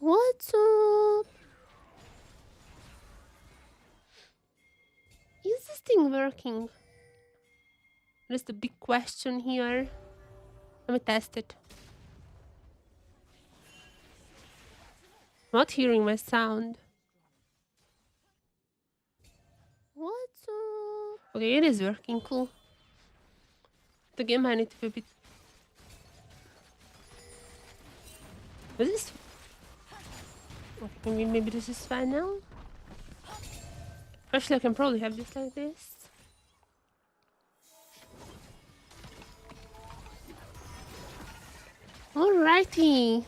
What's up? Is this thing working? That's the big question here. Let me test it. Not hearing my sound. What's up? Okay, it is working. Cool. The game might need to be a bit. Is this? Okay, maybe this is fine now. Actually, I can probably have this like this. Alrighty.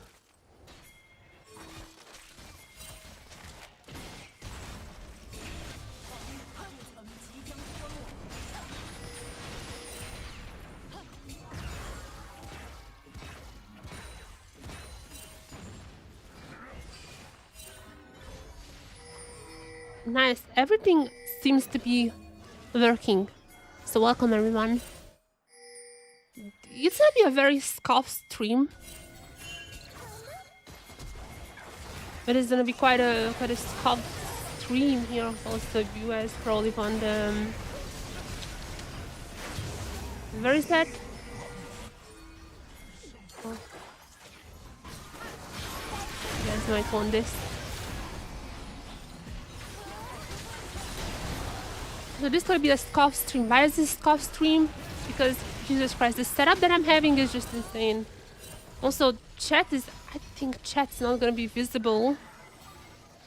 Nice. Everything seems to be working. So welcome everyone. It's gonna be a very scuff stream. It is gonna be quite a scuff stream here. Also, you guys probably found where is that? Oh. You guys might want this. So this could be a scuff stream. Why is this scuff stream? Because Jesus Christ, the setup that I'm having is just insane. Also, chat is, I think chat's not gonna be visible.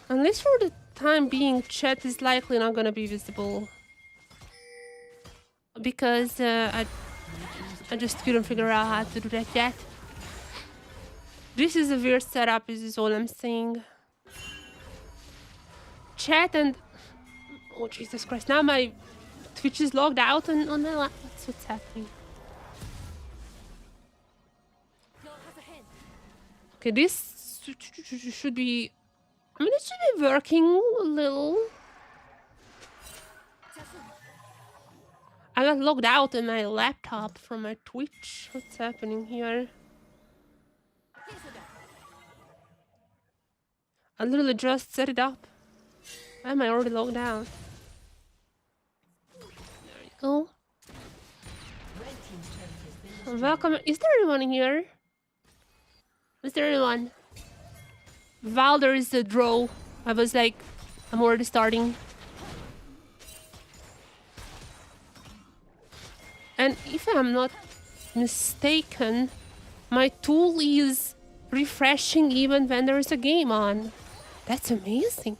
Unless for the time being, chat is likely not gonna be visible. Because I just couldn't figure out how to do that yet. This is a weird setup, this is all I'm saying. Chat and... Oh, Jesus Christ. Now my Twitch is logged out on my laptop. What's happening? Okay, this should be... I mean, it should be working a little. I got logged out on my laptop from my Twitch. What's happening here? I literally just set it up. Why am I already logged out? Go. Welcome. Is there anyone here? Is there anyone? Valder is a draw. I was like, I'm already starting. And if I'm not mistaken, my tool is refreshing even when there is a game on. That's amazing.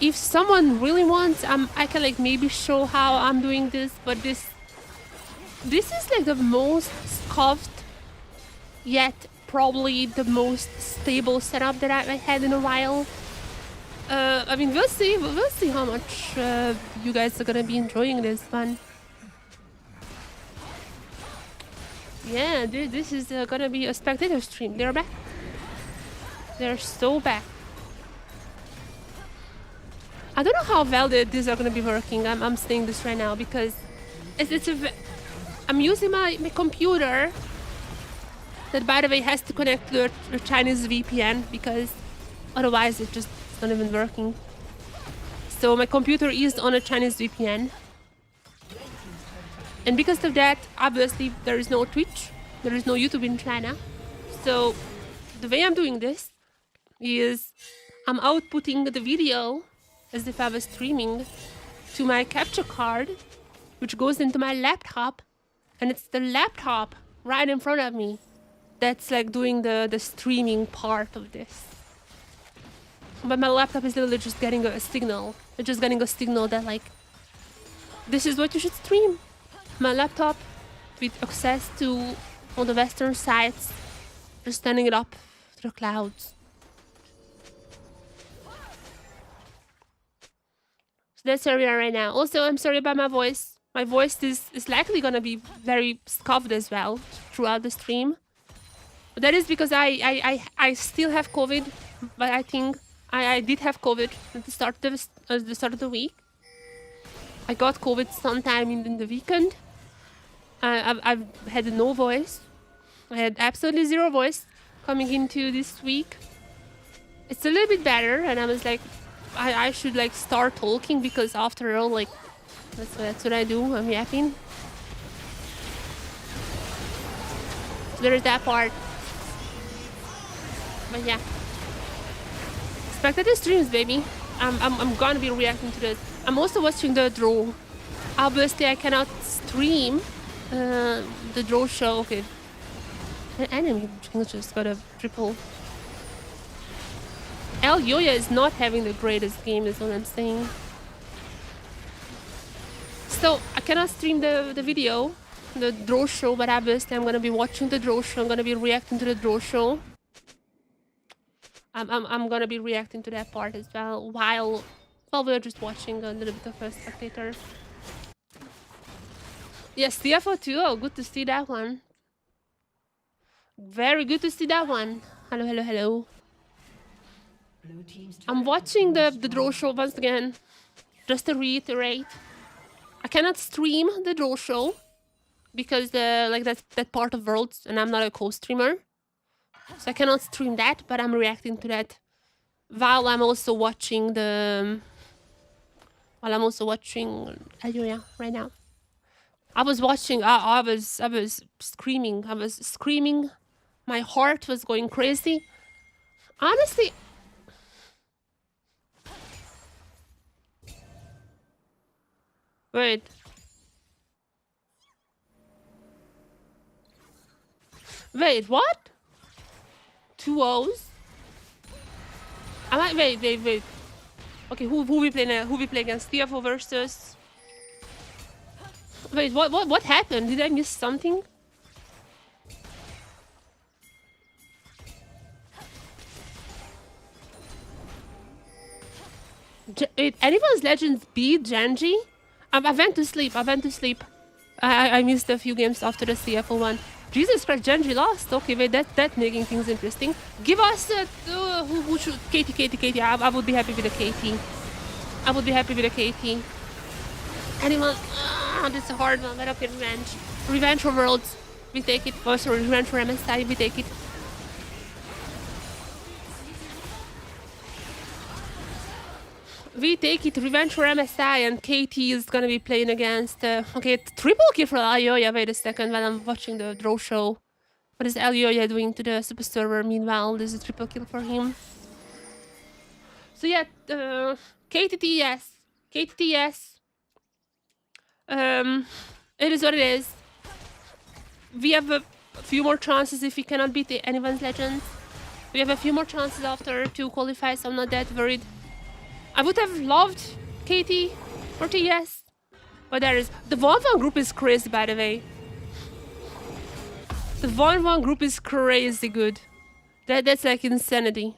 If someone really wants, I can like maybe show how I'm doing this, but this is like the most scuffed yet probably the most stable setup that I had in a while. I mean, we'll see how much you guys are gonna be enjoying this one. Yeah, this is gonna be a spectator stream. They're back. They're so back. I don't know how well these are gonna be working. I'm saying this right now because I'm using my computer that, by the way, has to connect to a Chinese VPN because otherwise it's not even working. So my computer is on a Chinese VPN. And because of that, obviously there is no Twitch, there is no YouTube in China. So the way I'm doing this is I'm outputting the video as if I was streaming to my capture card, which goes into my laptop, and it's the laptop right in front of me that's like doing the streaming part of this. But my laptop is literally just getting a signal. It's just getting a signal that like, this is what you should stream. My laptop with access to all the Western sites, just sending it up to the clouds. That's where we are right now. Also, I'm sorry about my voice. My voice is likely gonna be very scuffed as well throughout the stream. But that is because I still have COVID, but I think I did have COVID at the start of the week. I got COVID sometime in the weekend. I've had no voice. I had absolutely zero voice. coming into this week. It's a little bit better, and I was like, I should like start talking because after all, like that's what I do. I'm yapping. So there's that part. But yeah, expected the streams, baby. I'm gonna be reacting to this. I'm also watching the draw. Obviously, I cannot stream the draw show. Okay, an enemy just got a triple. El Yoya is not having the greatest game, is what I'm saying. So I cannot stream the video, the draw show, but obviously I'm gonna be watching the draw show. I'm gonna be reacting to the draw show. I'm gonna be reacting to that part as well while we're just watching a little bit of a spectator. Yes, TFO too. Oh, good to see that one. Very good to see that one. Hello, hello, hello. I'm watching the draw show once again. Just to reiterate, I cannot stream the draw show because like that part of Worlds, and I'm not a co-streamer, so I cannot stream that. But I'm reacting to that while I'm also watching the. While I'm also watching Ayoya right now. I was watching. I was screaming. I was screaming. My heart was going crazy. Honestly. Wait. Wait, what? 2 O's? Wait. Okay, who we play now? Who we play against? TFO versus... Wait, what happened? Did I miss something? Wait, anyone's Legends beat Genji? I went to sleep. I missed a few games after the CFO one. Jesus Christ, Genji lost. Okay, wait, that making things interesting. Give us who should... KT. I would be happy with a KT. I would be happy with a KT. Anyone... this is a hard one. But okay, revenge. Revenge for Worlds. We take it. Oh, sorry, revenge for MSI. We take it. We take it, revenge for MSI, and KT is gonna be playing against... okay, triple kill for Ayoya. Wait a second, while I'm watching the draw show. What is Ayoya doing to the super server? Meanwhile, there's a triple kill for him. So yeah, KTTS. It is what it is. We have a few more chances if we cannot beat anyone's Legends. We have a few more chances after to qualify, so I'm not that worried. I would have loved KT or TS, but there is... The 1-1 group is crazy, by the way. The 1-1 group is crazy good. That's like insanity.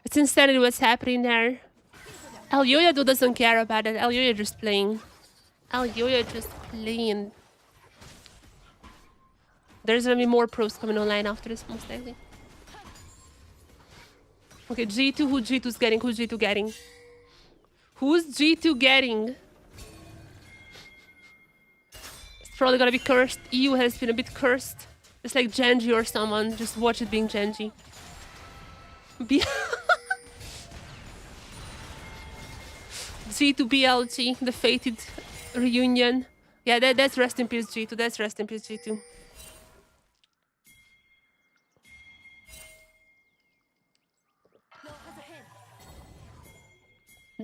It's insanity what's happening there. Ayoya though doesn't care about it. Ayoya just playing. There's gonna be more pros coming online after this, most likely. Okay, G2, who G2's getting? Who's G2 getting? Who's G2 getting? It's probably gonna be cursed. EU has been a bit cursed. It's like Genji or someone. Just watch it being Genji. G2 BLG, the fated reunion. Yeah, that's rest in peace G2. That's rest in peace G2.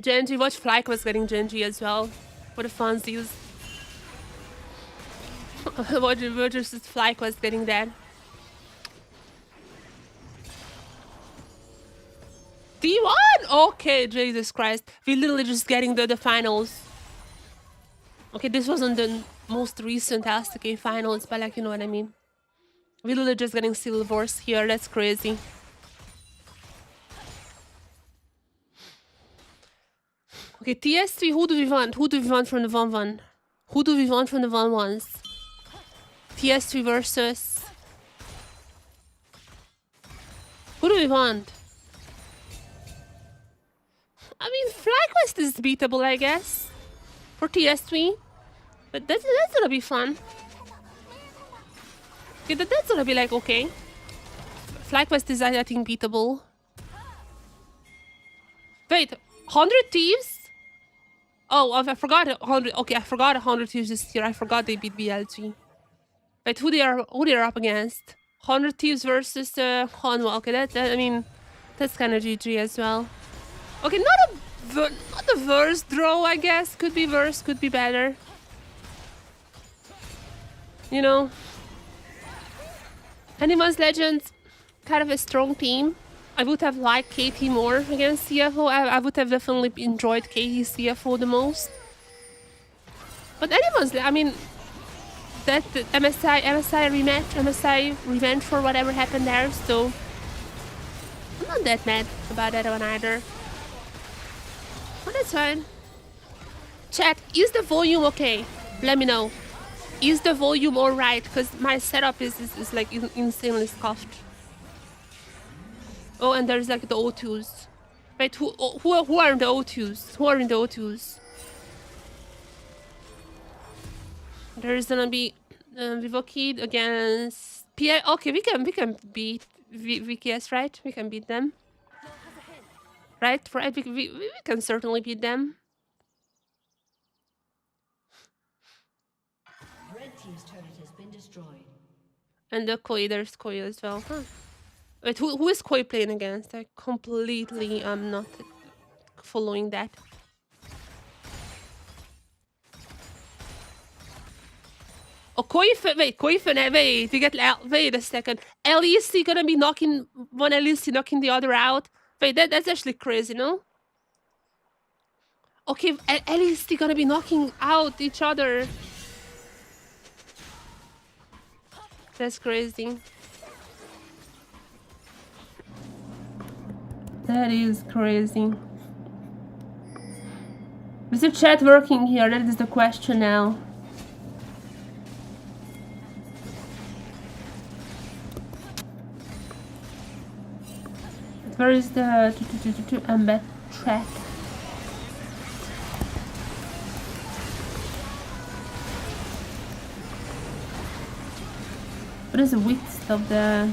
Genji, watch Flyke was getting Genji as well. For the funsies. Watch just Flyke was getting that. D1! Okay, Jesus Christ. We're literally just getting the finals. Okay, this wasn't the most recent LCK finals, but like, you know what I mean. We're literally just getting silvers here. That's crazy. Okay, TS3, who do we want? Who do we want from the 1-1? Who do we want from the 1-1s? TS3 versus... Who do we want? I mean, FlyQuest is beatable, I guess. For TS3. But that's gonna be fun. Okay, that's gonna be like, okay. FlyQuest is, I think, beatable. Wait, 100 Thieves? Oh, I forgot 100. Okay, I forgot 100 Thieves this year. I forgot they beat BLG. Wait, who they are up against? 100 Thieves versus Hanwha. Okay, that I mean, that's kind of GG as well. Okay, not a worst draw, I guess. Could be worse, could be better. You know, Anyone's Legends, kind of a strong team. I would have liked KT more against CFO. I would have definitely enjoyed KT CFO the most. But Anyone's, I mean, that MSI revenge for whatever happened there. So I'm not that mad about that one either. But that's fine. Chat, is the volume okay? Let me know. Is the volume alright? Because my setup is like insanely scuffed. Oh, and there's like the O2s. Wait, who are in the O2s? Who are in the O2s? There's gonna be Vivokid against PI. Okay, we can beat VKS, right? We can beat them. Right? We can certainly beat them. Red team's turret has been destroyed. And the Koi, there's Koi as well. Huh. Wait, who is Koi playing against? I completely am not following that. Oh, wait, we get, wait a second. LEC gonna be knocking one LEC, knocking the other out? Wait, that's actually crazy, no? Okay, LEC gonna be knocking out each other. That's crazy. That is crazy. Is the chat working here? That is the question now. Where is the embed track? What is the width of the...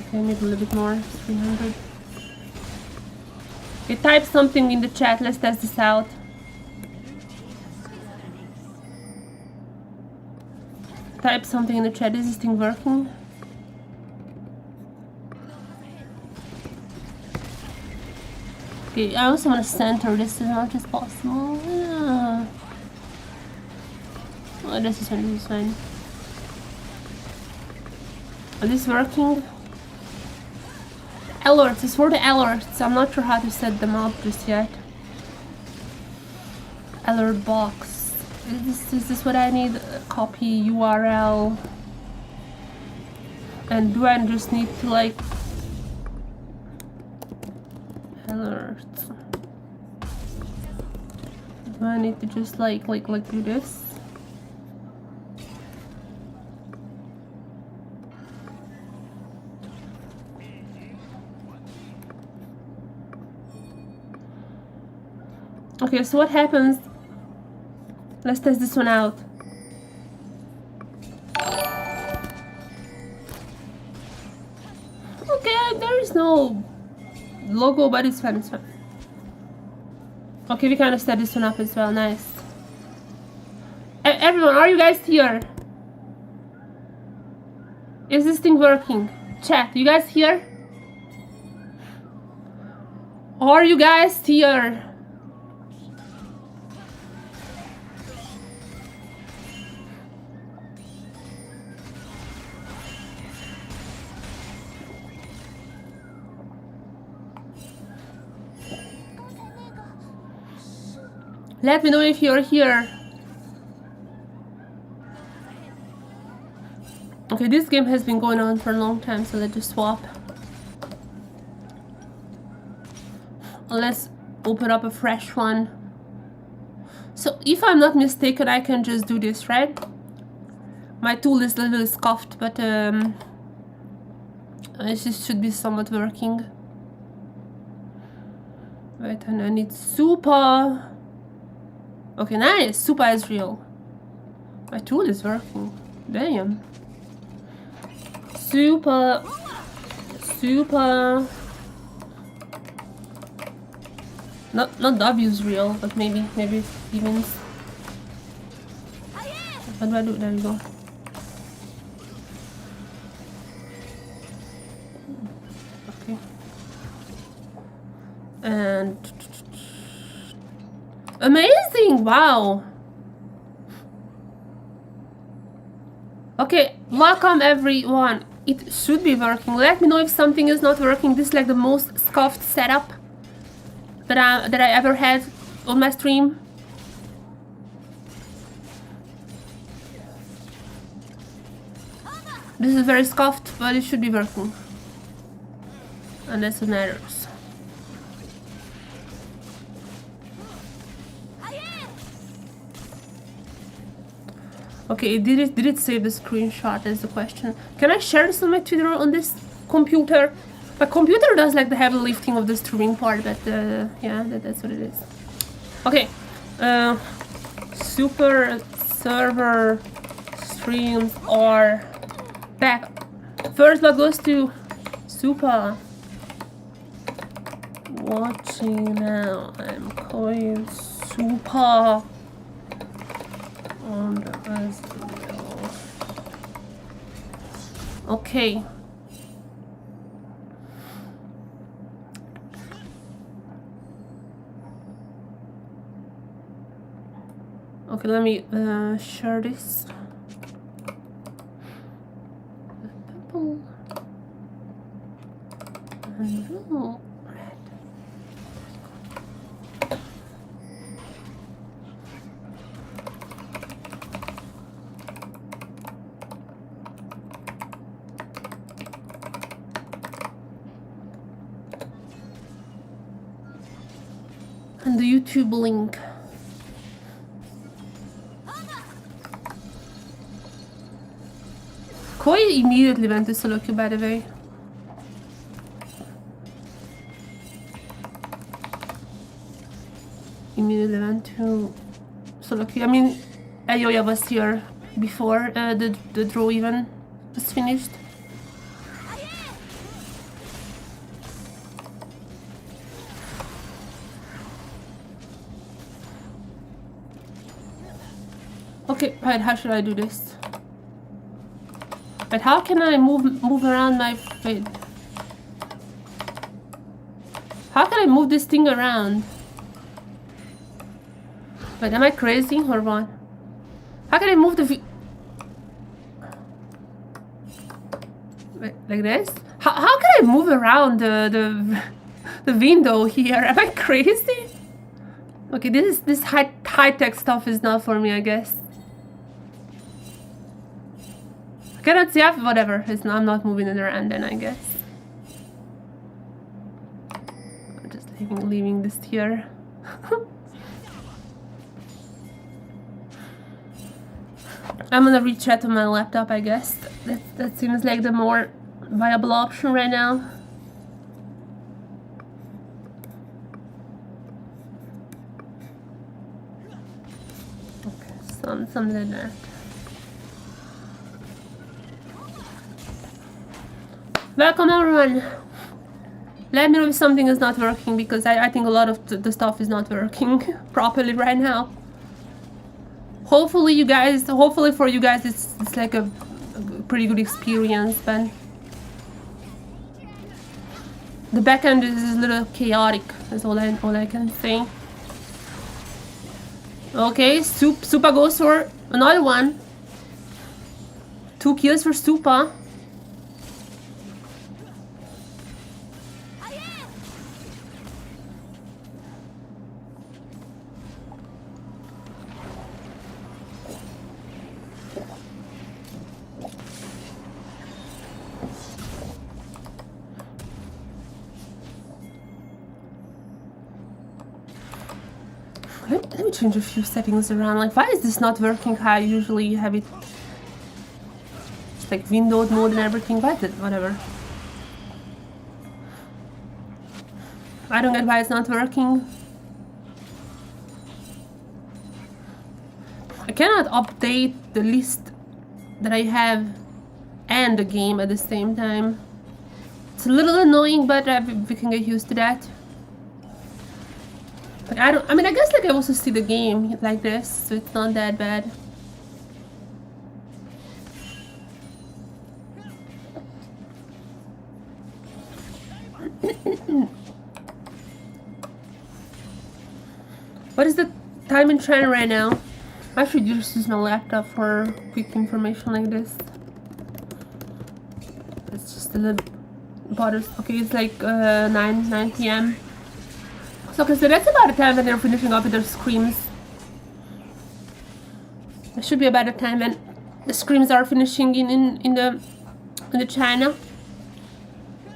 Okay, maybe a little bit more, 300. Okay, type something in the chat, let's test this out. Type something in the chat, is this thing working? Okay, I also want to center this as much as possible. Yeah. Oh, this is fine. Is this working? Alerts, it's for the alerts. I'm not sure how to set them up just yet. Alert box. Is this what I need? Copy URL. And do I just need to like alerts? Do I need to just like do this? Okay, so what happens? Let's test this one out. Okay, there is no logo, but it's fine, Okay, we kind of set this one up as well, nice. Everyone, are you guys here? Is this thing working? Chat, you guys here? Are you guys here? Let me know if you're here. Okay, this game has been going on for a long time, so let's just swap. Let's open up a fresh one. So, if I'm not mistaken, I can just do this, right? My tool is a little scuffed, but it should be somewhat working. Wait, and I need super. Okay, nice. Super is real. My tool is working. Damn. Super. Super. Not W is real, but maybe Stevens. What do I do? There you go. Okay. And amazing! Wow. Okay, welcome everyone. It should be working. Let me know if something is not working. This is like the most scuffed setup that I ever had on my stream. This is very scuffed, but it should be working. Unless it matters. Okay, did it save the screenshot is the question. Can I share this on my Twitter on this computer? My computer does like the heavy lifting of the streaming part, but yeah, that's what it is. Okay, super server streams are back. First blood goes to Super. Watching now. I'm calling Super on the video. Okay. Okay, let me share this. Purple and blue, red. And the YouTube link. Koi immediately went to solo queue, by the way. Immediately went to solo queue. I mean, Ayoya was here before the draw even was finished. Okay, right, how should I do this? But how can I move around my feet? How can I move this thing around? Wait, am I crazy or what? How can I move the Wait, like this? How can I move around the window here? Am I crazy? Okay, this high-tech stuff is not for me, I guess. Cannot see up, whatever. I'm not moving it around then, I guess. I'm just leaving this here. I'm gonna rechat on my laptop, I guess. That seems like the more viable option right now. Okay, something like that. Welcome everyone! Let me know if something is not working, because I think a lot of the stuff is not working properly right now. Hopefully for you guys it's like a pretty good experience, but the backend is a little chaotic, that's all I can say. Okay, Supa goes for another one. 2 kills for Supa. Let me change a few settings around. Like, why is this not working how I usually have it? It's like windowed mode and everything. Why is it? Whatever. I don't get why it's not working. I cannot update the list that I have and the game at the same time. It's a little annoying, but we can get used to that. Like I mean, I guess like I also see the game like this, so it's not that bad. What is the time in China right now? I should just use my laptop for quick information like this. It's just a little bothers. Okay, it's like 9 p.m. So, okay, so that's about the time that they're finishing up with their screams. It should be about the time when the screams are finishing in the China,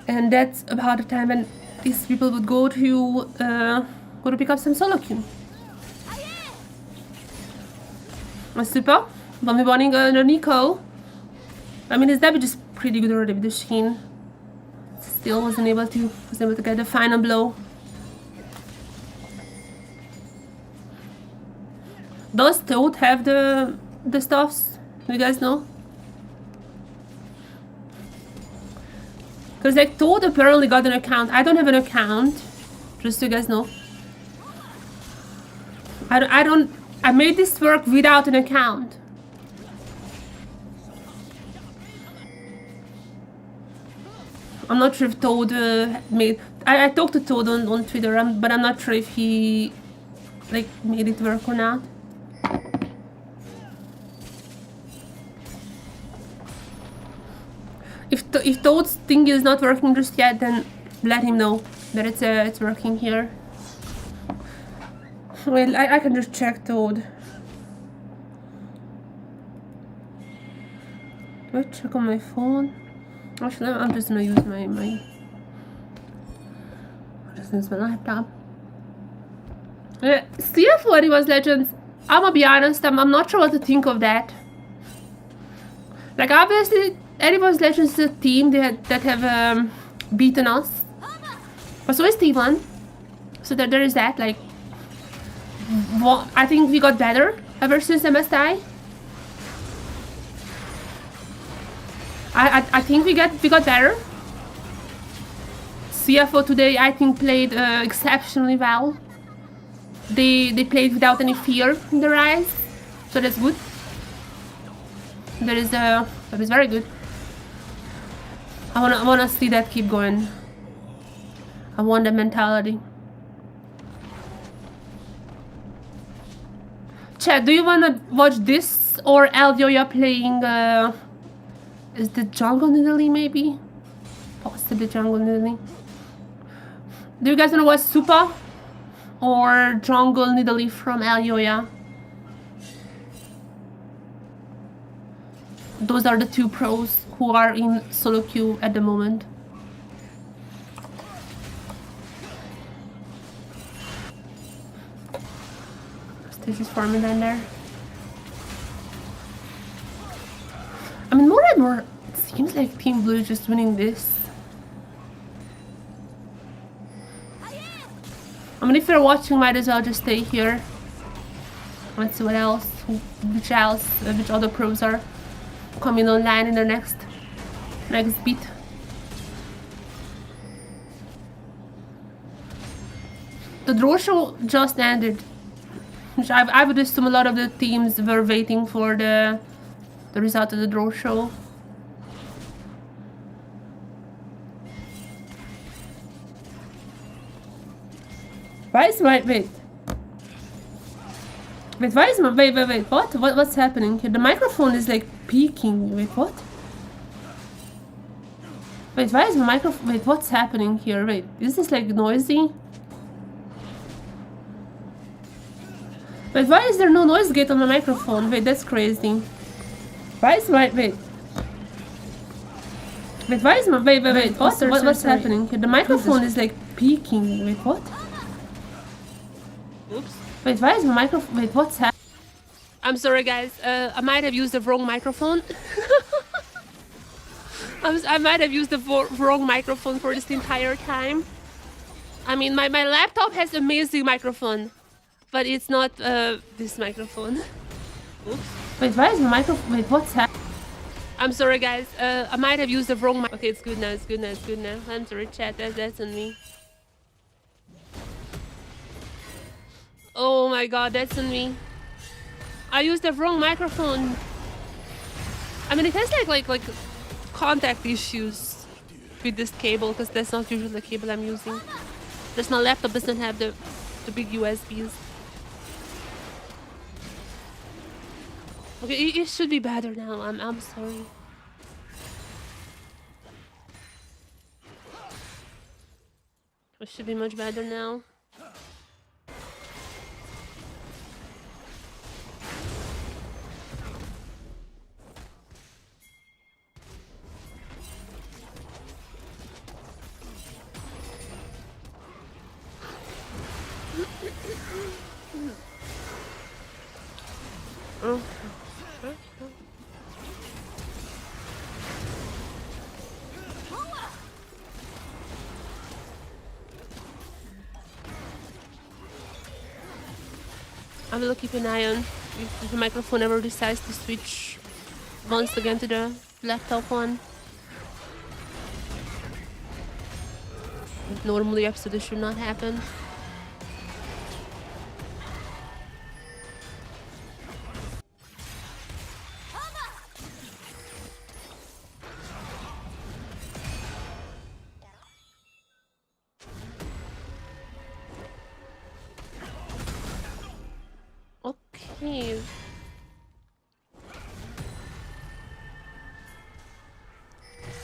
and that's about the time when these people would go to pick up some solo queue. Super. But we're running under Nico. I mean, his damage is pretty good already with the Sheen. Still wasn't able to get the final blow. Does Toad have the stuffs? Do you guys know? Because like Toad apparently got an account. I don't have an account. Just so you guys know. I made this work without an account. I'm not sure if Toad made... I talked to Toad on Twitter, but I'm not sure if he like made it work or not. If Toad's thing is not working just yet, then let him know that it's working here. Well, I can just check Toad. Do I check on my phone? Actually, I'm just gonna use my just use my laptop. CF was Legends. I'm gonna be honest, I'm not sure what to think of that. Like obviously, Anyone's Legends is a team that have beaten us. But so is T1. So there is that. Like, I think we got better ever since MSI. I think we got better. CFO today I think played exceptionally well. They played without any fear in their eyes, so that's good. That is very good. I wanna see that keep going. I want the mentality. Chat, do you wanna watch this or Elioya playing? Is the Jungle Nidalee maybe? Possibly Jungle Nidalee. Do you guys wanna watch Supa or Jungle Nidalee from Elioya? Those are the two pros who are in solo queue at the moment. This is farming down there. I mean, more and more, it seems like Team Blue is just winning this. I mean, if you're watching, might as well just stay here. Let's see what else, which other pros are coming online in the next beat. The draw show just ended, which I would assume a lot of the teams were waiting for the result of the draw show. Why is my wait, why is my wait, what's happening here? The microphone is like peaking. Wait, what? Wait, why is my microphone? Wait, what's happening here? Wait, is this like noisy? Wait, why is there no noise gate on my microphone? Wait, that's crazy. Why is my wait, why is my wait, what's happening here? The microphone is like peaking. Wait, what? Oops. Wait, why is my microphone? Wait, what's happening? I'm sorry, guys. I might have used the wrong microphone. I might have used the wrong microphone for this entire time. I mean, my laptop has amazing microphone, but it's not this microphone. Oops. Wait, why is my microphone? Wait, what's happening? I'm sorry, guys. I might have used the wrong mic. Okay, it's good now. It's good now. It's good now. I'm sorry, chat. That's on me. Oh my god, that's on me. I used the wrong microphone. I mean, it has like contact issues with this cable because that's not usually the cable I'm using. This my laptop doesn't have the big USBs. Okay, it should be better now. I'm sorry. It should be much better now. Oh. I will keep an eye on if the microphone ever decides to switch once again to the laptop one. Normally, absolutely should not happen. Okay.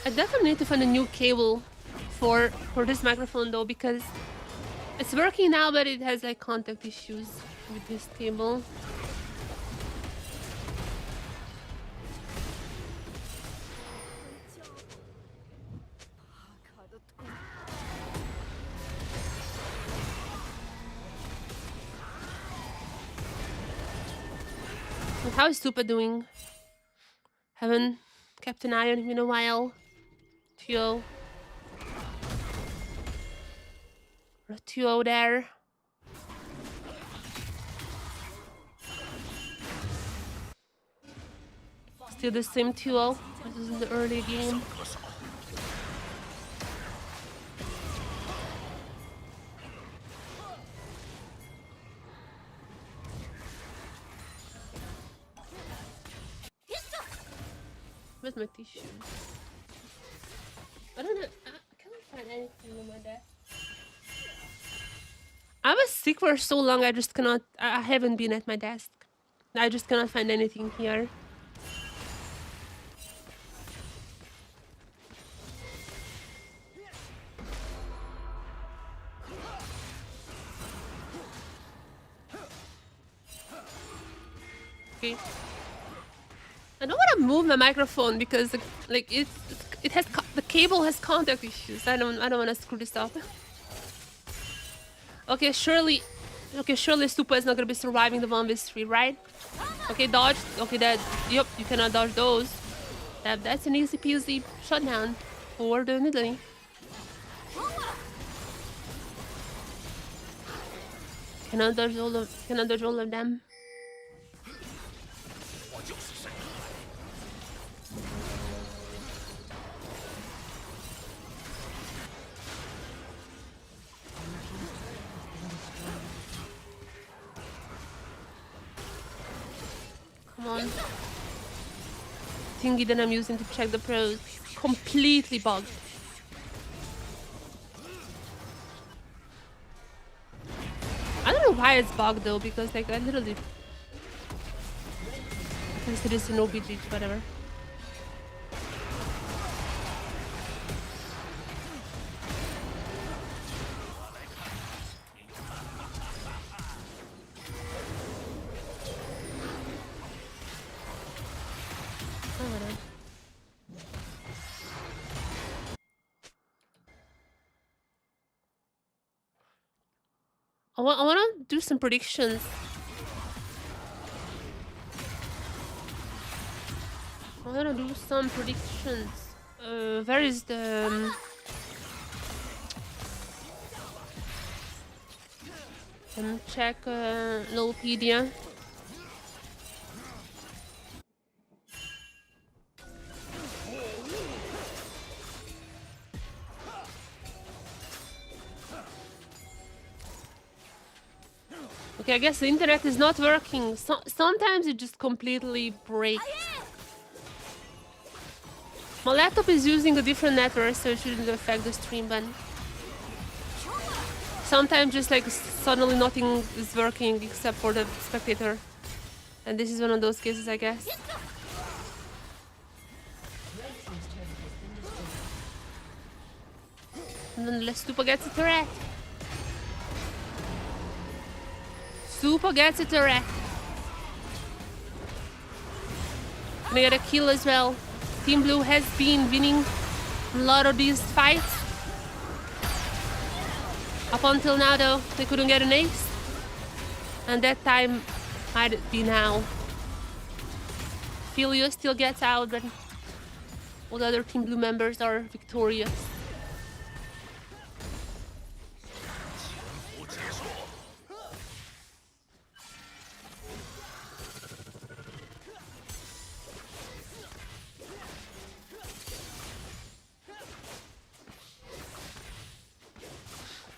I definitely need to find a new cable for this microphone though, because it's working now, but it has like contact issues with this cable. How is Super doing? Haven't kept an eye on him in a while. Tio. Tio there. Still the same Tio as in the early game. Where's my tissue? I don't know. I can't find anything on my desk. I was sick for so long. I just cannot. I haven't been at my desk. I just cannot find anything here. Okay. I don't want to move my microphone because like it has the cable has contact issues. I don't want to screw this up. Okay, surely Super is not gonna be surviving the 1v3, right? Okay, dodge. Okay, yep, you cannot dodge those. That's an easy peasy shutdown for the Nidalee. Cannot dodge all of them. Come on. Thingy that I'm using to check the pros completely bugged. I don't know why it's bugged though, because like I literally consider this an OBG, whatever. I want to do some predictions. I want to do some predictions. Where is the... Check Lolpedia. Okay, I guess the internet is not working. Sometimes it just completely breaks. My laptop is using a different network, so it shouldn't affect the stream, but sometimes just like suddenly nothing is working except for the spectator. And this is one of those cases, I guess. And then Stupa gets a turret. Stupa gets a turret. Gonna get a kill as well. Team Blue has been winning a lot of these fights. Up until now though, they couldn't get an ace. And that time might be now. Filio still gets out, but all the other Team Blue members are victorious.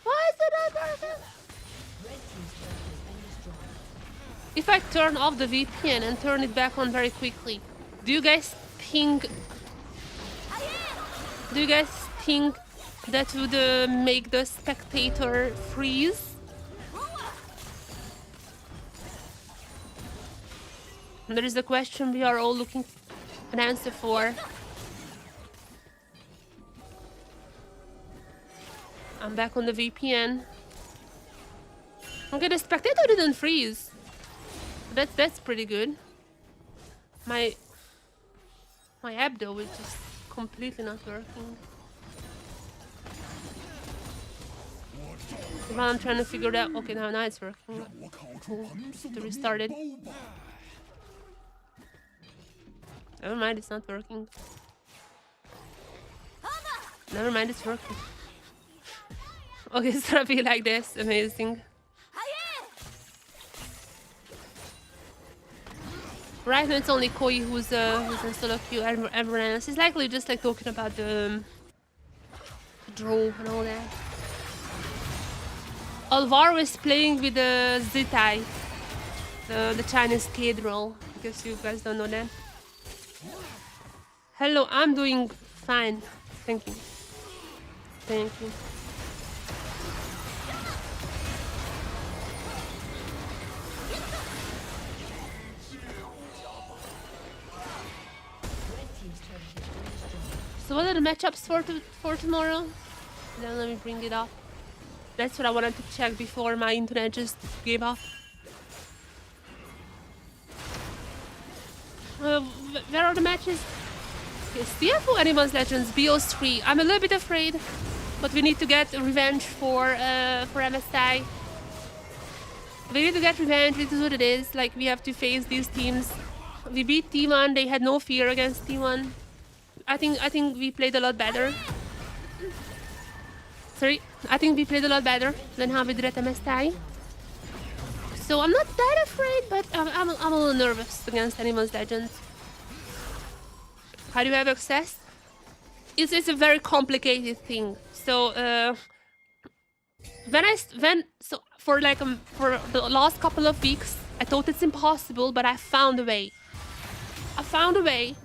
Why is it not working? If I turn off the VPN and turn it back on very quickly, do you guys think that would make the spectator freeze? There is the question we are all looking an answer for. I'm back on the VPN. Okay, the spectator didn't freeze. That's pretty good. My app though is just completely not working. While I'm trying to figure it out. Okay, now it's working. Cool. To restart it. Never mind, it's not working. Never mind, it's working. Okay, it's gonna be like this. Amazing. Right now it's only Koi who's in solo queue. Everyone else is likely just like talking about the draw and all that. Alvaro is playing with the Zitai, the Chinese kid role. I guess you guys don't know that. Hello, I'm doing fine. Thank you. Thank you. So what are the matchups for tomorrow? Then let me bring it up. That's what I wanted to check before my internet just gave up. Where are the matches? Okay, CFO Animals Legends BO3. I'm a little bit afraid, but we need to get revenge for MSI. We need to get revenge. This is what it is. Like, we have to face these teams. We beat T1. They had no fear against T1. I think we played a lot better. Sorry, I think we played a lot better than how we did at MSI. So I'm not that afraid, but I'm a little nervous against Animals Legends. How do you have access? It's a very complicated thing. So for the last couple of weeks, I thought it's impossible, but I found a way. I found a way.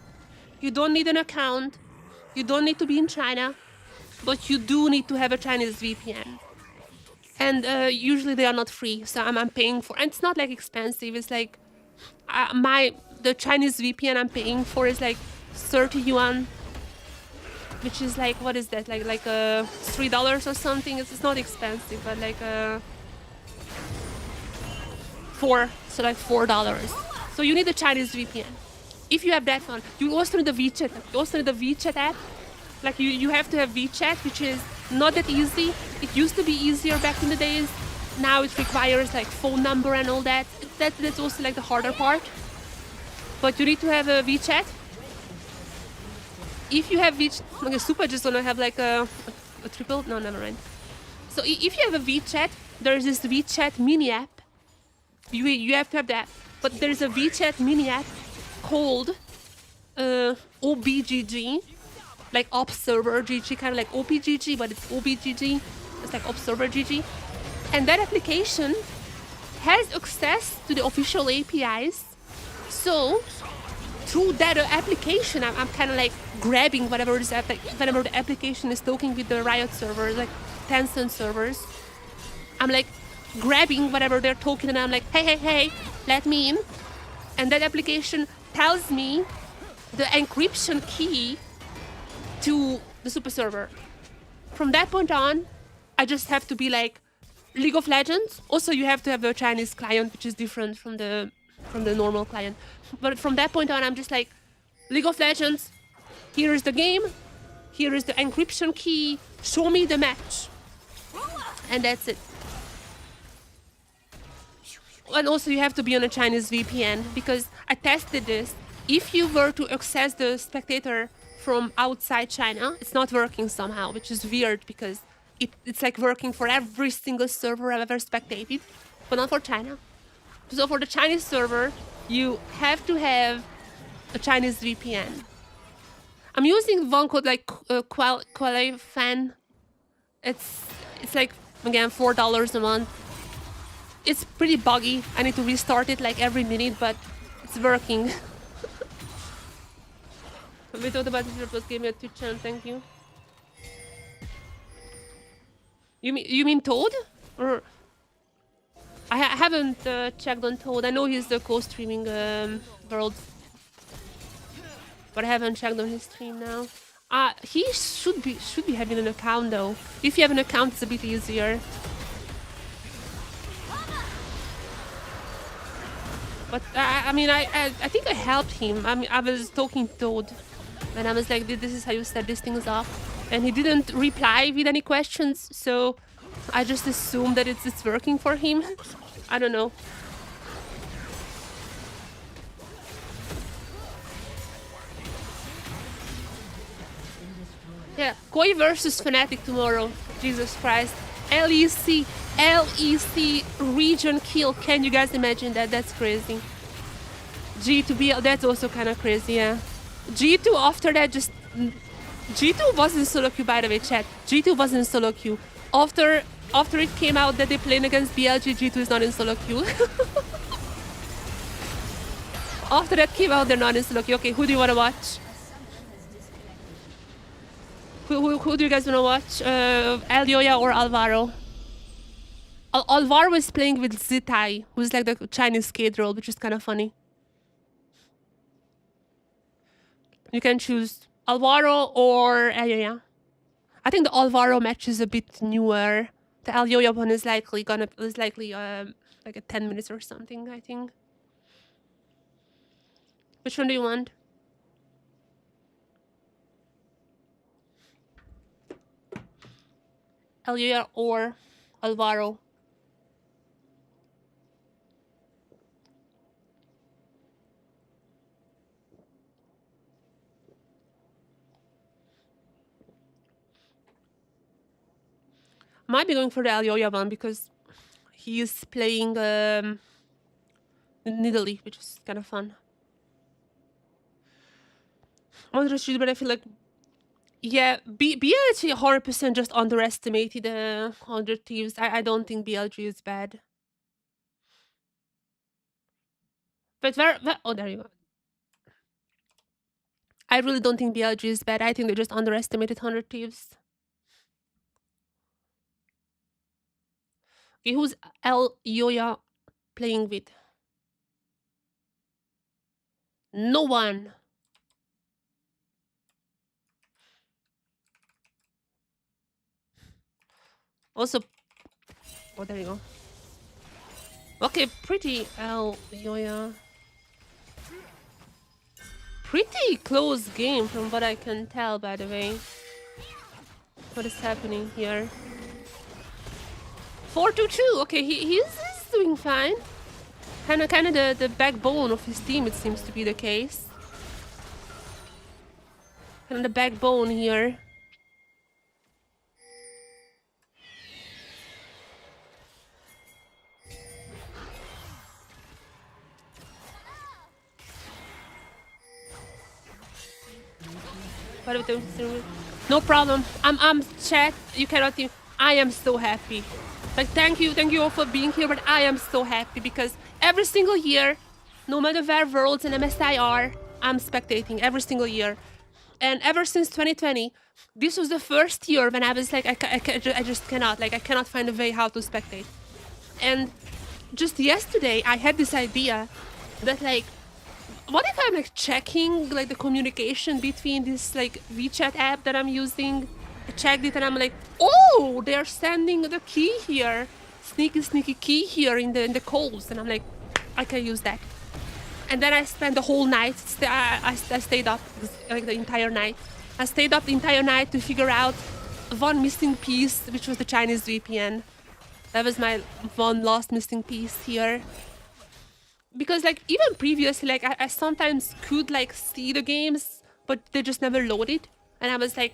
You don't need an account. You don't need to be in China, but you do need to have a Chinese VPN. And usually they are not free, so I'm paying for. And it's not like expensive. It's like the Chinese VPN I'm paying for is like 30 yuan, which is like, what is that? Like $3 or something. It's not expensive, but like $4. So you need a Chinese VPN. If you have that one, you also need the WeChat. You also need the WeChat app. Like you have to have WeChat, which is not that easy. It used to be easier back in the days. Now it requires like phone number and all that. That's also like the harder part. But you need to have a WeChat. If you have WeChat, okay, Super just gonna have like a triple. No, never mind. So if you have a VChat, there's this VChat mini app. You have to have that. But there's a VChat mini app called OBGG, like Observer GG, kind of like OPGG, but it's OBGG. It's like Observer GG. And that application has access to the official APIs. So through that application, I'm kind of like grabbing whatever whenever the application is talking with the Riot servers, like Tencent servers. I'm like grabbing whatever they're talking, and I'm like, hey, let me in. And that application tells me the encryption key to the super server. From that point on, I just have to be like League of Legends. Also, you have to have a Chinese client, which is different from the normal client. But from that point on, I'm just like League of Legends. Here is the game. Here is the encryption key. Show me the match. And that's it. And also, you have to be on a Chinese VPN, because I tested this. If you were to access the spectator from outside China, it's not working somehow, which is weird, because it's like working for every single server I've ever spectated, but not for China. So for the Chinese server, you have to have a Chinese VPN. I'm using one code like Qualifan. Fan. It's like, again, $4 a month. It's pretty buggy. I need to restart it like every minute, but it's working. We thought about this purpose, gave me a Twitch channel, thank you. You mean Toad? Or I haven't checked on Toad. I know he's the co-streaming world, but I haven't checked on his stream now. He should be having an account though. If you have an account, it's a bit easier. But I mean, I think I helped him. I mean, I was talking to Toad, and I was like, "This is how you set these things up," and he didn't reply with any questions. So I just assumed that it's working for him. I don't know. Yeah, Koi versus Fnatic tomorrow. Jesus Christ. LEC region kill. Can you guys imagine that? That's crazy. G2 that's also kind of crazy, yeah. G2 after that just... G2 was in solo queue, by the way, chat. G2 was in solo queue. After it came out that they played against BLG, G2 is not in solo queue. After that came out, they're not in solo queue. Okay, who do you want to watch? Who do you guys want to watch? Elioya or Alvaro? Alvaro is playing with Zitai, who's like the Chinese skate role, which is kind of funny. You can choose Alvaro or Elioya. I think the Alvaro match is a bit newer. The Elioya one is likely like a 10 minutes or something, I think. Which one do you want? Elioya or Alvaro? Might be going for the Elioya one because he is playing Nidalee, which is kind of fun. Underrated, but I feel like, yeah, BLG 100% just underestimated 100 Thieves. I don't think BLG is bad. But where oh, there you go. I really don't think BLG is bad. I think they just underestimated 100 Thieves. Okay, who's Elioya playing with? No one. Also, oh, there you go. Okay, pretty Elioya. Pretty close game from what I can tell, by the way. What is happening here? 4-2-2. Okay, he's doing fine. Kind of the backbone of his team, it seems to be the case. Kind of the backbone here. No problem. I'm chat. You cannot think. I am so happy. Like thank you all for being here. But I am so happy because every single year, no matter where Worlds and MSI are, I'm spectating every single year. And ever since 2020, this was the first year when I was like, I just cannot. Like I cannot find a way how to spectate. And just yesterday, I had this idea that like, what if I'm like checking like the communication between this like WeChat app that I'm using? I checked it and I'm like, oh, they're sending the key here, sneaky key here in the calls, and I'm like, I can use that. And then I spent the whole night. I stayed up like the entire night. I stayed up the entire night to figure out one missing piece, which was the Chinese VPN. That was my one last missing piece here. Because like even previously, like I sometimes could like see the games, but they just never loaded. And I was like,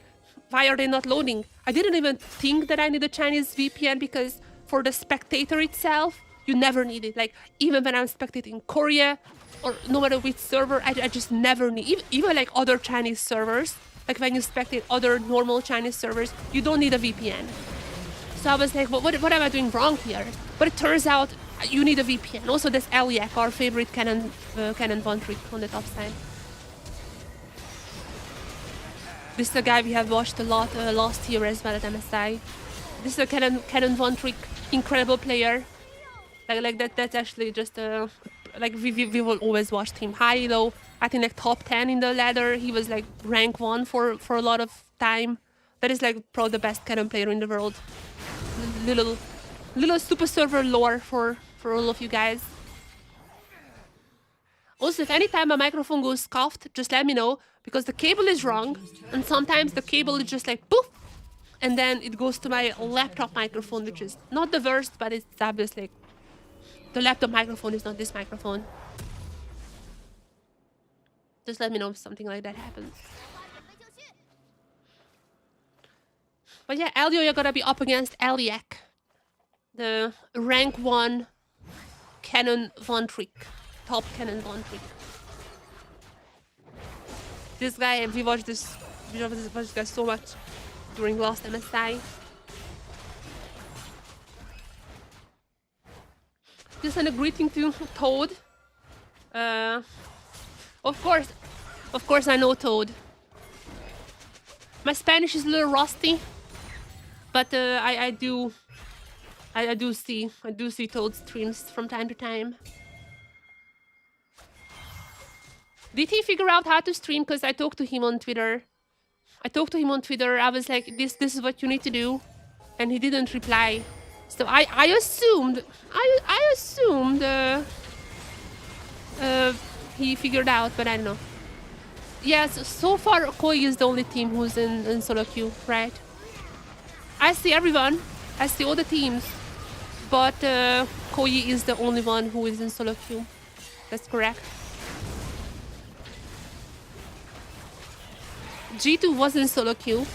why are they not loading? I didn't even think that I need a Chinese VPN because for the spectator itself, you never need it. Like even when I'm spectating Korea or no matter which server, I just never need, even like other Chinese servers, like when you spectate other normal Chinese servers, you don't need a VPN. So I was like, what am I doing wrong here? But it turns out you need a VPN. Also, there's Eliak, our favorite cannon one trick on the top side. This is a guy we have watched a lot last year as well at MSI. This is a cannon one trick, incredible player. Like that. That's actually just like we will always watch him high, low. I think like top 10 in the ladder. He was like rank 1 for a lot of time. That is like probably the best cannon player in the world. Little super server lore for all of you guys. Also, if anytime my microphone goes scuffed, just let me know because the cable is wrong, and sometimes the cable is just like poof, and then it goes to my laptop microphone, which is not the worst, but it's obviously the laptop microphone is not this microphone. Just let me know if something like that happens. But yeah, Elio, you're gonna be up against Eliak, the rank 1 cannon one trick, top cannon one trick. This guy, we watched this guy so much during last MSI. Just send a greeting to Toad. Of course I know Toad. My Spanish is a little rusty, but I do see Toad's streams from time to time. Did he figure out how to stream? Because I talked to him on Twitter. I was like, this is what you need to do, and he didn't reply. So I assumed he figured out, but I don't know. Yes, so far Koi is the only team who's in solo queue, right? I see everyone. I see all the teams, but Koi is the only one who is in solo queue. That's correct. G2 was in solo queue,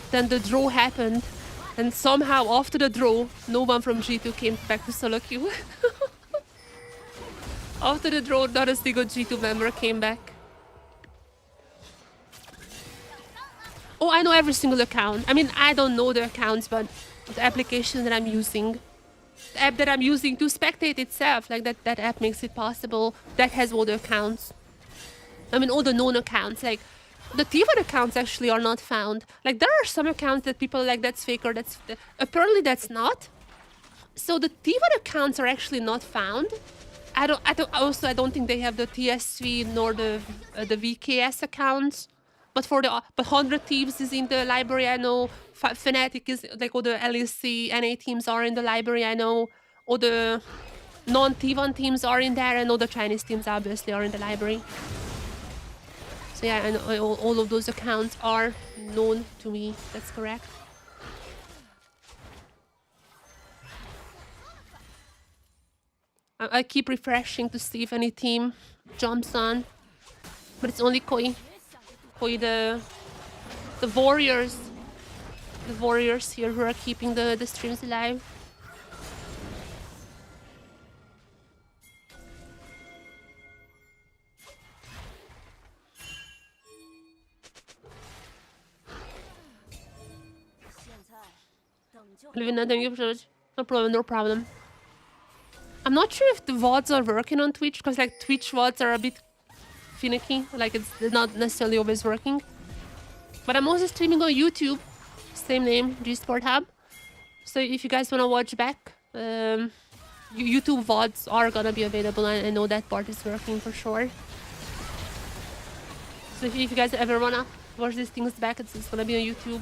then the draw happened, and somehow after the draw, no one from G2 came back to solo queue. After the draw, not a single G2 member came back. Oh, I know every single account. I mean, I don't know the accounts, but the application that I'm using, the app that I'm using to spectate itself, like that app makes it possible. That has all the accounts. I mean, all the known accounts, like the T1 accounts actually are not found. Like there are some accounts that people like that's fake or that's apparently that's not. So the T1 accounts are actually not found. I don't think they have the TSV nor the VKS accounts. But for the 100 teams is in the library, I know. Fnatic is like all the LEC, NA teams are in the library, I know. All the non-T1 teams are in there, and all the Chinese teams obviously are in the library. So yeah, and all of those accounts are known to me. That's correct. I keep refreshing to see if any team jumps on, but it's only Koi. Koi, the warriors here who are keeping the streams alive. Leaving nothing. No problem, no problem. I'm not sure if the VODs are working on Twitch, because like Twitch VODs are a bit finicky. Like it's not necessarily always working. But I'm also streaming on YouTube. Same name, G Sport Hub. So if you guys want to watch back, YouTube VODs are gonna be available. I know that part is working for sure. So if you guys ever wanna watch these things back, it's gonna be on YouTube.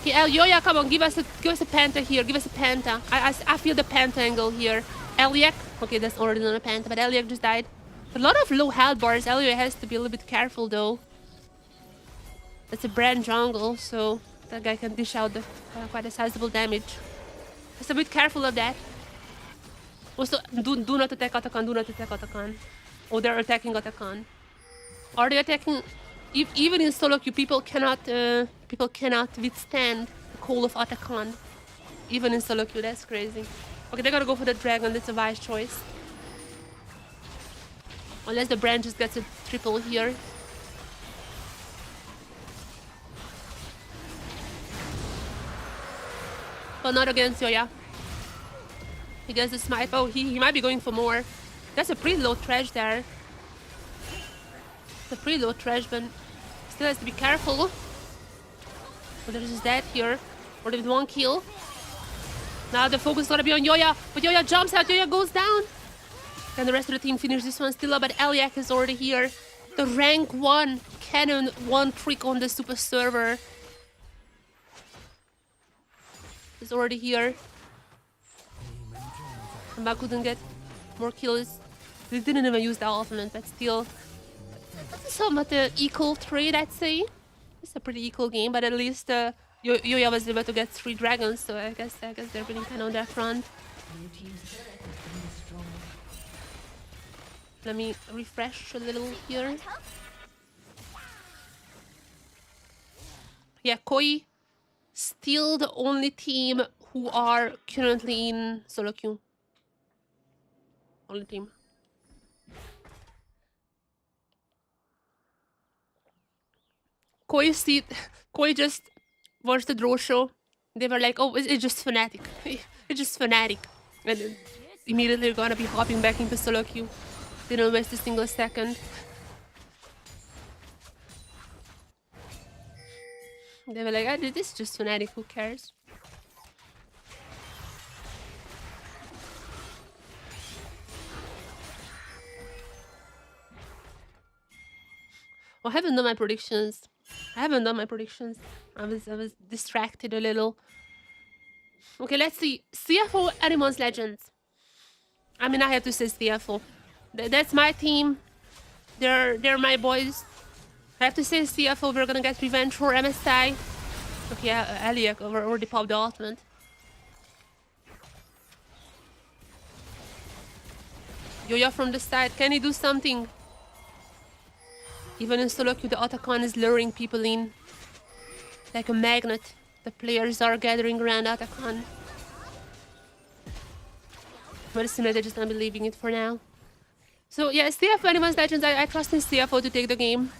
Okay, Yoya, come on, give us a penta here. Give us a penta. I feel the penta angle here. Eliak, okay, that's already not a penta, but Eliak just died. A lot of low health bars. Elio has to be a little bit careful though. That's a brand jungle, so that guy can dish out quite a sizable damage. Just a bit careful of that. Also, do not attack Atakan. Do not attack Atakan. Oh, they're attacking Atakan. Are they attacking? Even in solo queue, people cannot withstand the call of Atakan. Even in solo queue, that's crazy. Okay, they're gonna go for the dragon. That's a wise choice. Unless the brand just gets a triple here. But not against Yoya. He gets the smite. Oh, he might be going for more. That's a pretty low trash there. It's a pretty low trash, but still has to be careful. Oh, there's just that here. Or with one kill. Now the focus is gonna be on Yoya. But Yoya jumps out, Yoya goes down. And the rest of the team finishes this one still up, but Eliak is already here. The rank 1 cannon, 1 trick on the super server is already here. Mba couldn't get more kills. They didn't even use the ultimate, but still. That's somewhat an equal trade, I'd say. It's a pretty equal game, but at least Yoya was able to get 3 dragons, so I guess they're winning kind of on that front. Let me refresh a little here. Yeah, Koi still the only team who are currently in solo queue. Only team. Koi just watched the draw show. They were like, oh, it's just Fnatic. It's just Fnatic. And then immediately they're gonna be hopping back into solo queue. Didn't waste a single second. They were like, oh, this is just Fnatic, who cares? Oh, I haven't done my predictions. I was distracted a little. Okay, let's see. CFO Animals Legends. I mean, I have to say CFO. That's my team. They're my boys. I have to say CFO, we're gonna get revenge for MSI. Okay, Eliak already popped the ultimate. Yoya from the side, can he do something? Even in solo queue, the Atakan is luring people in. Like a magnet. The players are gathering around Atakan. But it seems like they're just gonna be leaving it for now. So yeah, CFO Animals Legends, I trust in CFO to take the game.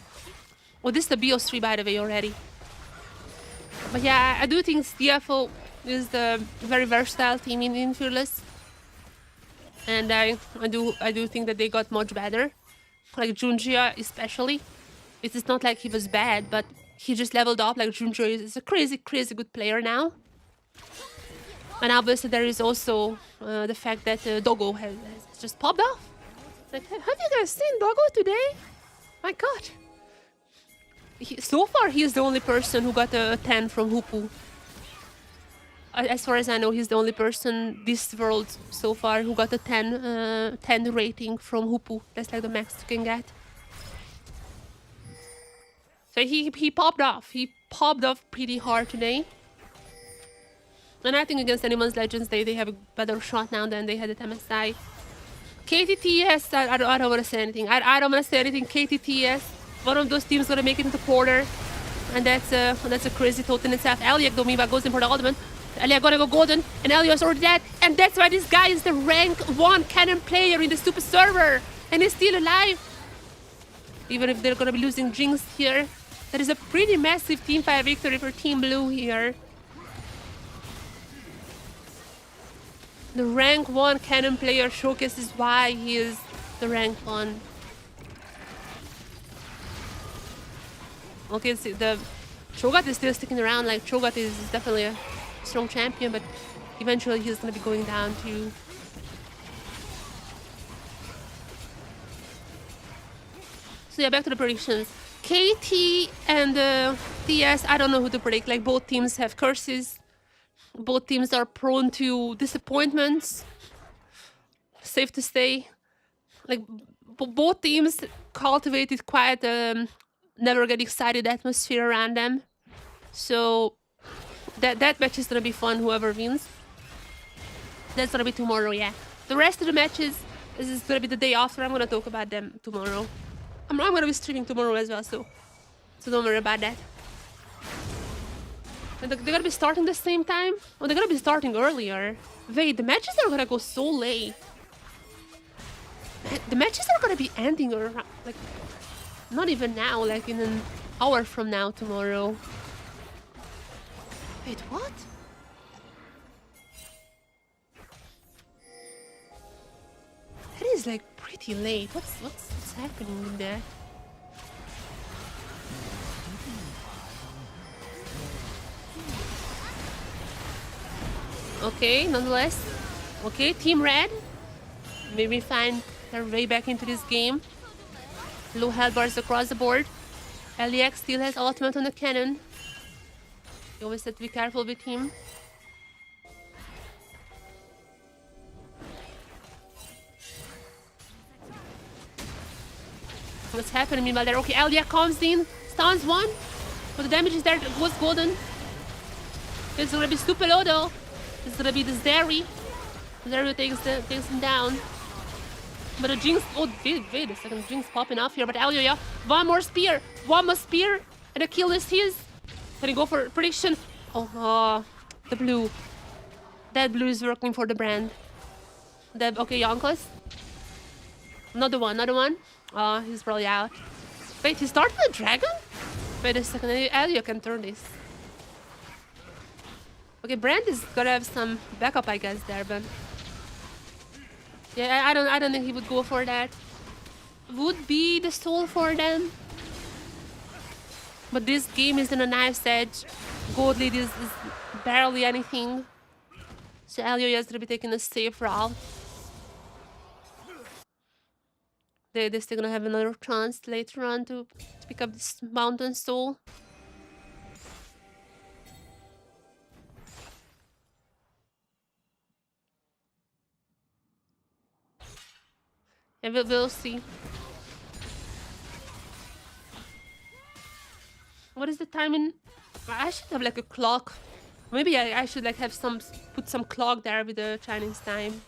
Oh, this is the BO3 by the way already. But yeah, I do think CFO is the very versatile team in Fearless. And I do think that they got much better. Like Junjia especially. It's not like he was bad, but he just leveled up. Like Junjia is a crazy good player now. And obviously there is also the fact that Doggo has just popped off. Like, have you guys seen Doggo today? My god. So far he's the only person who got a 10 from Hoopu. As far as I know, he's the only person this world so far who got a 10 rating from Hoopu. That's like the max you can get. So he popped off. He popped off pretty hard today. And I think against Animals Legends, they have a better shot now than they had at MSI. KTTS, I don't want to say anything. I don't want to say anything. KTTS, one of those teams gonna make it into quarter. And that's a crazy thought in itself. Eliak Domiva goes in for the ultimate. Eliak gonna go golden, and Eliak's already dead. And that's why this guy is the rank 1 cannon player in the super server. And he's still alive. Even if they're gonna be losing Jinx here. That is a pretty massive team fight victory for Team Blue here. The rank 1 cannon player showcases why he is the rank 1. Okay, see, the Cho'Gath is still sticking around. Like, Cho'Gath is definitely a strong champion, but eventually he's gonna be going down too. So yeah, back to the predictions. KT and TS, I don't know who to predict. Like, both teams have curses. Both teams are prone to disappointments. Safe to say. Like, both teams cultivated quite never get excited atmosphere around them. So that match is gonna be fun, whoever wins. That's gonna be tomorrow, yeah. The rest of the matches is gonna be the day after. I'm gonna talk about them tomorrow. I'm gonna be streaming tomorrow as well, so don't worry about that. And they're gonna be starting the same time? Oh, they're gonna be starting earlier. Wait, the matches are gonna go so late. The matches are gonna be ending around, like, not even now, like in an hour from now tomorrow. Wait, what? That is like pretty late. What's happening in there? Okay, nonetheless. Okay, Team Red. Maybe find their way back into this game. Low health bars across the board. LEX still has ultimate on the cannon. You always have to be careful with him. What's happening meanwhile there? Okay, LEX comes in. Stuns one. But the damage is there. It was golden. It's gonna be super low though. It's gonna be the Zeri. Zeri takes him down. But the Jinx, oh wait a second, Jinx popping off here, but Elio, one more spear, and the kill is his. Can he go for prediction? Oh, the blue. That blue is working for the brand. Okay, Yonkos. Another one. Oh, he's probably out. Wait, he started the dragon? Wait a second, Elio can turn this. Okay, Brand is gonna have some backup, I guess, there, but yeah, I don't think he would go for that. Would be the soul for them. But this game is in a knife's edge. Gold lead is barely anything. So Elio has to be taking a safe route. They're still gonna have another chance later on to pick up this mountain soul. And we'll see. What is the timing? I should have like a clock. Maybe I should like have put some clock there with the Chinese time.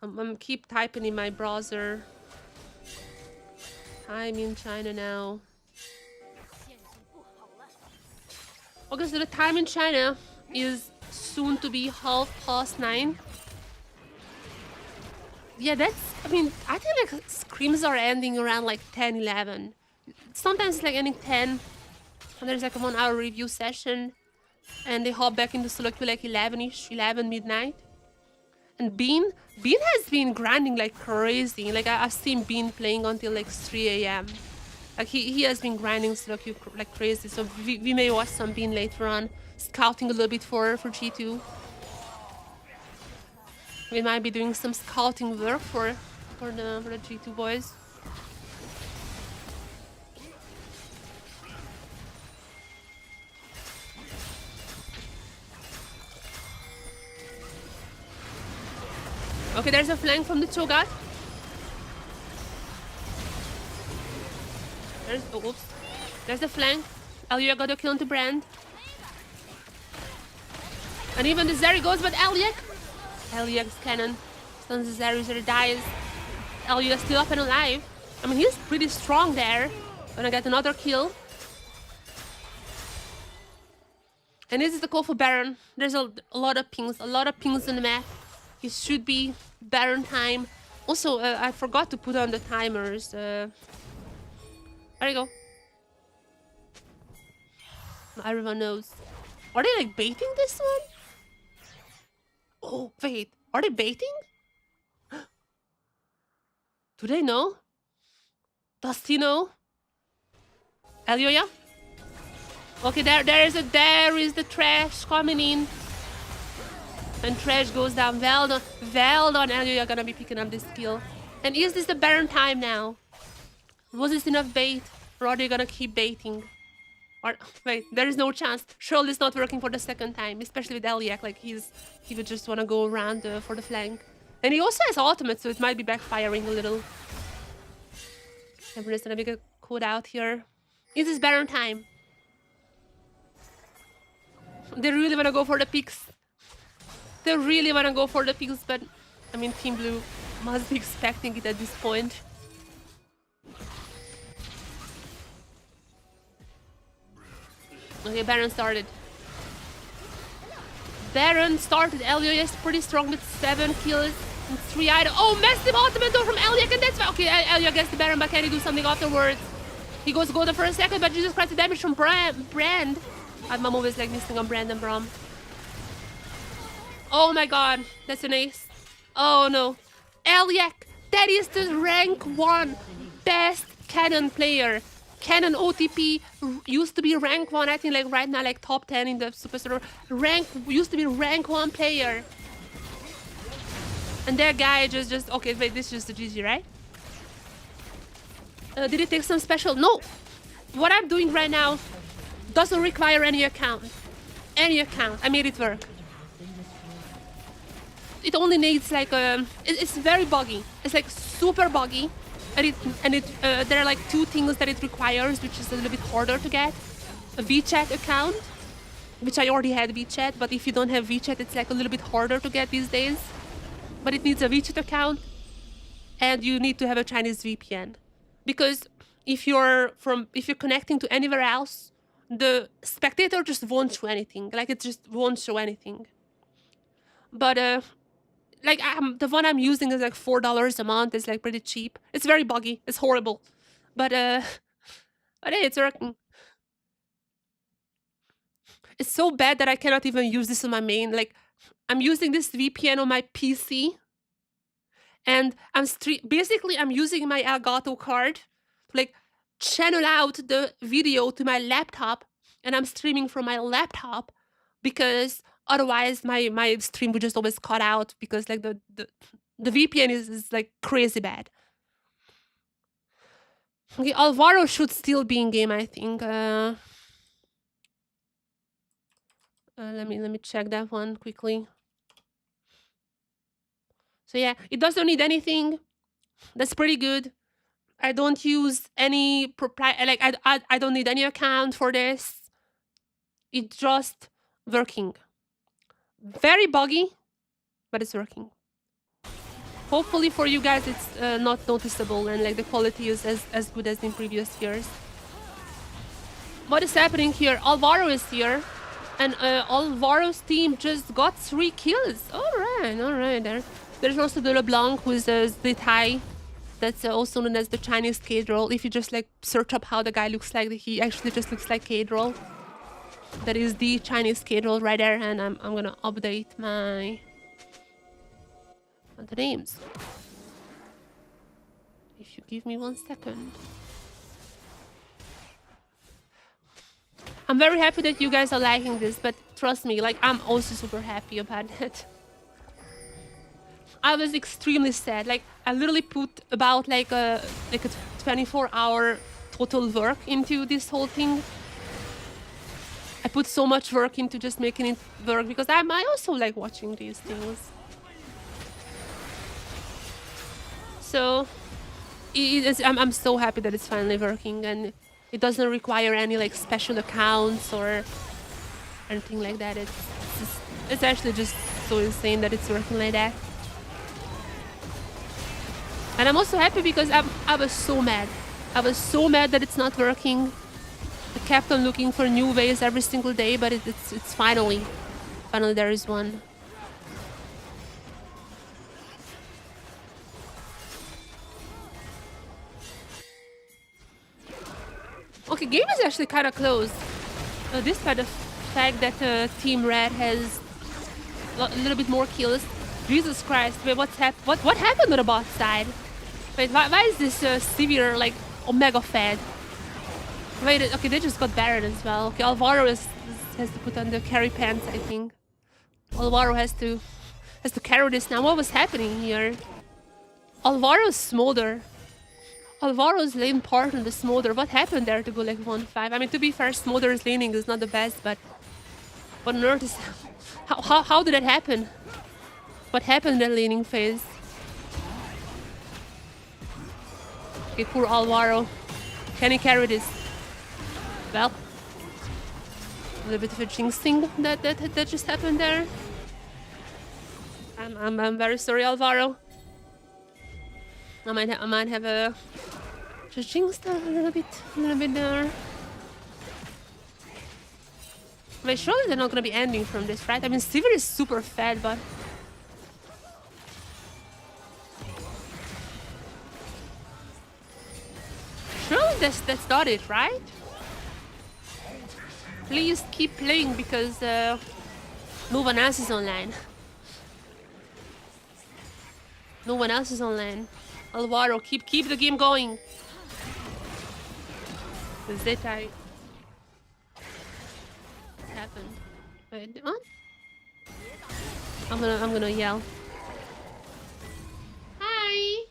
I'm keep typing in my browser. Time in China now. Okay, so the time in China is soon to be 9:30. Yeah, I mean, I think like scrims are ending around like 10, 11. Sometimes it's like ending 10, and there's like a 1 hour review session, and they hop back into solo queue like 11-ish, 11 midnight. And Bean has been grinding like crazy. Like I've seen Bean playing until like 3 a.m. Like he has been grinding solo queue like crazy. So we may watch some Bean later on, scouting a little bit for G2. We might be doing some scouting work for the G2 boys. Okay, there's a flank from the Cho'Gath. There's the flank. Elio got a kill onto Brand. And even the Zeri goes, but Eliak's cannon stuns the Zeri, Zeri dies. Elio is still up and alive. I mean, he's pretty strong there. Gonna get another kill. And this is the call for Baron. There's a lot of pings on the map. It should be Baron time. Also, I forgot to put on the timers. There you go. Everyone knows. Are they like baiting this one? Oh, wait. Are they baiting? Do they know? Does he know? Elioya? Okay, there is the trash coming in. And trash goes down. Well done. Well done, Elioya gonna be picking up this kill. And is this the Baron time now? Was this enough bait? Or are they gonna keep baiting? Or wait, there is no chance. Surely it's not working for the second time, especially with Eliak. Like he would just wanna go around for the flank. And he also has ultimate, so it might be backfiring a little. Everyone's gonna be a code out here. Is this Baron time? They really wanna go for the picks. They really wanna go for the picks, but I mean Team Blue must be expecting it at this point. Okay, Baron started. Baron started. Elioya is pretty strong with 7 kills and 3 items. Oh, massive ultimate though from Eliak, and that's why. Okay, Elioya gets the Baron, but can he do something afterwards? He goes golden for a second, but Jesus Christ, the damage from Brand. I'm always like missing on Brand and Brom. Oh my god, that's an ace. Oh no. Eliak, that is the rank 1 best cannon player. Cannon OTP used to be rank 1, I think like right now like top 10 in the superstar. Used to be rank 1 player. And that guy just okay, wait, this is just the GG, right? Did it take some special? No. What I'm doing right now doesn't require any account. Any account. I made it work. It only needs like it's very buggy. It's like super buggy. And there are like 2 things that it requires, which is a little bit harder to get. A VChat account, which I already had VChat, but if you don't have VChat, it's like a little bit harder to get these days. But it needs a VChat account, and you need to have a Chinese VPN, because if you're connecting to anywhere else, the spectator just won't show anything. Like it just won't show anything. But like the one I'm using is like $4 a month. It's like pretty cheap. It's very buggy. It's horrible, but hey, it's working. It's so bad that I cannot even use this on my main. Like I'm using this VPN on my PC, and basically I'm using my Elgato card to like channel out the video to my laptop, and I'm streaming from my laptop because otherwise my stream would just always cut out, because like the VPN is like crazy bad. Okay, Alvaro should still be in game, I think. Let me check that one quickly. So yeah, it doesn't need anything. That's pretty good. I don't use any I don't need any account for this. It's just working. Very buggy, but it's working. Hopefully for you guys it's not noticeable, and like the quality is as good as in previous years. What is happening here? Alvaro is here, and Alvaro's team just got 3 kills. Alright. There's also the LeBlanc, who is the Thai. That's also known as the Chinese K-Droll. If you just like search up how the guy looks like, he actually just looks like K-Droll. That is the Chinese K-Droll right there, and I'm gonna update the names. If you give me 1 second. I'm very happy that you guys are liking this, but trust me, like I'm also super happy about it. I was extremely sad. Like I literally put about like a 24-hour total work into this whole thing. I put so much work into just making it work, because I also like watching these things. So I'm so happy that it's finally working, and it doesn't require any like special accounts or anything like that. It's actually just so insane that it's working like that. And I'm also happy because I was so mad. I was so mad that it's not working. I kept on looking for new ways every single day, but it's finally there is one. Okay, game is actually kind of close. Despite the fact that Team Red has a little bit more kills. Jesus Christ! Wait, what happened on the bot side? Wait, why is this severe like Omega fed? Wait, okay, they just got Baron as well. Okay, Alvaro has to put on the carry pants, I think. Alvaro has to carry this now. What was happening here? Alvaro's Smolder. Alvaro's lane part on the Smolder. What happened there to go like 1-5? I mean, to be fair, Smolder's laning is not the best, but what on earth is... How did that happen? What happened in the laning phase? Okay, poor Alvaro. Can he carry this? Well, a little bit of a jinxing that just happened there. I'm very sorry, Alvaro. I might have a just jinxed a little bit there. Wait, surely they're not gonna be ending from this, right? I mean, Sivir is super fed, but surely that's not it, right? Please keep playing because no one else is online. No one else is online. Alvaro, keep the game going. Zeta happened. Wait, what? I'm gonna yell. Hi.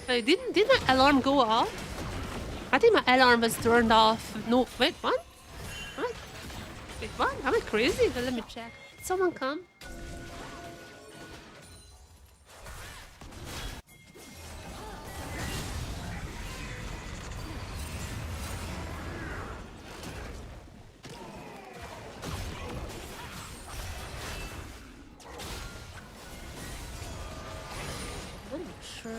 Wait, did my alarm go off? I think my alarm was turned off. No, wait, what? What? Wait, what? Am I crazy? Let me check. Did someone come? I'm not sure.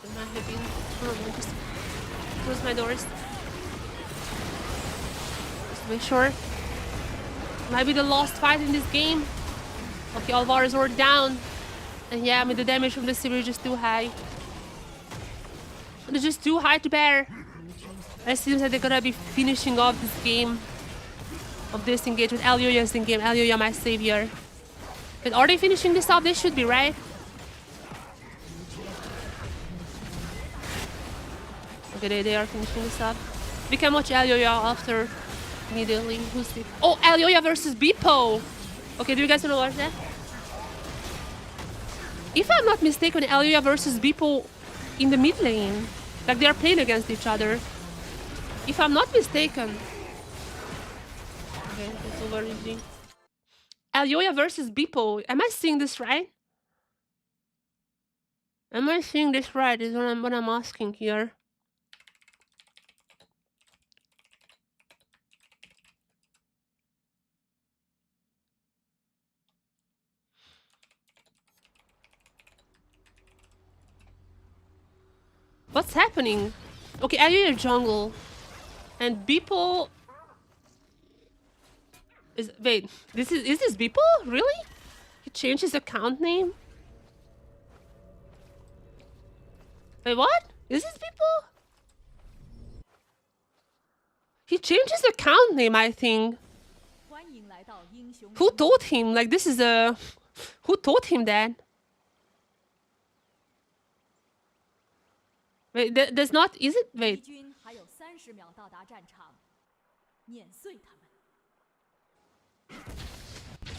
It might have been. Hold on, just close my doors. Just to make sure. Might be the last fight in this game. Okay, Alvaro is already down. And yeah, I mean the damage from the Sivir is just too high. It's just too high to bear. It seems like they're gonna be finishing off this game of this engagement. Elioya's in game. Elioya, my savior. But are they finishing this off? They should be, right? Okay, they are finishing this up. We can watch Elioya after immediately. Who's the... Oh, Elioya versus Beepo! Okay, do you guys want to watch that? If I'm not mistaken, Elioya versus Beepo in the mid lane. Like they are playing against each other. If I'm not mistaken. Okay, it's over easy. Elioya versus Beepo. Am I seeing this right? Am I seeing this right? Is what I'm asking here. What's happening? Okay, Elioya jungle. And Beepo is... Wait, is this Beepo? Really? He changed his account name? Wait, what? Is this Beepo? He changed his account name, I think. Who taught him? Like, this is a... Who taught him that? Wait, there's not... Is it? Wait.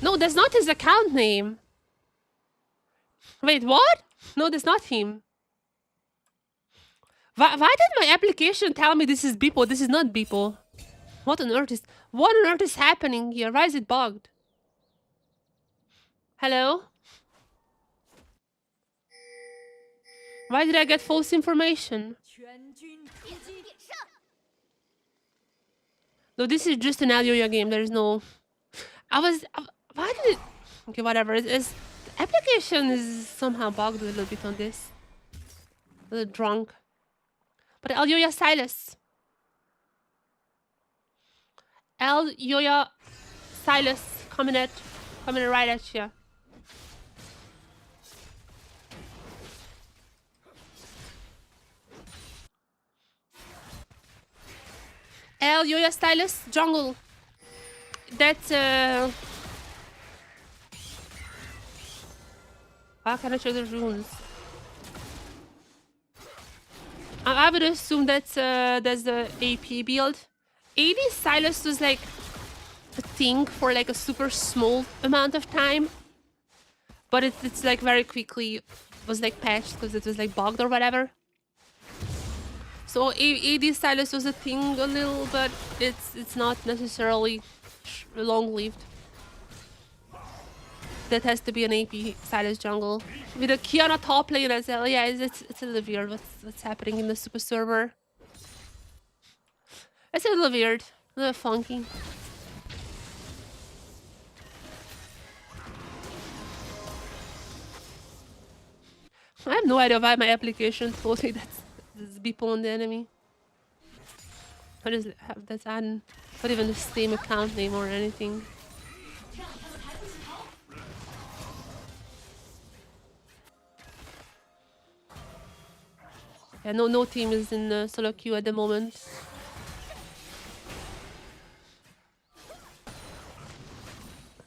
No, that's not his account name. Wait, what? No, that's not him. Why did my application tell me this is Beepo? This is not Beepo. What on earth is happening here? Why is it bugged? Hello? Why did I get false information? No, this is just an Elioya game. There is no... Why did it... Okay, whatever. The application is somehow bugged a little bit on this. A little drunk. But Elioya Silas. Elioya Silas coming right at you. El Yoya Stylus jungle. That's how can I show the runes? I would assume that's the AP build. AD Stylus was like a thing for like a super small amount of time, but it's like very quickly was like patched because it was like bugged or whatever. So AD Stylus was a thing a little, but it's not necessarily long-lived. That has to be an AP Stylus jungle. With a Kiana top lane as well. Yeah, it's a little weird what's happening in the super server. It's a little weird, a little funky. I have no idea why my application told me that's people on the enemy. What is that's not even the same account name or anything. Yeah, no team is in solo queue at the moment.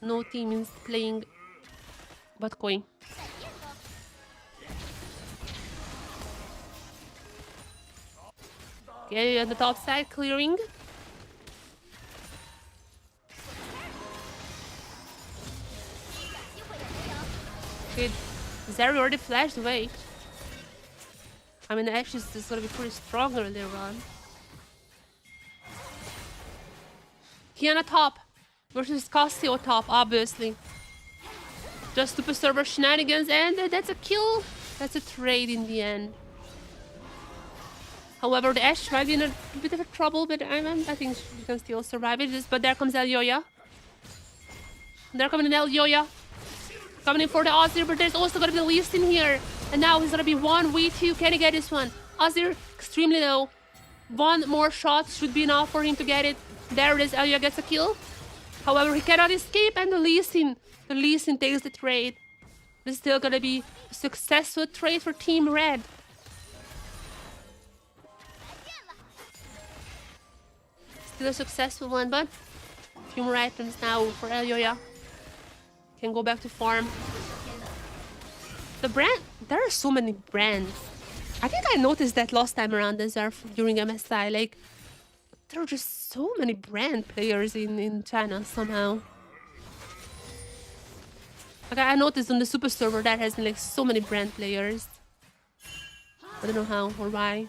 No team is playing bot coin. Okay, on the top side, clearing. Okay, Zeri already flashed away. I mean, Ashe is gonna be pretty strong earlier on. Kiana top versus Cassio top, obviously. Just super server shenanigans, and that's a kill. That's a trade in the end. However, the Ashe might be in a bit of a trouble, but I think she can still survive it. But there comes El Yoya. They're coming in El Yoya. Coming in for the Azir, but there's also gonna be the Lee Sin here. And now he's gonna be 1v2. Can he get this one? Azir extremely low. One more shot should be enough for him to get it. There it is. El Yoya gets a kill. However, he cannot escape, and the Lee Sin takes the trade. This is still gonna be a successful trade for Team Red. Still a successful one, but a few more items now for El Yoya. Can go back to farm. The brand, there are so many brands. I think I noticed that last time around as well during MSI. Like, there are just so many brand players in China somehow. Like, I noticed on the super server that has been like so many brand players. I don't know how or why.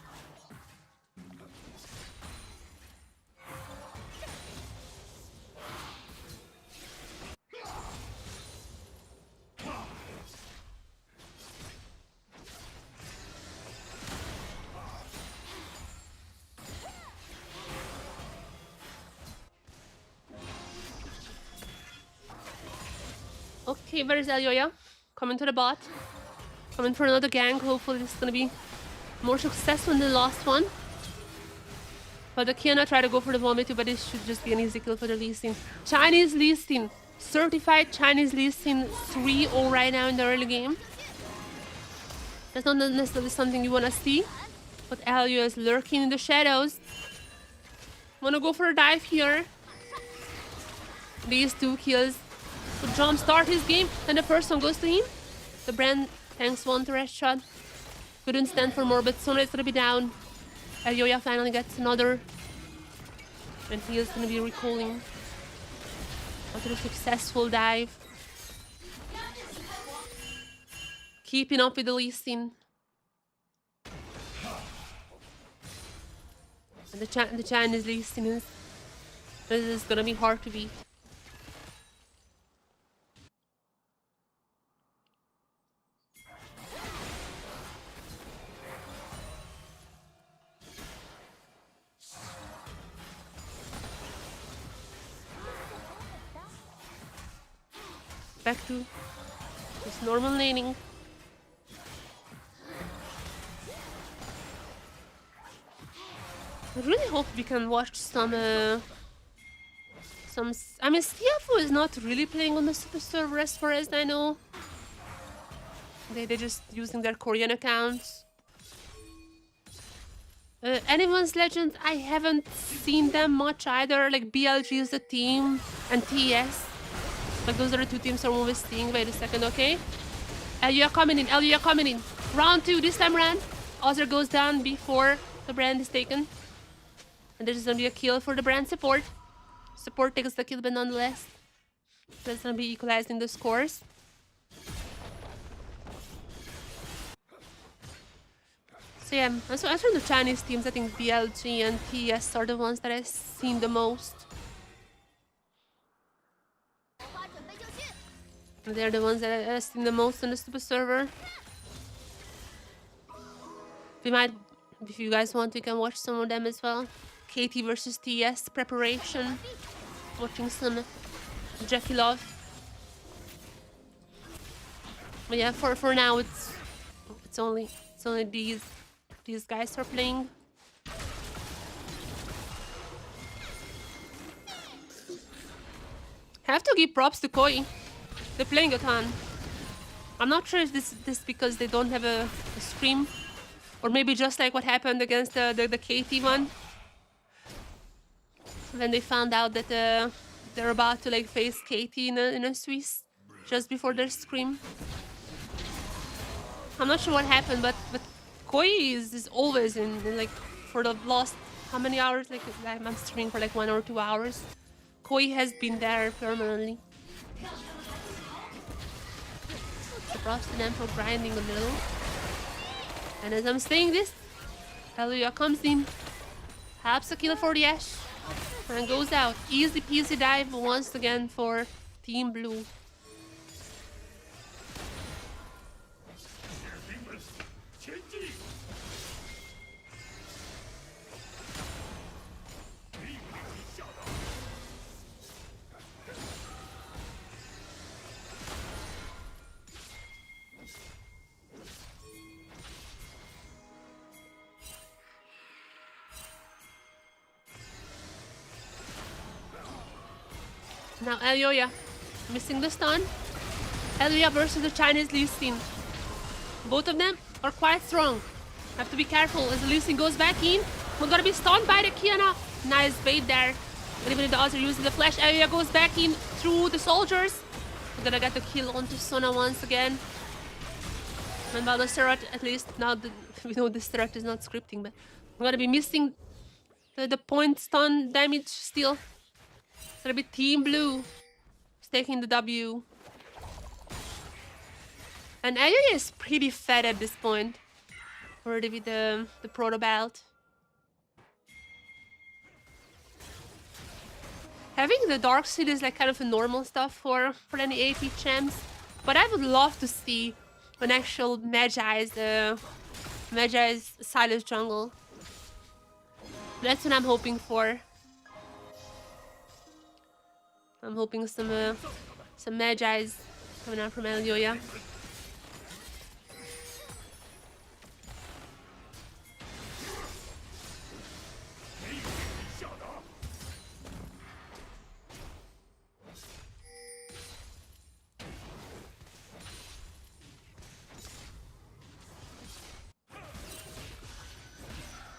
Okay, where's El Yoya? Coming to the bot. Coming for another gank. Hopefully this is gonna be more successful than the last one. But the Kiana tried to go for the vomit too, but it should just be an easy kill for the Lee Sin. Chinese Lee Sin. Certified Chinese Lee Sin 3-0 right now in the early game. That's not necessarily something you wanna see. But El Yoya is lurking in the shadows. Wanna go for a dive here. These 2 kills to jumpstart his game, and the first one goes to him. The brand tanks one to rest shot. Couldn't stand for more, but Sona is gonna be down. El Yoya finally gets another, and he is gonna be recalling after a successful dive. Keeping up with the Lee Sin. And the Chinese Lee Sin is, this is gonna be hard to beat. Back to this normal laning. I really hope we can watch some. I mean, CFO is not really playing on the super server as far as I know. They're just using their Korean accounts. Anyone's Legends, I haven't seen them much either. Like BLG is the team and TS. Like those are the two teams I'm always seeing. Wait a second, okay? You are coming in. You are coming in. Round 2 this time around. Ozzer goes down before the brand is taken. And there's gonna be a kill for the brand support. Support takes the kill, but nonetheless, that's gonna be equalizing the scores. So yeah, as for the Chinese teams, I think BLG and TS are the ones that I've seen the most. They're the ones that I've seen the most on the Super Server. We might, if you guys want, you can watch some of them as well. KT versus TS preparation. Watching some Jeffy Love. But yeah, for now it's only these guys are playing. Have to give props to Koi. They're playing a ton. I'm not sure if this because they don't have a scream, or maybe just like what happened against the KT one, when they found out that they're about to like face KT in a Swiss just before their scream. I'm not sure what happened, but Koi is always in like for the last how many hours? Like I'm streaming for like 1 or 2 hours. Koi has been there permanently. So props to them for grinding a little. And as I'm saying this, Hallelujah comes in, helps a kill for the Ashe, and goes out. Easy peasy dive once again for Team Blue. Now Elyoya missing the stun. Elyoya versus the Chinese Lee Sin. Both of them are quite strong. Have to be careful as the Lee Sin goes back in. We're gonna be stunned by the Kiana. Nice bait there. And even if the others are using the flash, Elyoya goes back in through the soldiers. We're gonna get the kill onto Sona once again. And while the Serat, at least now that we know the Serat is not scripting, but we're gonna be missing the point stun damage still. It's gonna be Team Blue taking the W. And Elyoya is pretty fed at this point. Already with the proto belt. Having the Dark Seed is like kind of a normal stuff for any AP champs. But I would love to see an actual Magi's Silas jungle. That's what I'm hoping for. I'm hoping some Magi's coming out from Elyoya.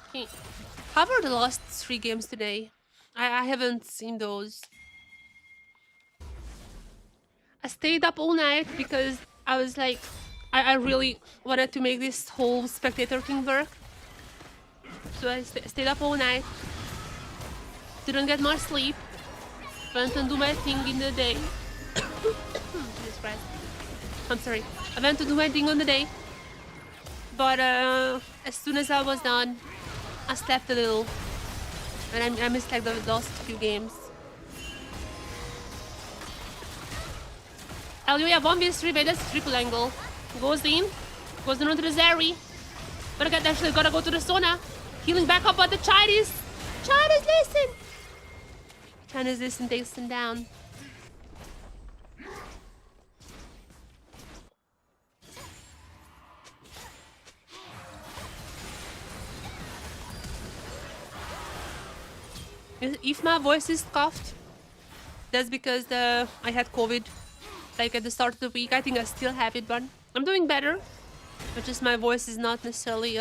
Okay. How were the last 3 games today? I haven't seen those. I stayed up all night because I was like, I really wanted to make this whole spectator thing work. So I stayed up all night. Didn't get much sleep. Went and do my thing in the day. Jesus Christ. I'm sorry. I went to do my thing on the day. But as soon as I was done, I slept a little. And I missed like the last few games. Elyoya 1v3, but that's triple angle. Goes in onto the Zeri. But actually gotta go to the Sona. Healing back up on the Chinese. Listen! Chinese listen takes him down. If my voice is scuffed, that's because I had COVID. Like at the start of the week. I think I still have it, but I'm doing better. But just my voice is not necessarily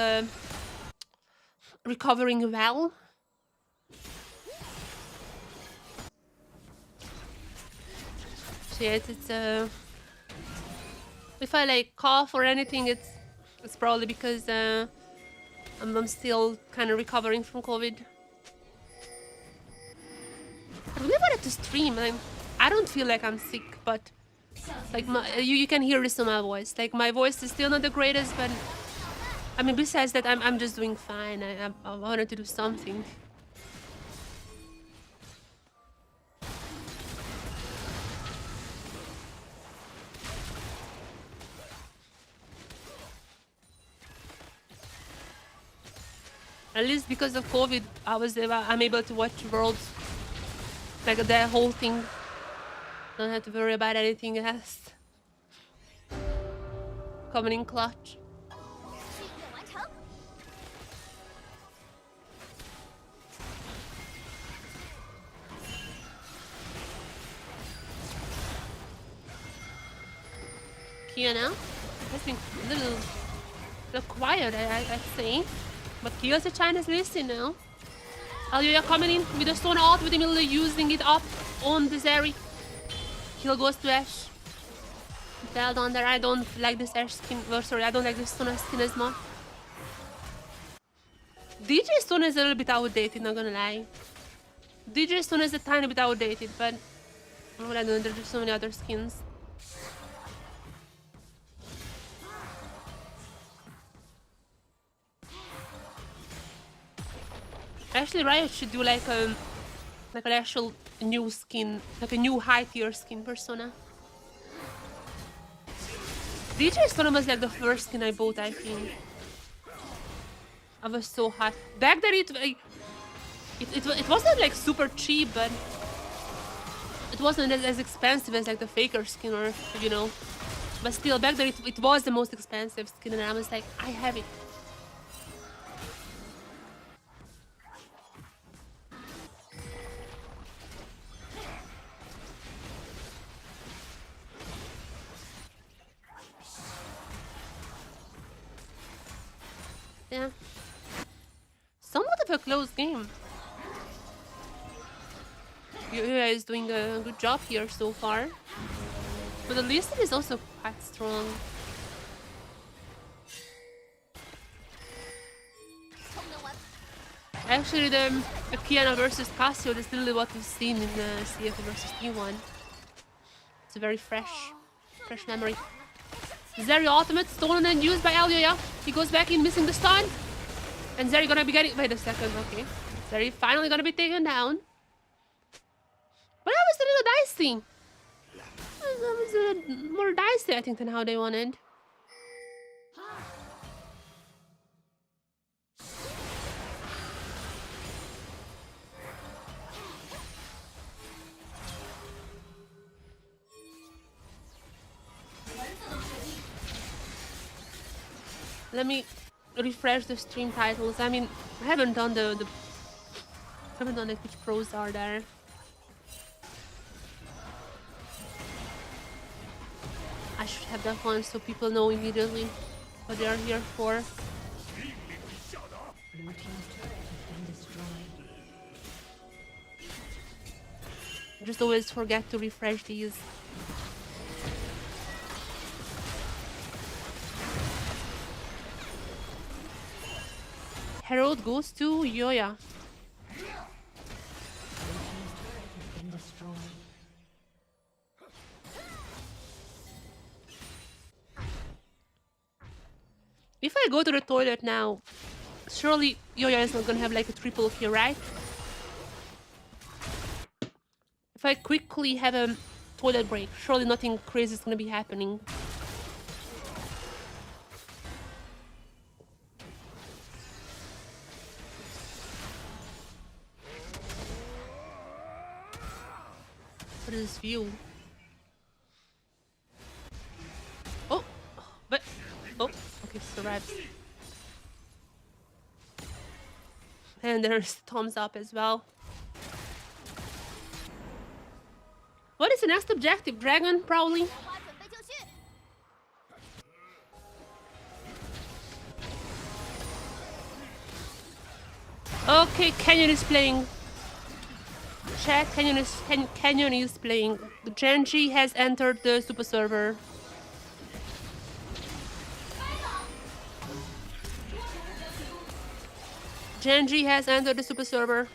recovering well. Shit, it's if I like cough or anything, it's probably because I'm still kind of recovering from COVID. I really wanted to stream. I don't feel like I'm sick, but like you can hear this in my voice. Like my voice is still not the greatest, but I mean, besides that, I'm just doing fine. I wanted to do something. At least because of COVID, I'm able to watch Worlds, like the whole thing. Don't have to worry about anything else. Coming in clutch. Kia now has been a little quiet, I'd say. But Kia's a Chinese listen now. Aluya coming in with a stone ult, with immediately using it up on the Zeri. Kill goes to Ashe. Well done there. I don't like this Ashe skin. Oh, sorry, I don't like this Sona skin as much. DJ Sona is a little bit outdated, not gonna lie. DJ Sona is a tiny bit outdated, but what I know, there's just so many other skins. Actually, Riot should do like an actual new skin, like a new high tier skin persona. DJ Sona was like the first skin I bought, I think. I was so high. Back then it wasn't like super cheap, but it wasn't as expensive as like the Faker skin, or you know. But still, back then it was the most expensive skin, and I was like, I have it. Yeah. Somewhat of a close game. Yuya is doing a good job here so far. But the Listen is also quite strong. Actually, the Kiana versus Casio is literally what we've seen in the CF versus T1. It's a very fresh memory. Zeri ultimate stolen and used by Aluya. He goes back in, missing the stun. And Zeri gonna be getting... Wait a second, okay. Zeri finally gonna be taken down. But that was a little dicey. That was more dicey, I think, than how they wanted. Let me refresh the stream titles. I mean, I haven't done which pros are there. I should have that one so people know immediately what they are here for. Blue team's turret has been destroyed. I just always forget to refresh these. Herald goes to Yoya. If I go to the toilet now, surely Yoya is not gonna have like a triple here, right? If I quickly have a toilet break, surely nothing crazy is gonna be happening. What is this view? Oh, but okay, survives. And there's thumbs up as well. What is the next objective? Dragon, probably. Okay, Canyon is playing. Chat, Canyon is playing. Genji has entered the super server. Genji has entered the super server.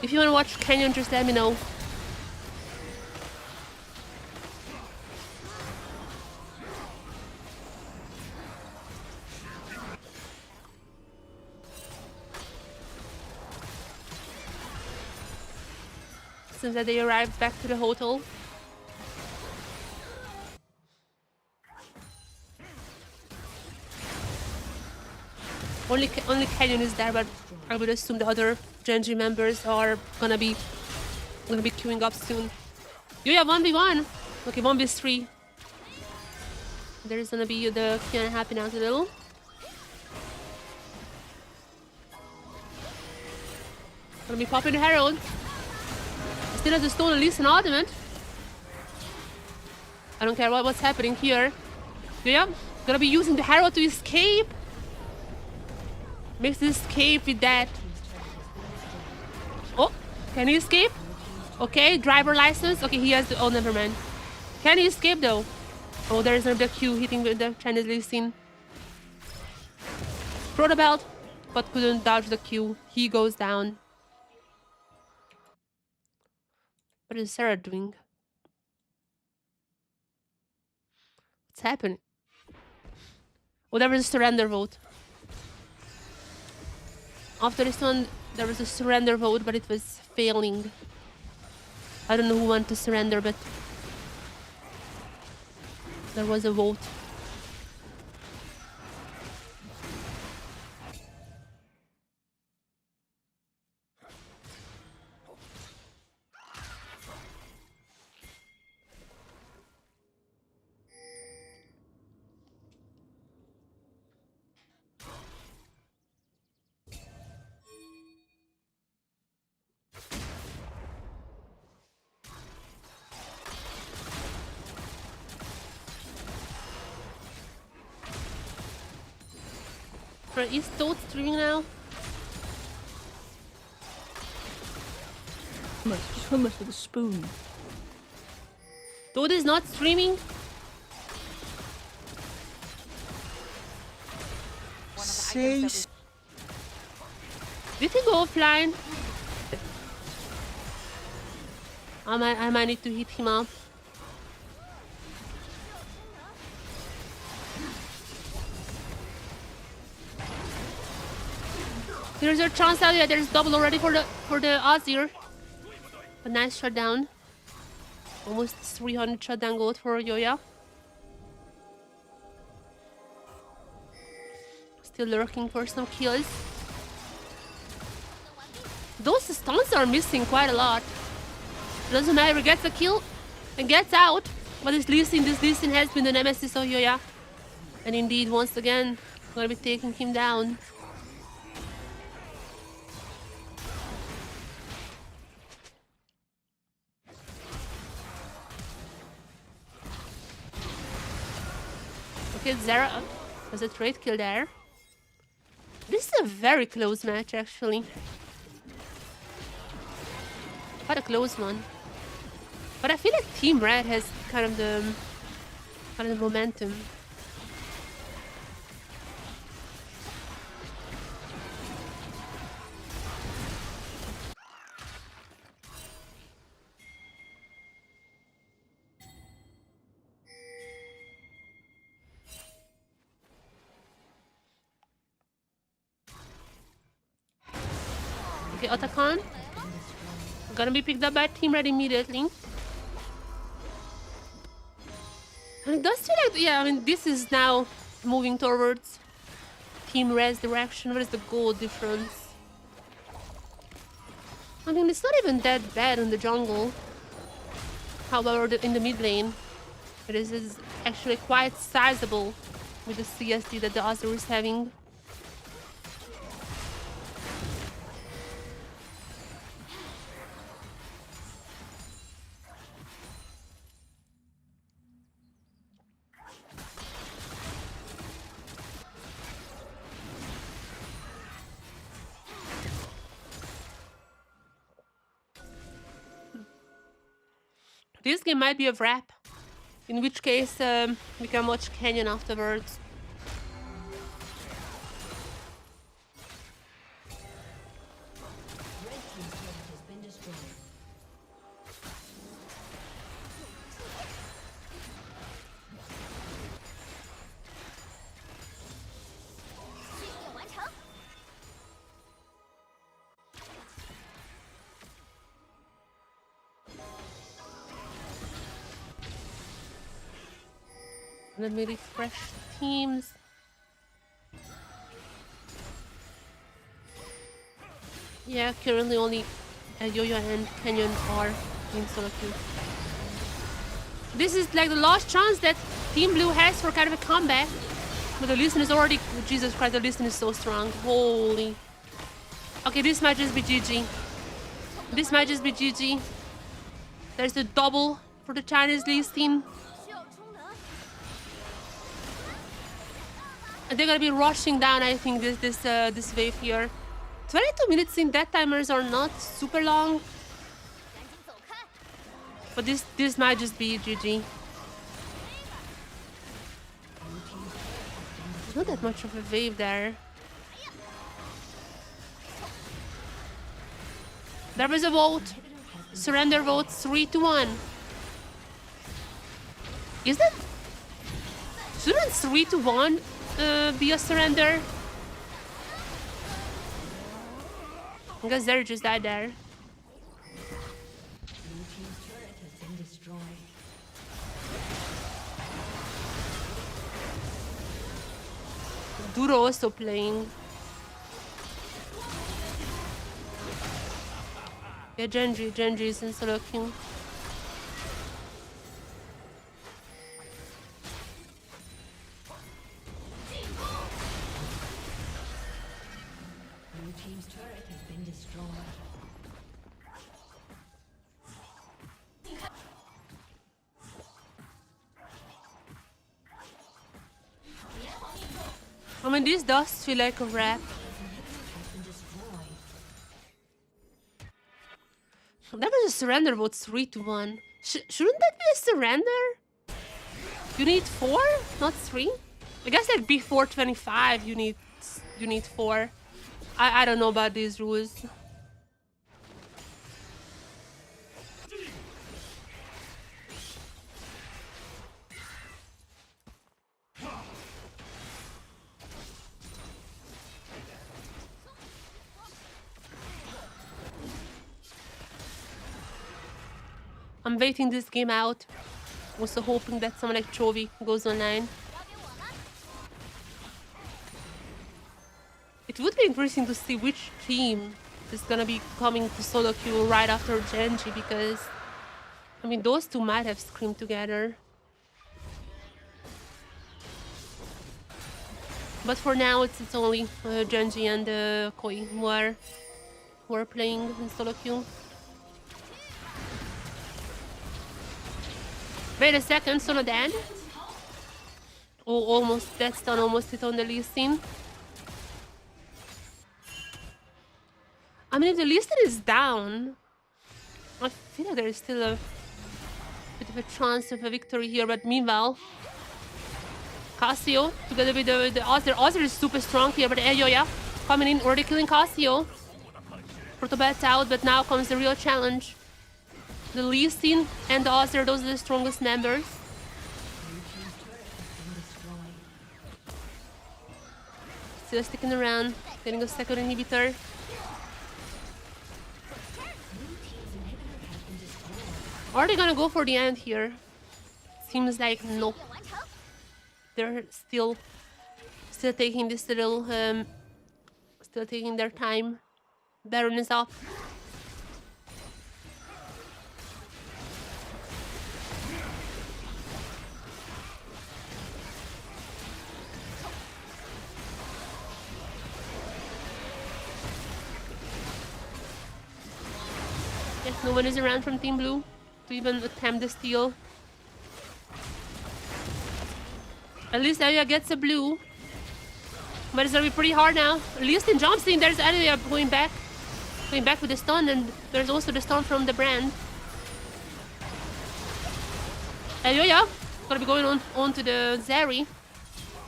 If you want to watch Canyon, just let me know. Since that they arrived back to the hotel. Only Canyon is there, but I would assume the other Genji members are gonna be queuing up soon. Yeah, 1v1. Okay, 1v3. There's gonna be the Kiana happening out a little. Gonna be popping the Herald. Still has the stone at least an ultimate. I don't care what's happening here. Yeah, gonna be using the Herald to escape. Makes the escape with that. Oh, can he escape? Okay, driver license. Okay, he has the. Oh, never mind. Can he escape though? Oh, there's another Q hitting with the Chinese Lee Sin. Throw the belt, but couldn't dodge the Q. He goes down. What is Sarah doing? What's happening? Oh, there was a surrender vote. After this one, there was a surrender vote, but it was failing. I don't know who wanted to surrender, but there was a vote. Is Toad streaming now? Just hummus with a spoon. Toad is not streaming? Say Did he go offline? I might need to hit him up. There's a chance out. Yeah, there's double already for the Azir. A nice shutdown. Almost 300 shutdown gold for Yoya. Still lurking for some kills. Those stuns are missing quite a lot. Doesn't matter, gets a kill and gets out. But this Lee Sin has been the nemesis of Yoya. And indeed, once again, gonna be taking him down. Okay, Zara has a trade kill there. This is a very close match, actually. Quite a close one. But I feel like Team Red has kind of the momentum. Okay, Otacon. Gonna be picked up by Team Red immediately. And it does feel like, yeah, I mean, this is now moving towards Team Red's direction. What is the goal difference? I mean, it's not even that bad in the jungle. However, in the mid lane, it is actually quite sizable with the CSD that the Azir is having. This game might be a wrap. In which case, we can watch Canyon afterwards. Red team's turret has been destroyed. Let me refresh teams. Yeah, currently only Yo-Yo and Canyon are in solo queue. This is like the last chance that Team Blue has for kind of a comeback. But the Lee Sin is already... Jesus Christ, the Lee Sin is so strong. Holy... Okay, this might just be GG. This might just be GG. There's a double for the Chinese Lee Sin. And they're gonna be rushing down, I think, this wave here. 22 minutes in death timers are not super long. But this might just be GG. There's not that much of a wave there. There was a vote. Surrender vote 3-1. Is that... Shouldn't 3-1 be a surrender? I guess Zeri just died there. Blue team's turret has been destroyed. Duro also playing. Yeah, Genji is in solo queue. Blue team's turret has been destroyed. I mean, this does feel like a wrap. That was a surrender vote 3-1. Shouldn't that be a surrender? You need 4, not 3. I guess like before 25, you need 4. I don't know about these rules. I'm waiting this game out. Also hoping that someone like Chovy goes online. It would be interesting to see which team is gonna be coming to solo queue right after Genji, because I mean those two might have screamed together. But for now it's only Genji and Koi who are playing in solo queue. Wait a second, Solo dead? Oh, almost, that stun almost hit on the Lee Sin. I mean, if the Lee Sin is down, I feel like there is still a bit of a chance of a victory here, but meanwhile, Cassio, together with the Azir. Azir is super strong here, but Ayoya coming in, already killing Cassio. Protobad's out, but now comes the real challenge. The Lee Sin and the Azir, those are the strongest members. Still sticking around, getting a second inhibitor. Are they gonna go for the end here? Seems like no. They're still taking this little, still taking their time. Baron is up. No one is around from Team Blue to even attempt the steal. At least Aya gets a blue. But it's gonna be pretty hard now. At least in jumps in, there's Aya going back with the stun, and there's also the stun from the brand. Ayoya gonna be going on to the Zeri.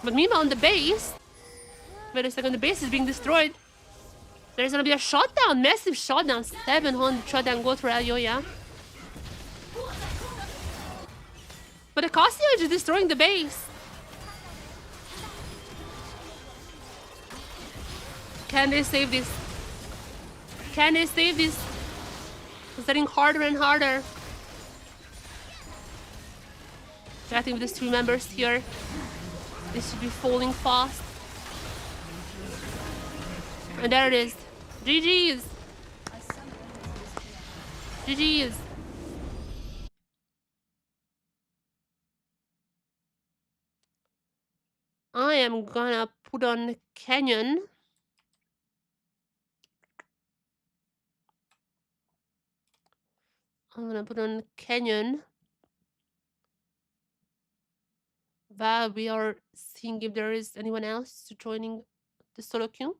But meanwhile on the base, wait a second, the base is being destroyed. There's gonna be a shutdown, massive shutdown, 700 shutdown go through Ayoya. But the Cassio is just destroying the base. Can they save this? Can they save this? It's getting harder and harder. Chatting with these 3 members here. This should be falling fast. And there it is. GG's. GG's. I am gonna put on Canyon. I'm gonna put on Canyon. While we are seeing if there is anyone else joining the solo queue.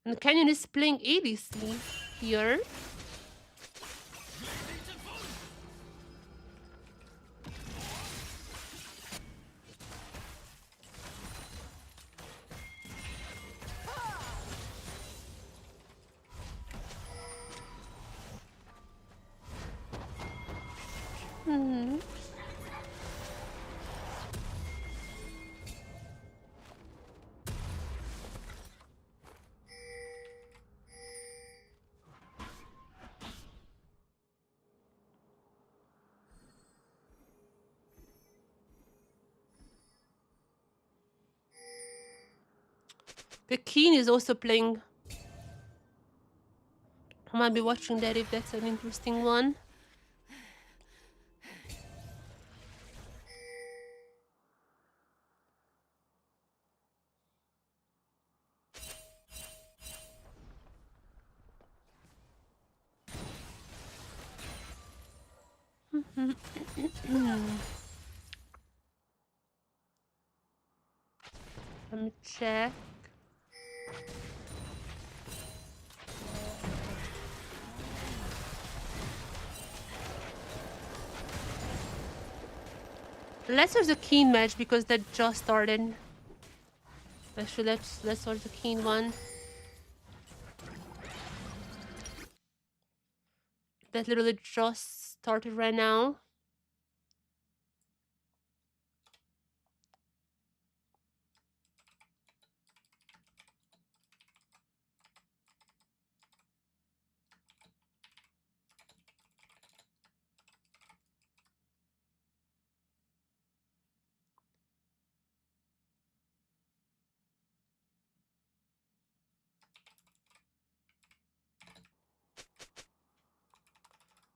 And Canyon is playing ADC here. Hmm. The Keen is also playing. I might be watching that if that's an interesting one. Let me check. Let's watch the Keen match because that just started. Actually, let's watch the Keen one. That literally just started right now.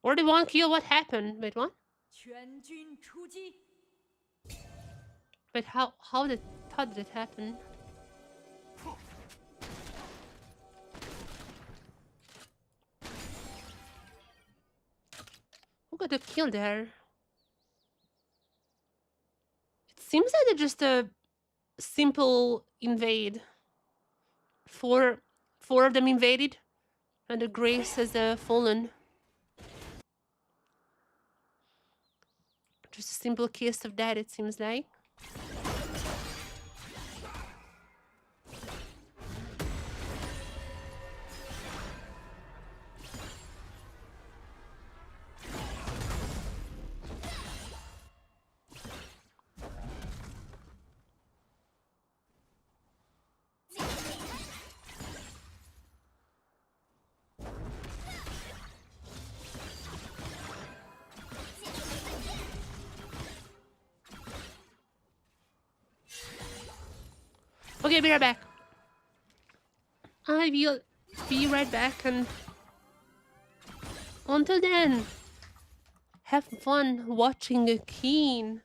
Already 1 kill, what happened? Wait, what? 全军出击！ Wait, how did it happen? Who got a kill there? It seems like it's just a simple invade. Four of them invaded, and the Grace has fallen. Just a simple case of that, it seems like. Okay, be right back. I will be right back, and until then, have fun watching a Keen.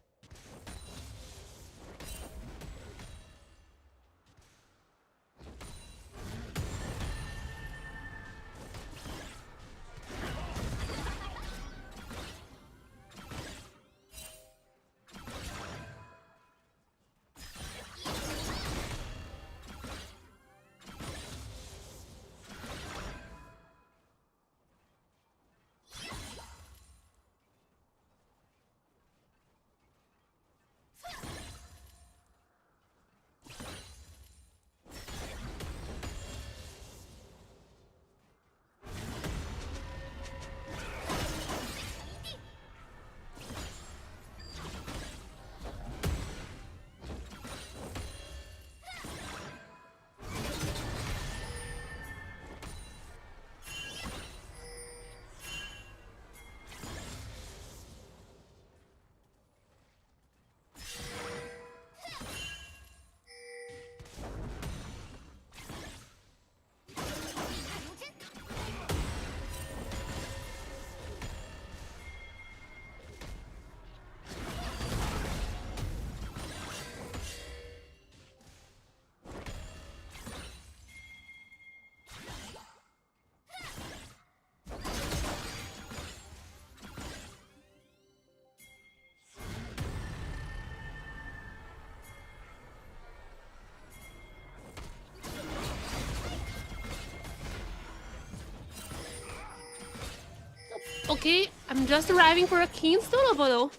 Okay, I'm just arriving for a Keen Stone.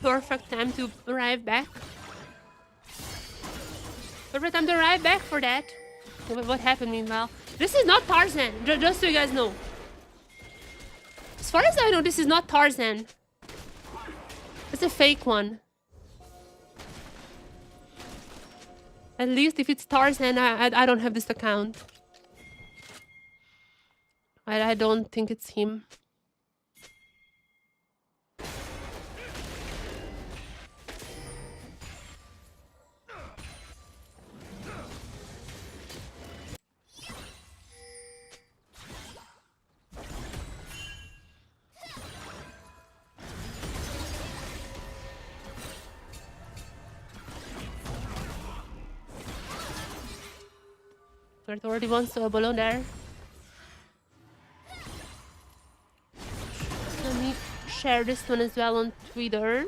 Perfect time to arrive back. Perfect time to arrive back for that. What happened meanwhile? This is not Tarzan, just so you guys know. As far as I know, this is not Tarzan. It's a fake one. At least if it's Tarzan, I don't have this account. I don't think it's him. There's already one below there. Let me share this one as well on Twitter.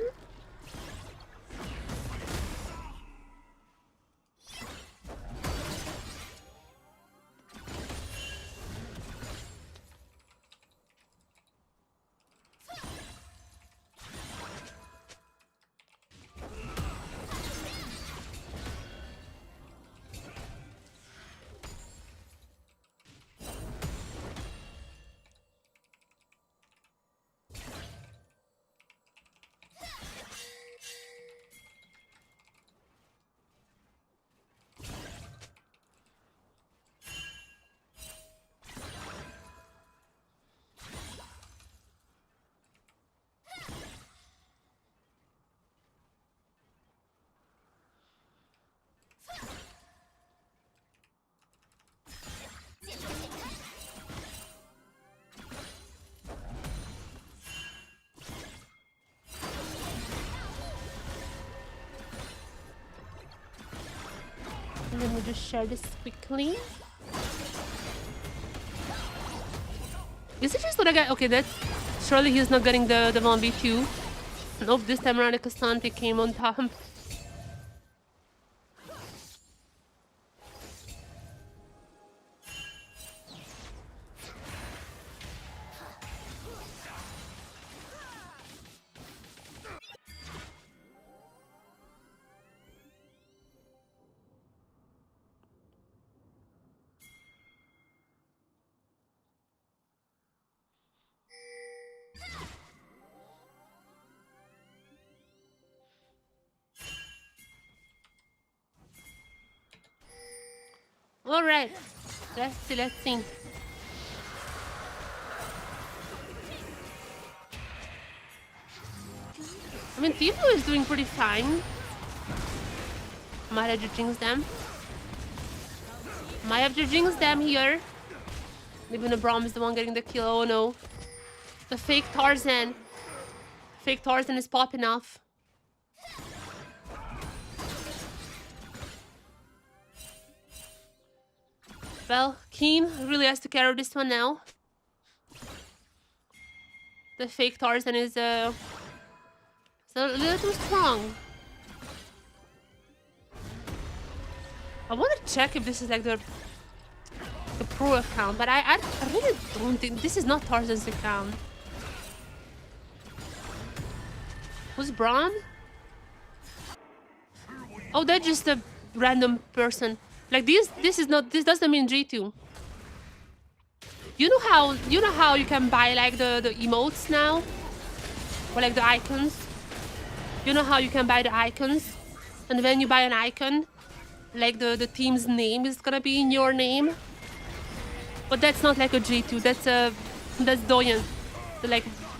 Let me just share this quickly. Is it just what I got? Okay, that's... Surely he's not getting the 1v2. Nope, this time around the Cassante came on top. Alright, let's see. I mean, Tifu is doing pretty fine. Might have to jinx them. Might have to jinx them here. Even the Braum is the one getting the kill. Oh no. The fake Tarzan. Fake Tarzan is popping off. Well, Keen really has to carry this one now. The fake Tarzan is a little too strong. I want to check if this is like the pro account, but I really don't think this is not Tarzan's account. Who's Braun? Oh, that's just a random person. Like this doesn't mean G2. You know how you can buy like the emotes now? Or like the icons? You know how you can buy the icons? And when you buy an icon, like the team's name is gonna be in your name. But that's not like a G2, that's Doyen.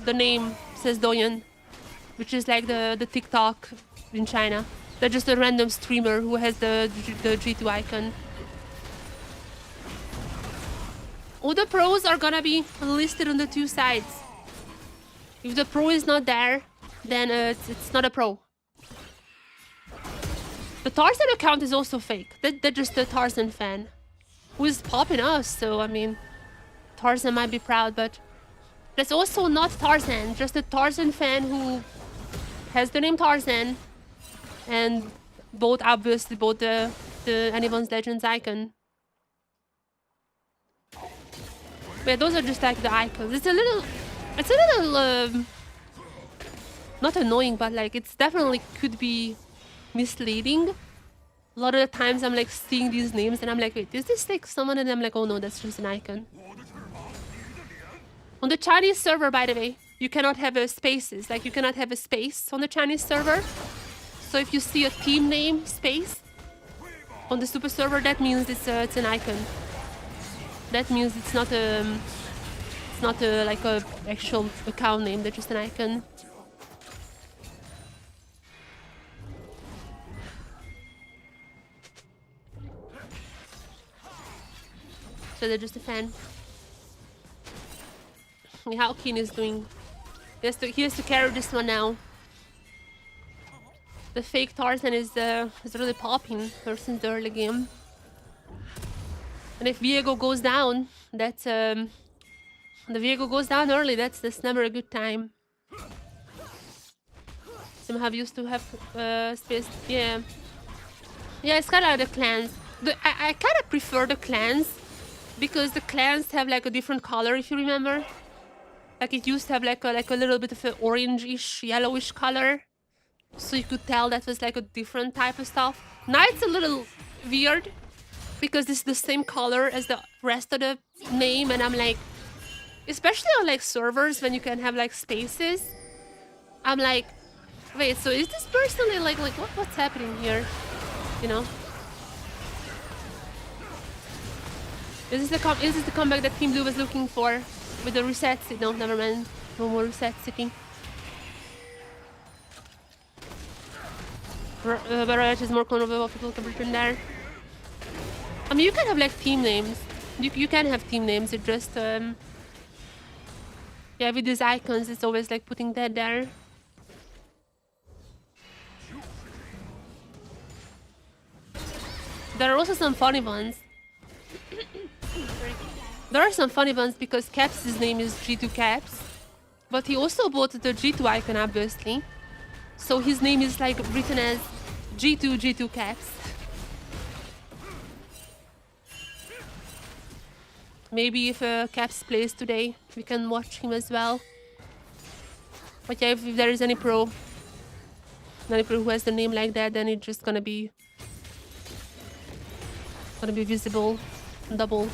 The name says Doyen, which is like the TikTok in China. They're just a random streamer who has the G2 icon. All the pros are gonna be listed on the two sides. If the pro is not there, then it's not a pro. The Tarzan account is also fake. They're just a Tarzan fan who is popping us, so I mean, Tarzan might be proud, but that's also not Tarzan, just a Tarzan fan who has the name Tarzan and obviously both the Anyone's Legends icon. But yeah, those are just like the icons. It's a little It's a little not annoying, but like it's definitely could be misleading. A lot of the times I'm like seeing these names and I'm like, wait, is this like someone? And I'm like, oh no, that's just an icon. On the Chinese server, by the way, you cannot have spaces. Like you cannot have a space on the Chinese server. So if you see a team name space on the super server, that means it's an icon. That means it's not like a actual account name. They're just an icon. So they're just a fan. How Keen is doing. He has to carry this one now. The fake Tarzan is really popping ever since the early game. And if Viego goes down, that's the Viego goes down early, that's never a good time. Some have used to have space. Yeah. Yeah, it's kinda like the clans. I kinda prefer the clans because the clans have like a different color, if you remember. Like it used to have like a little bit of an orange-ish, yellowish color. So you could tell that was like a different type of stuff. Now it's a little weird because it's the same color as the rest of the name, and I'm like, especially on like servers when you can have like spaces, I'm like, wait, so is this personally like what's happening here? You know? Is this the comeback that Team Blue was looking for with the reset? No, never mind. No more reset city. Barrage is more controversial conversion there. I mean, you can have like team names. You can have team names. It just yeah, with these icons, it's always like putting that there. There are also some funny ones. There are some funny ones because Caps' name is G2 Caps, but he also bought the G2 icon, obviously. So his name is like written as G2 Caps. Maybe if Caps plays today, we can watch him as well. But yeah, if there is any pro who has the name like that, then it's just gonna be visible, double.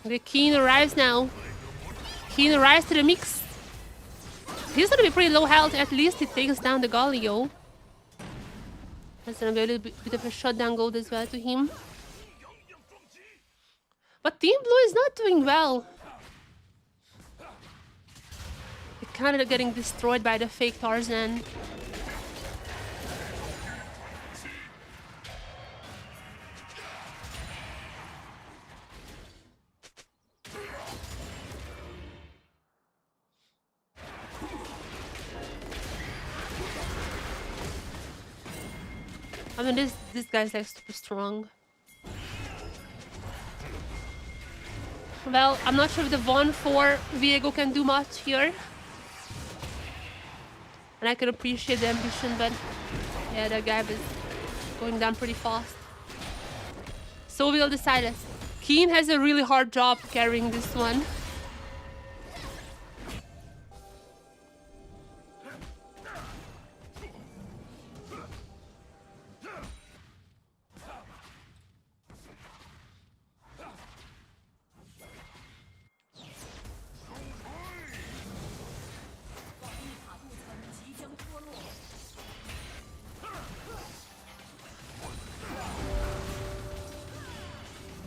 The Keen arrives now. Keen arrives to the mix. He's gonna be pretty low health. At least he takes down the Galio. That's gonna be a little bit of a shutdown gold as well to him. But Team Blue is not doing well. They're kind of getting destroyed by the fake Tarzan. I mean, this guy's like super strong. Well, I'm not sure if the 1-4 Viego can do much here. And I can appreciate the ambition, but yeah, that guy was going down pretty fast. So we'll decide it. Keen has a really hard job carrying this one.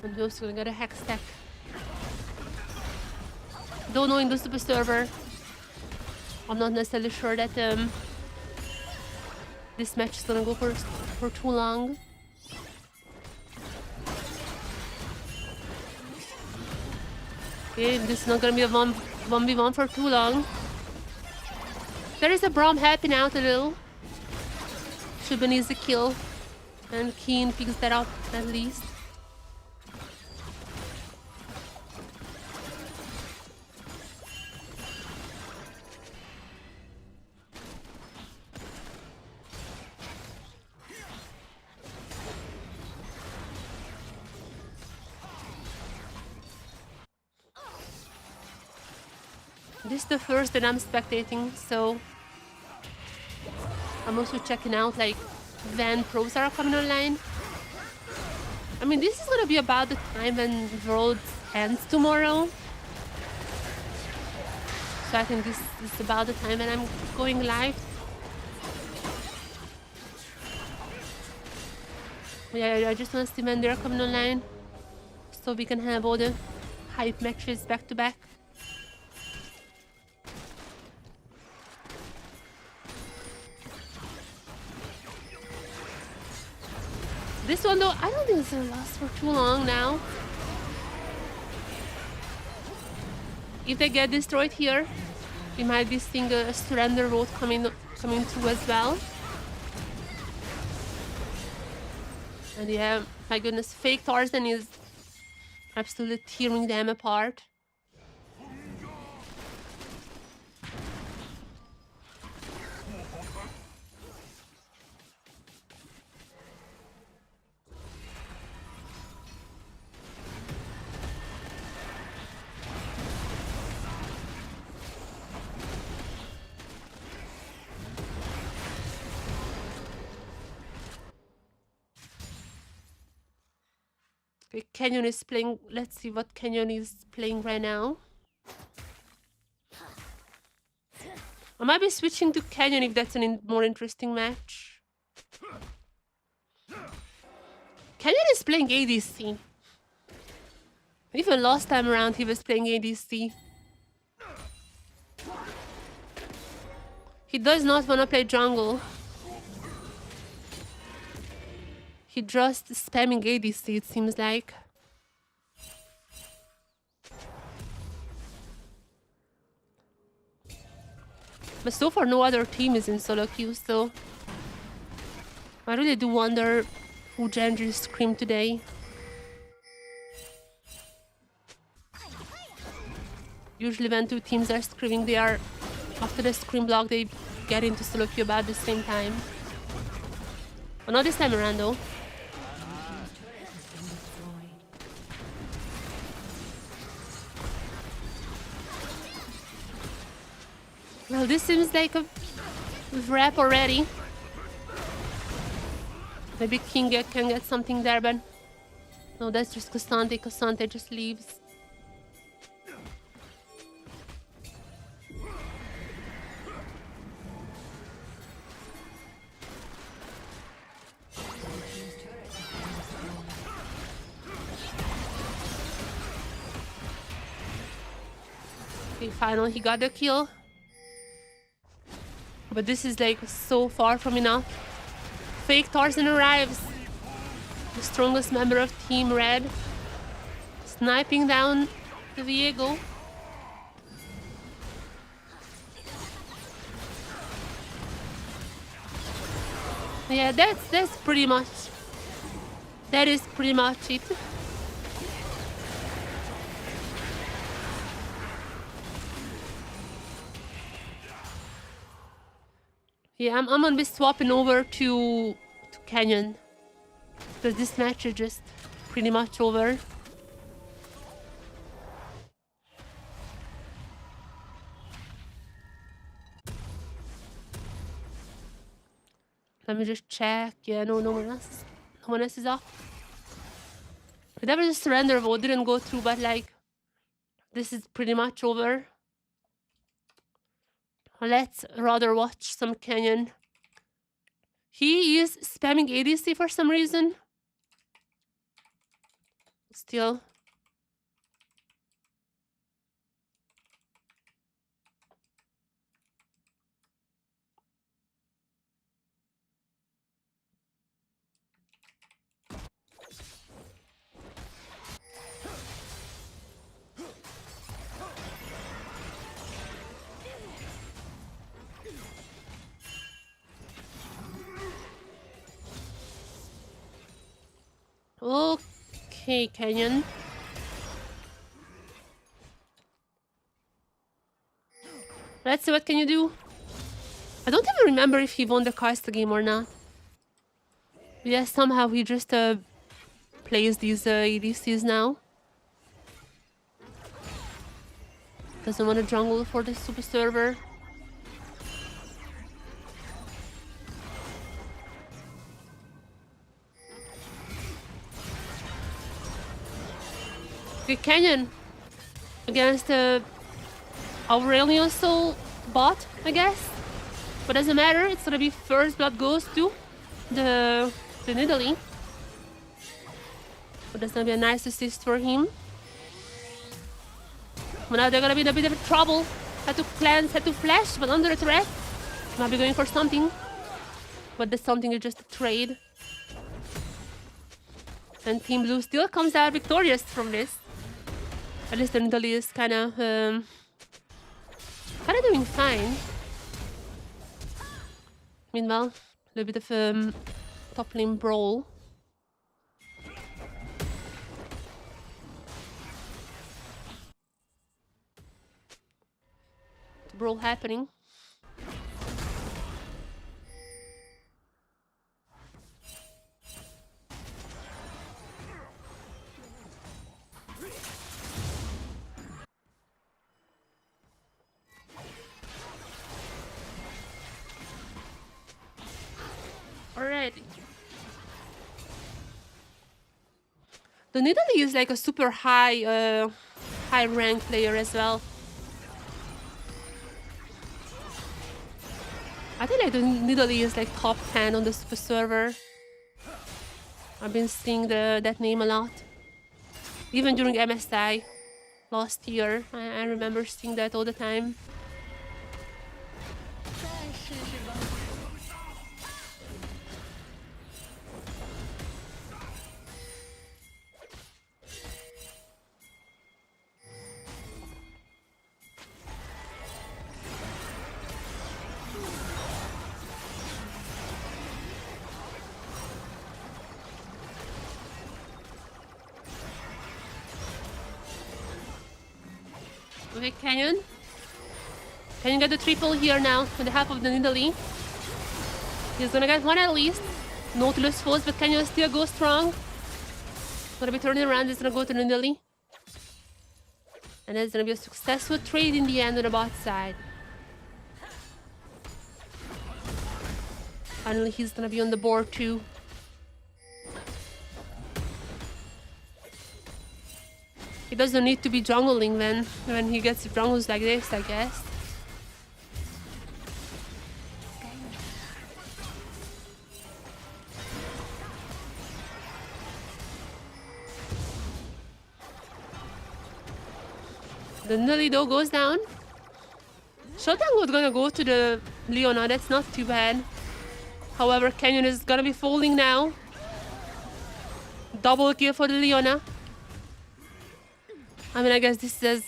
And those gonna get a hex stack. Though knowing the super server, I'm not necessarily sure that this match is gonna go for too long. Okay, this is not gonna be a 1v1 for too long. There is a Braum helping out a little. Should've needs a kill. And Keen picks that up at least. This is the first that I'm spectating, so I'm also checking out like when pros are coming online. I mean, this is gonna be about the time when World ends tomorrow. So I think this is about the time when I'm going live. Yeah, I just want to see when they're coming online, so we can have all the hype matches back to back. This one though, I don't think it's gonna last for too long now. If they get destroyed here, we might be seeing a surrender road coming through as well. And yeah, my goodness, fake Tarzan is absolutely tearing them apart. Okay, Canyon is playing. Let's see what Canyon is playing right now. I might be switching to Canyon if that's a more interesting match. Canyon is playing ADC. Even last time around he was playing ADC. He does not want to play jungle. He just spamming ADC, it seems like. But so far no other team is in solo queue, so I really do wonder who Genji screamed today. Usually when two teams are screaming, they are, after the scream block, they get into solo queue about the same time. But not this time around though. Well, this seems like a wrap already. Maybe King can get something there, but no, that's just Cassante. Cassante just leaves. Okay, finally he got the kill. But this is like so far from enough. Fake Tarzan arrives. The strongest member of Team Red. Sniping down the Viego. Yeah, that's pretty much. That is pretty much it. Yeah, I'm gonna be swapping over to Canyon. Because this match is just pretty much over. Let me just check. Yeah, no one else is up. There was a surrender vote, didn't go through, but like, this is pretty much over. Let's rather watch some Canyon. He is spamming ADC for some reason. Still. Okay, Canyon. Let's see, what can you do? I don't even remember if he won the cast game or not. Yeah, somehow he just plays these ADCs now. Doesn't want to jungle for the super server. Okay, Canyon against Aurelion Soul bot, I guess. But doesn't matter, it's gonna be first blood goes to the Nidalee. But that's gonna be a nice assist for him. But now they're gonna be in a bit of trouble. Had to cleanse, had to flash, but under threat. Might be going for something. But the something is just a trade. And Team Blue still comes out victorious from this. At least the Nidalee is kinda doing fine. Meanwhile, a little bit of top lane brawl. The brawl happening. Alright. The Nidalee is like a super high rank player as well. I think like the Nidalee is like top 10 on the super server. I've been seeing that name a lot. Even during MSI last year, I remember seeing that all the time. Okay, Canyon. Canyon get the triple here now on the half of the Nidalee. He's gonna get one at least. Nautilus falls, but Canyon still goes strong. Gonna be turning around, he's gonna go to Nidalee. And it's gonna be a successful trade in the end on the bot side. Finally, he's gonna be on the board too. He doesn't need to be jungling when he gets jungles like this, I guess. The Nidalee though goes down. Showdown was gonna go to the Leona, that's not too bad. However, Canyon is gonna be falling now. Double kill for the Leona. I mean, I guess this is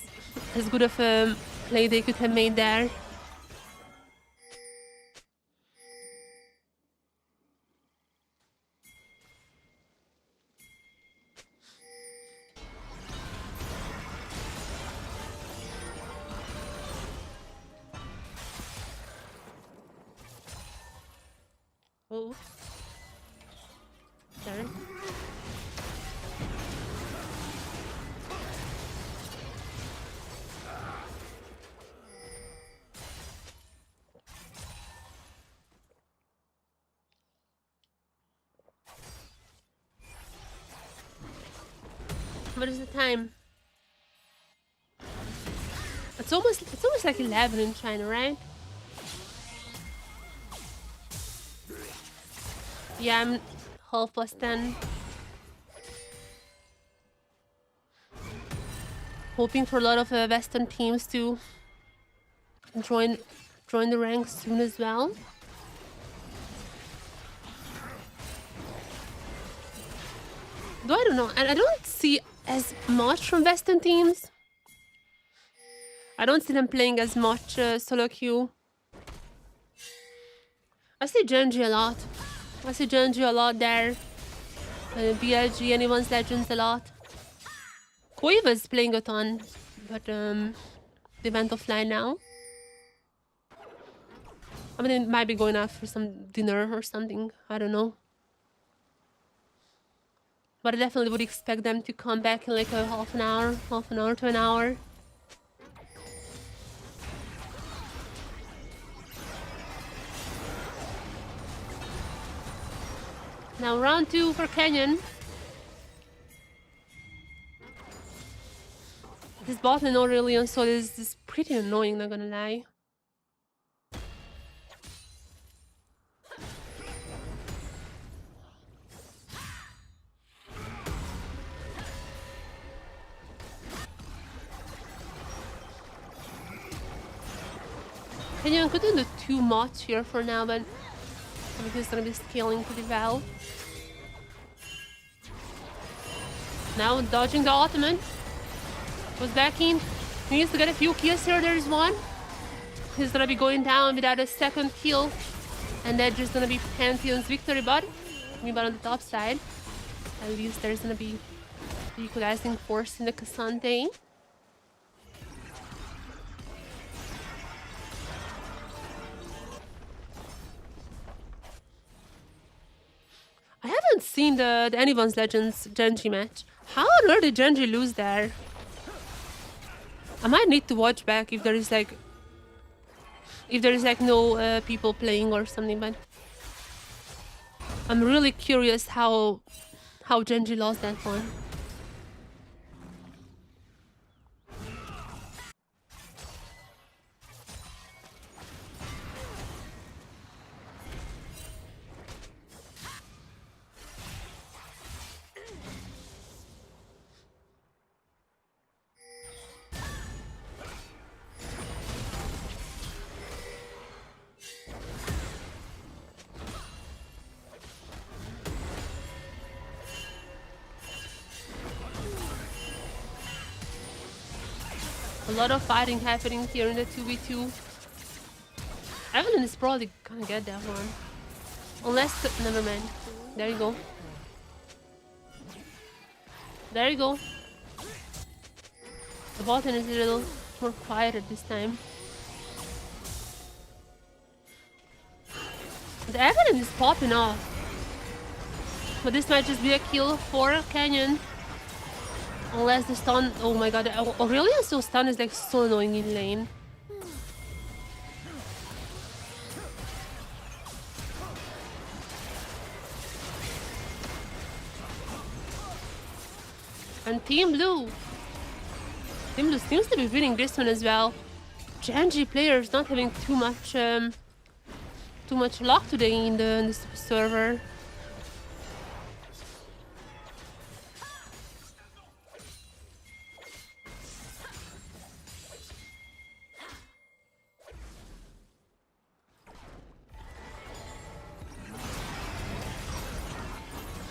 as good of a play they could have made there. Oh. There. What is the time? It's almost like 11 in China, right? Yeah, I'm 10:30. Hoping for a lot of Western teams to join the ranks soon as well. Though I don't know, and I don't see as much from Western teams. I don't see them playing as much solo queue. I see Genji a lot. I see Genji a lot there. BLG, anyone's Legends a lot. Koi was playing a ton, but they went offline now. I mean, it might be going out for some dinner or something. I don't know. But I definitely would expect them to come back in like a half an hour to an hour. Now round 2 for Canyon. This bot lane Aurelion Sol is pretty annoying, not gonna lie. Canyon couldn't do too much here for now, but I think he's gonna be scaling pretty well. Now dodging the ultimate. Goes back in. He needs to get a few kills here. There's one. He's gonna be going down without a second kill. And that's just gonna be Pantheon's victory, but on the top side. At least there's gonna be equalizing force in the Cassante. I haven't seen the Anyone's Legends Genji match. How on earth did Genji lose there? I might need to watch back if there is like no people playing or something, but I'm really curious how Genji lost that one. A lot of fighting happening here in the 2v2. Evelyn is probably gonna get that one. Unless... never mind. There you go. There you go. The bot lane is a little more quiet at this time. The Evelyn is popping off. But this might just be a kill for Canyon. Unless the stun... oh my god, Aurelian's so stun is like so annoying in lane. And Team Blue seems to be winning this one as well. Genji players not having too much luck today in the server.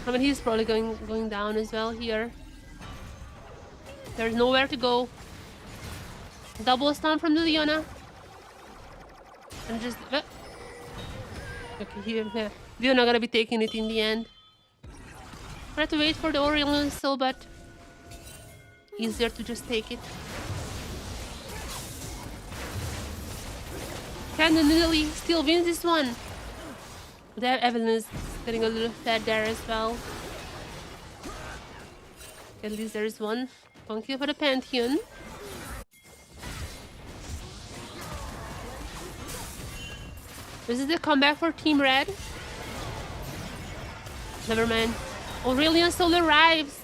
I mean, he's probably going down as well here. There's nowhere to go. Double stun from Liliana. And just... okay, here, yeah. Liliana gonna be taking it in the end. I have to wait for the Aurelion Soul, but... easier to just take it. Can Lily still win this one? That Evelyn is getting a little fed there as well. At least there's one kill for the Pantheon. This is the comeback for Team Red. Never mind. Aurelion Soul arrives.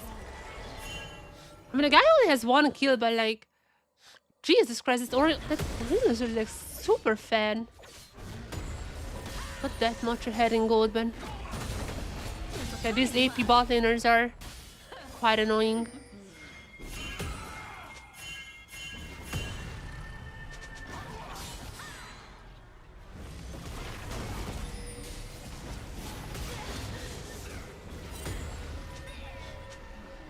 I mean, the guy only has one kill, but like... Jesus Christ, Aurelion is like super fed. Not that much ahead in gold, but... okay, these AP bot laners are quite annoying.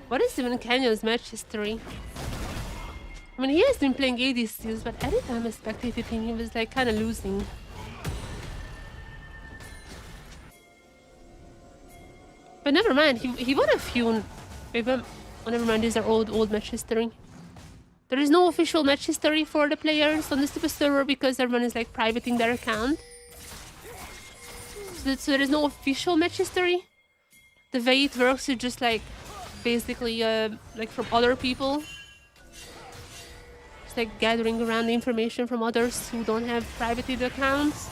What is even Canyon's match history? I mean, he has been playing AD steals, but every time I spectated him, he was like kind of losing. But never mind, he won a few. Maybe, oh, never mind, these are old match history. There is no official match history for the players on the stupid server because everyone is like privating their account. So there is no official match history. The way it works is just like basically like from other people. Just like gathering around the information from others who don't have privated accounts.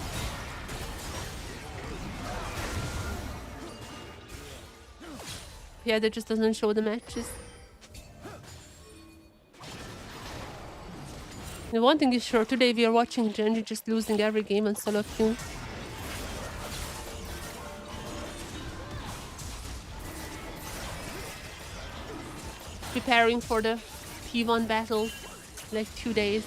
Yeah, that just doesn't show the matches. The one thing is sure, today we are watching Genji just losing every game on solo queue. Preparing for the T1 battle, like 2 days.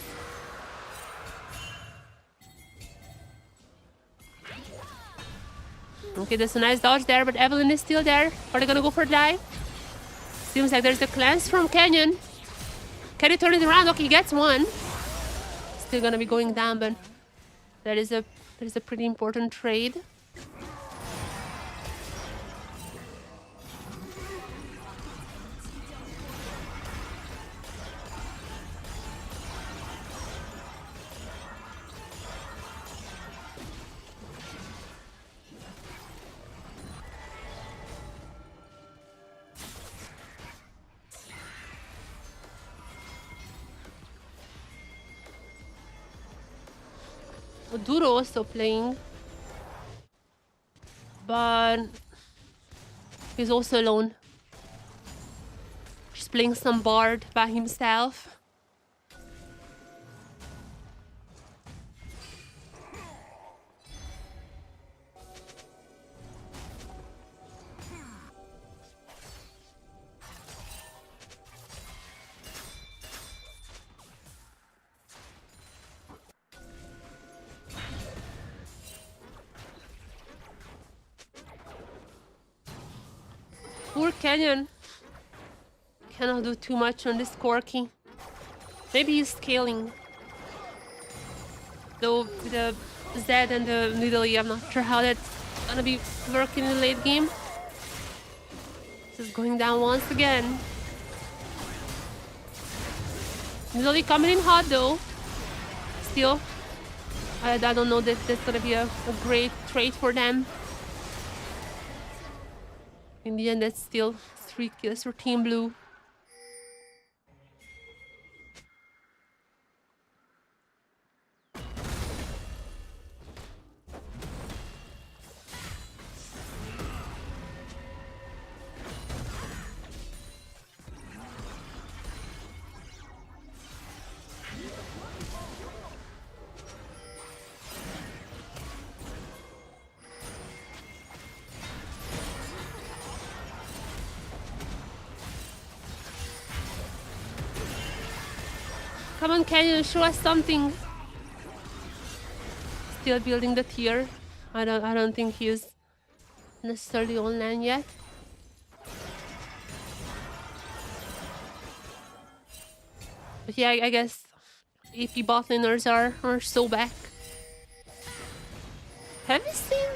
Okay, there's a nice dodge there, but Evelyn is still there. Are they gonna go for a dive? Seems like there's the cleanse from Canyon. Can he turn it around? Okay, he gets one. Still gonna be going down, but that is a pretty important trade. Duro also playing, but he's also alone. He's playing some bard by himself. Poor Canyon. Cannot do too much on this Corki. Maybe he's scaling. Though with the Z and the Nidalee, I'm not sure how that's gonna be working in the late game. This is going down once again. Nidalee coming in hot though. Still, I don't know that that's gonna be a great trade for them. In the end, that's still 3 kills for Team Blue. Come on, Canyon, show us something. Still building the tier. I don't think he is necessarily online yet. But yeah, I guess AP bot laners are so back. Have you seen?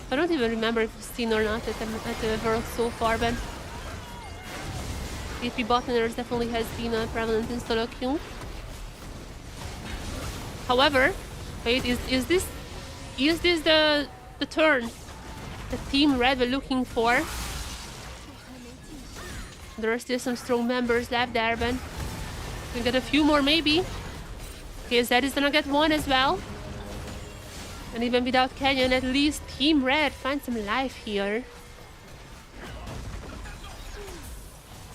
I don't even remember if you've seen or not at the World so far, but AP bot laners definitely has been prevalent in solo queue. However, wait, is this the turn that Team Red were looking for? There are still some strong members left there, but we get a few more maybe. Okay, Zed is gonna get one as well. And even without Canyon, at least Team Red finds some life here.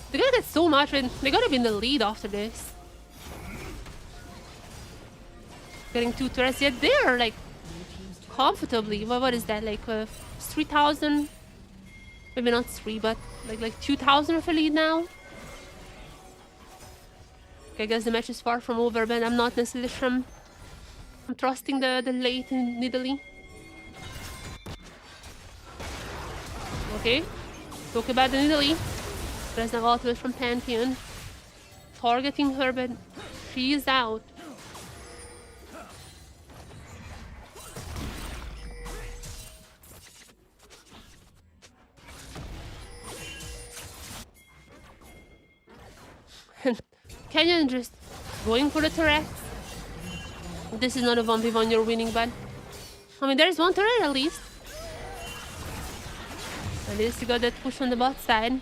They're gonna get so much, and they're gonna be in the lead after this. Getting 2 turrets, yet they are like comfortably. What is that, like 3,000? Maybe not 3, but like 2,000 of a lead now. Okay, I guess the match is far from over, but I'm not necessarily sure. I'm trusting the late in Nidalee. Okay, talk about the Nidalee. There's an ultimate from Pantheon. Targeting her, but she is out. Kenyan just going for the turret. This is not a 1v1 you're winning, but I mean, there's one turret at least. At least you got that push on the bot side.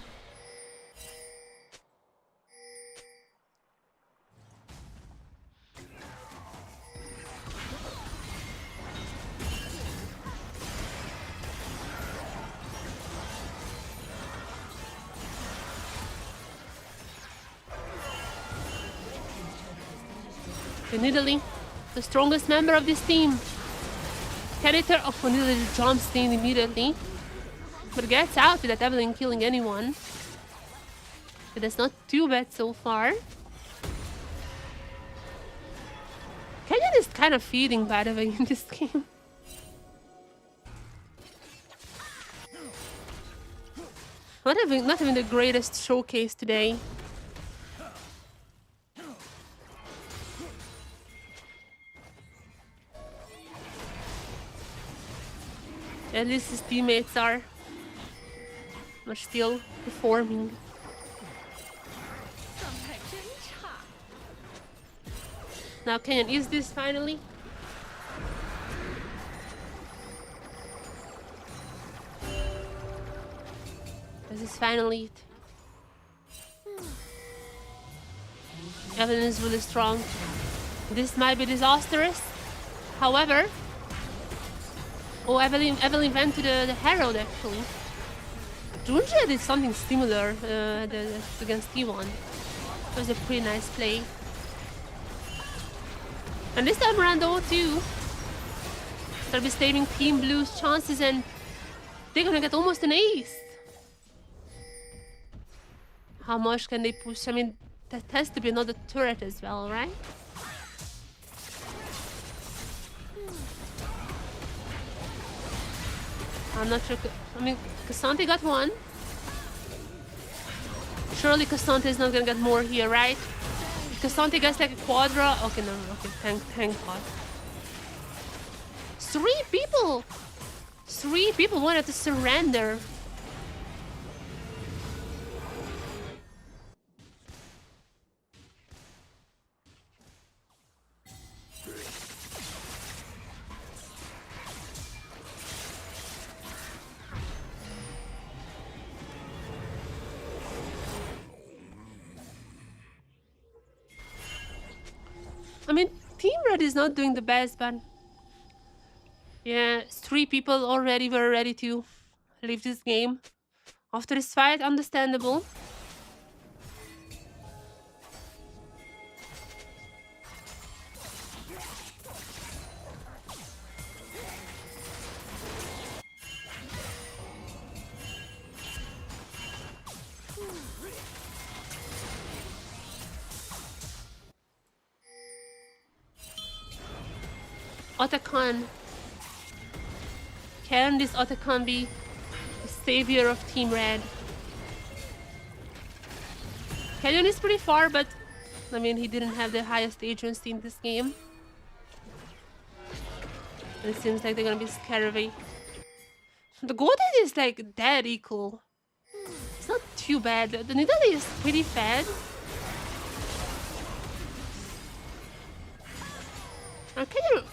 Nidalee, the strongest member of this team. Character of Nidalee jumps in immediately, but gets out without Evelyn killing anyone. But that's not too bad so far. Kenyan is kind of feeding, by the way, in this game. Not even the greatest showcase today. At least his teammates are still performing. Now Kenyan is this finally. This is finally it. Evelyn is really strong. This might be disastrous. However, oh, Evelyn went to the Herald actually. Junjie did something similar against T1. It was a pretty nice play. And this time around though too, they'll be saving Team Blue's chances and they're gonna get almost an ace. How much can they push? I mean, that has to be another turret as well, right? I'm not sure. I mean, Cassante got one. Surely Cassante is not gonna get more here, right? If Cassante gets like a quadra. Okay, no, okay, thank God. 3 people! 3 people wanted to surrender. I mean, Team Red is not doing the best, but yeah, 3 people already were ready to leave this game after this fight. Understandable. Otacon. Can this Otacon be the savior of Team Red? Kenyon is pretty far, but I mean, he didn't have the highest agency in this game. And it seems like they're gonna be scary. The Golden is like dead equal. It's not too bad. The Nidalee is pretty fed.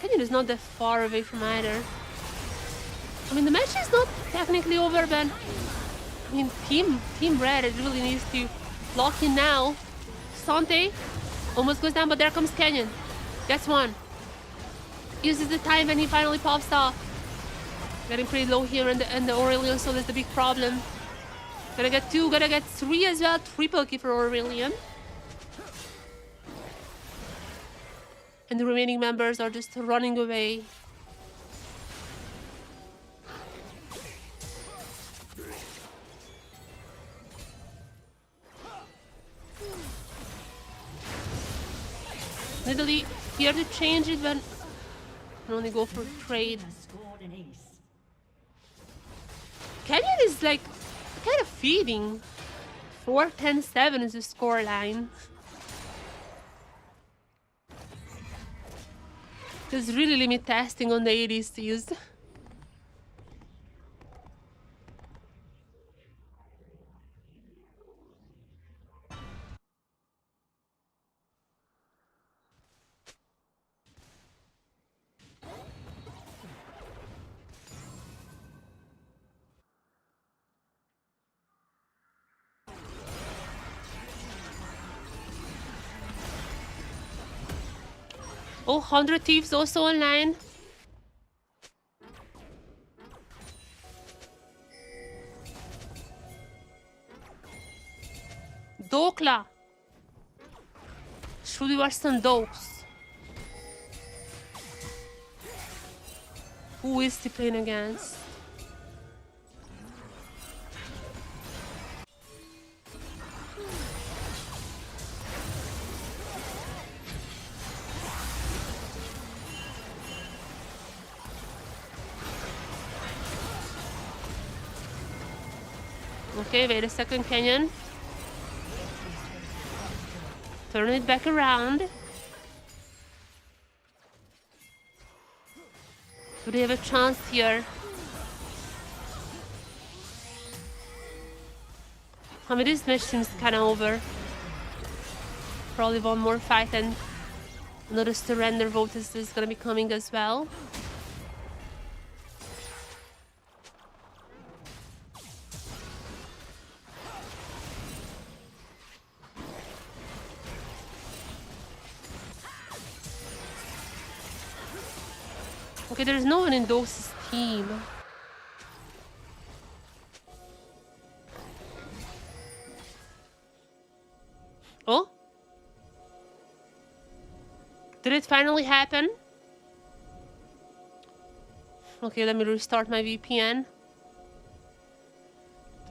Kenyon is not that far away from either. I mean, the match is not technically over, but I mean, Team Red really needs to lock in now. Sante almost goes down, but there comes Kenyon. Gets one. Uses the time when he finally pops off. Getting pretty low here in the Aurelion, so that's the big problem. Gonna get 2, gonna get 3 as well. Triple kill for Aurelion. And the remaining members are just running away. Nidalee here to change it, but can only go for trade. Kenyon is like kind of feeding. 4-10-7 is the scoreline. There's really limit testing on the ADCs. Oh, 100 Thieves also online. Dokla. Should we watch some dokes? Who is he playing against? Okay, wait a second, Canyon. Turn it back around. Do they have a chance here? I mean, this match seems kind of over. Probably one more fight and another surrender vote is gonna be coming as well. Okay, there's no one in Dose's team. Oh? Did it finally happen? Okay, let me restart my VPN.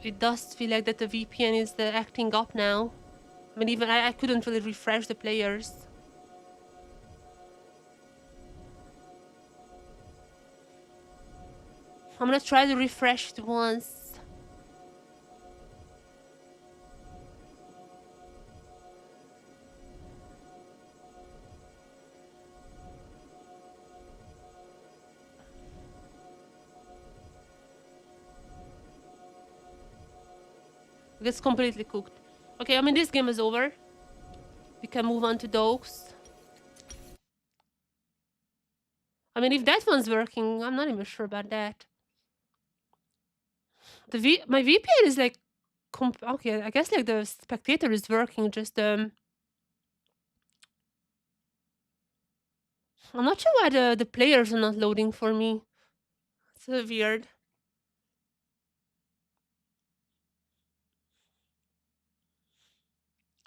It does feel like that the VPN is acting up now. I mean, even I couldn't really refresh the players. I'm gonna try to refresh it once. It's completely cooked. Okay, I mean, this game is over. We can move on to Dokes. I mean, if that one's working, I'm not even sure about that. My VPN is like... okay, I guess like the spectator is working, just... I'm not sure why the players are not loading for me. It's weird.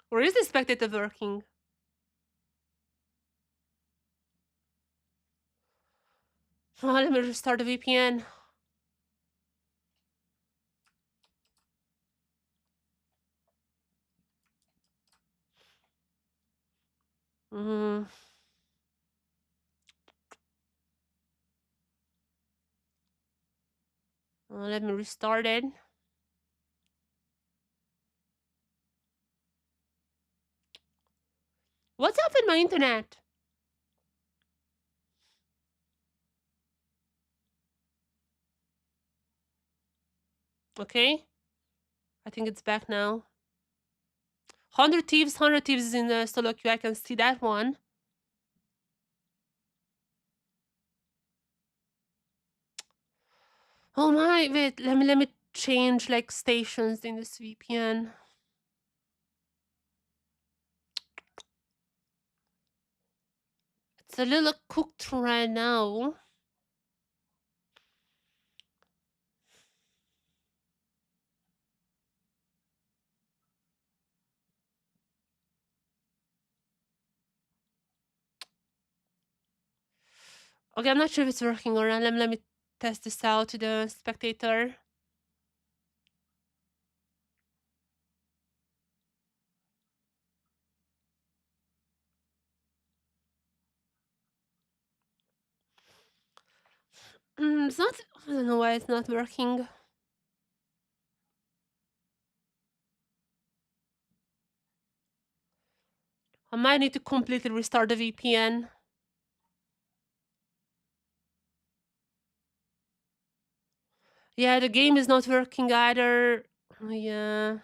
Or is the spectator working? Oh, let me restart the VPN. Let me restart it. What's up with my internet? Okay. I think it's back now. 100 Thieves is in the solo queue. I can see that one. Oh my, wait, let me change like stations in this VPN. It's a little cooked right now. Okay, I'm not sure if it's working or not. Let me test this out to the spectator. It's not... I don't know why it's not working. I might need to completely restart the VPN. Yeah, the game is not working either. Yeah.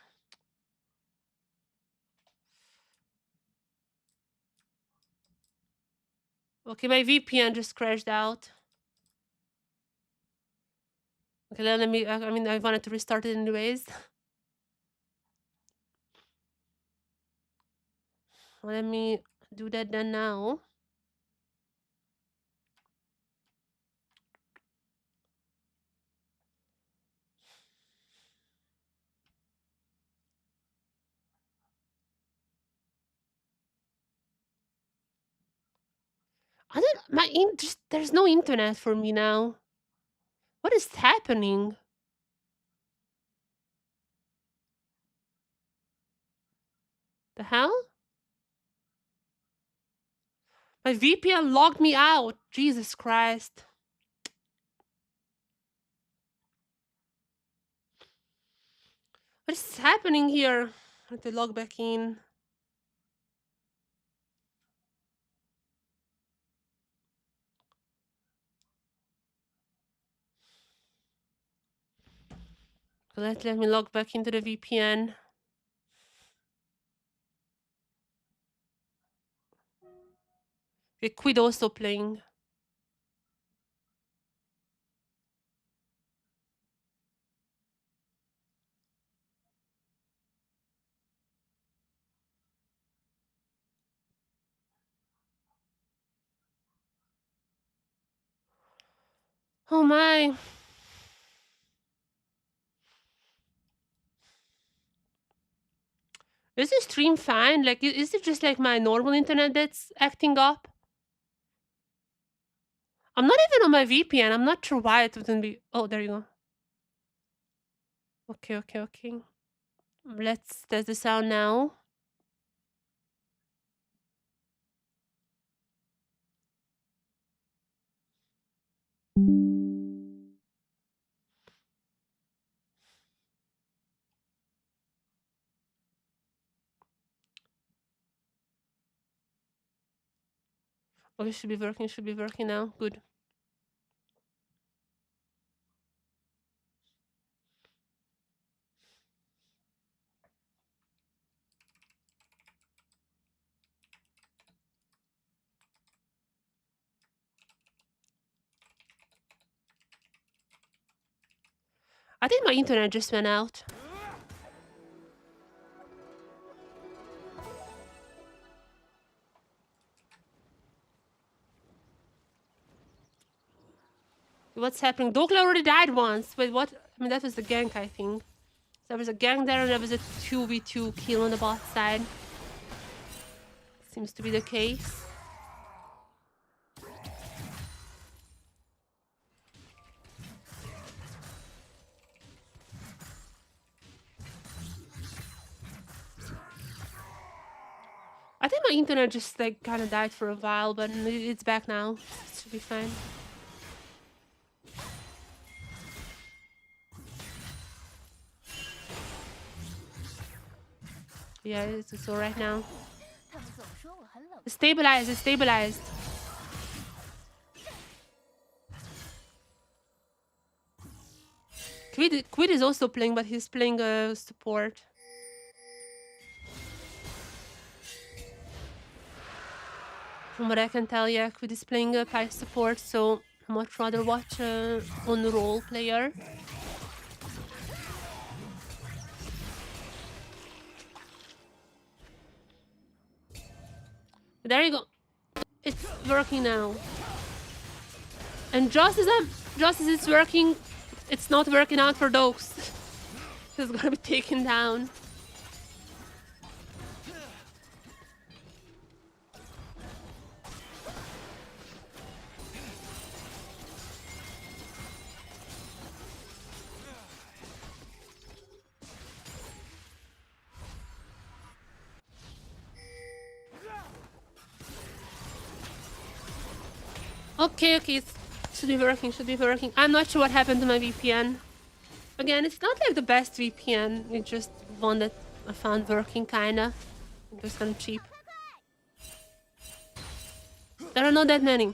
Okay, my VPN just crashed out. Okay, let me... I mean, I wanted to restart it anyways. Let me do that then now. I don't. There's no internet for me now. What is happening? The hell? My VPN logged me out. Jesus Christ. What is happening here? I have to log back in. So let me log back into the VPN. Okay, quit also playing. Oh my. Is the stream fine? Like, is it just like my normal internet that's acting up? I'm not even on my VPN. I'm not sure why it wouldn't be. Oh, there you go. Okay. Let's test this out now. Okay, should be working now. Good. I think my internet just went out. What's happening? Dokla already died once. Wait, what? I mean, that was the gank, I think. There was a gank there and there was a 2v2 kill on the bot side. Seems to be the case. I think my internet just like kind of died for a while, but it's back now. It should be fine. Yeah, it's all right now. It's stabilized. Quid is also playing, but he's playing support. From what I can tell, yeah, Quid is playing Pipe support, so I much rather watch on role player. There you go. It's working now. And just as it's working, it's not working out for those. He's gonna be taken down. Okay, it should be working. I'm not sure what happened to my VPN. Again, it's not like the best VPN. It's just one that I found working, kinda. It was kind of cheap. There are not that many.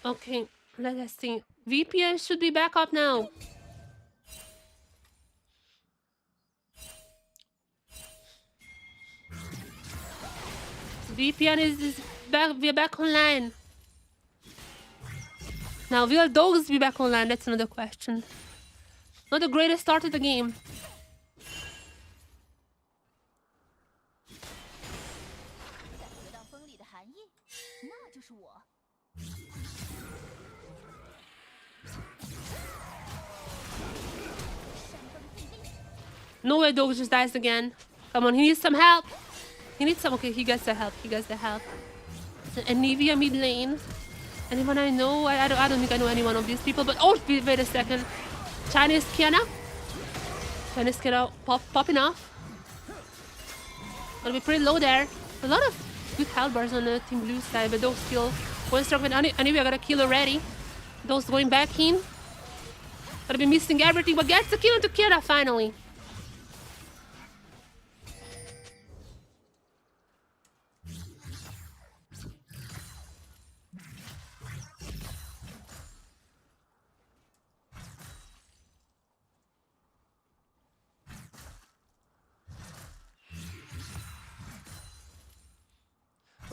Okay, let us see. VPN should be back up now. VPN is back. We're back online. Now, will dogs be back online? That's another question. Not the greatest start of the game. 是我。 No way, Dog just dies again. Come on, he needs some help. He needs some. Okay, he gets the help. He gets the help. And Nivea mid lane. Anyone I know? I don't think I know any one of these people. But oh, wait a second. Chinese Kiana. Chinese Kiana popping off. Gonna be pretty low there. A lot of good health bars on the Team Blue side, but those still going strong with anyway. I got a kill already. Those going back in. Gonna be missing everything, but gets the kill into Kiana finally.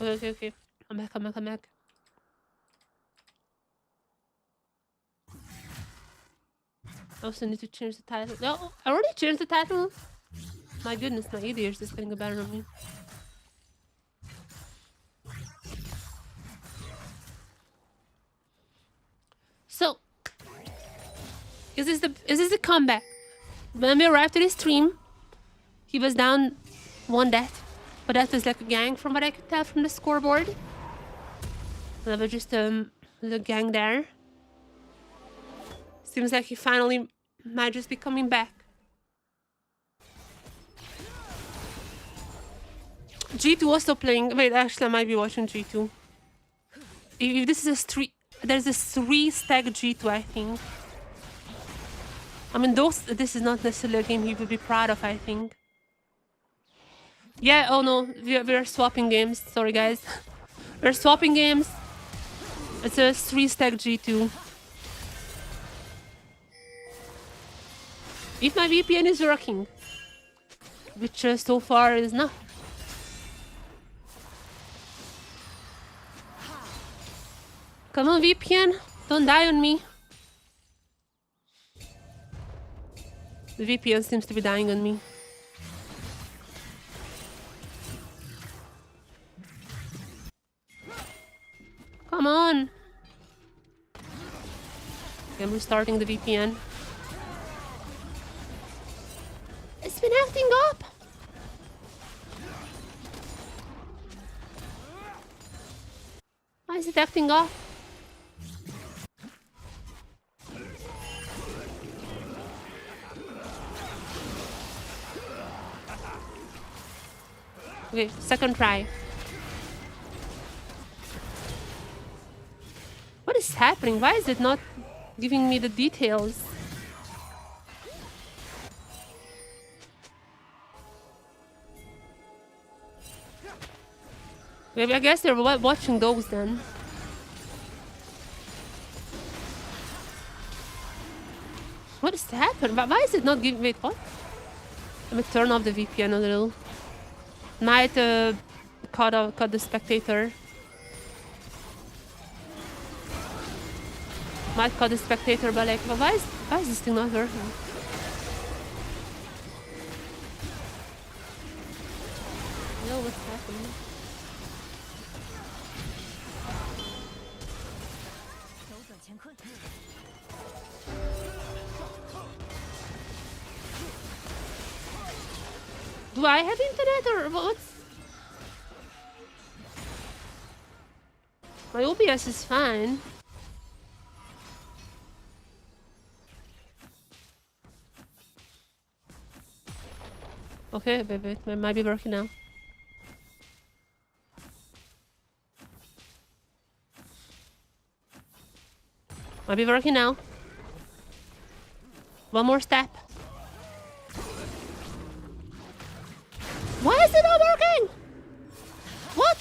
Okay. I'm back. I also need to change the title. No, I already changed the title. My goodness, my ears is getting better on me. So, is this the comeback? When we arrived to the stream, he was down 1 death. But that was like a gang from what I could tell from the scoreboard. There was just the gang there. Seems like he finally might just be coming back. G2 also playing. Wait, actually I might be watching G2. If this is there's a 3-stack G2, I think. I mean, this is not necessarily a game he would be proud of, I think. Yeah, oh no, we're swapping games. Sorry, guys. We're swapping games. It's a 3-stack G2. If my VPN is working, which so far is not. Come on, VPN, don't die on me. The VPN seems to be dying on me. Come on. Okay, I'm restarting the VPN. It's been acting up. Why is it acting up? Okay, second try. What is happening? Why is it not giving me the details? Maybe I guess they're watching those then. What is happening? Why is it not giving? Wait, what? Let me turn off the VPN a little. Might cut the spectator. Might cut the spectator, but like, why is this thing not working? No, what's happening? Do I have internet or what's? My OBS is fine. Okay, baby, it might be working now. Might be working now. One more step. Why is it not working? What?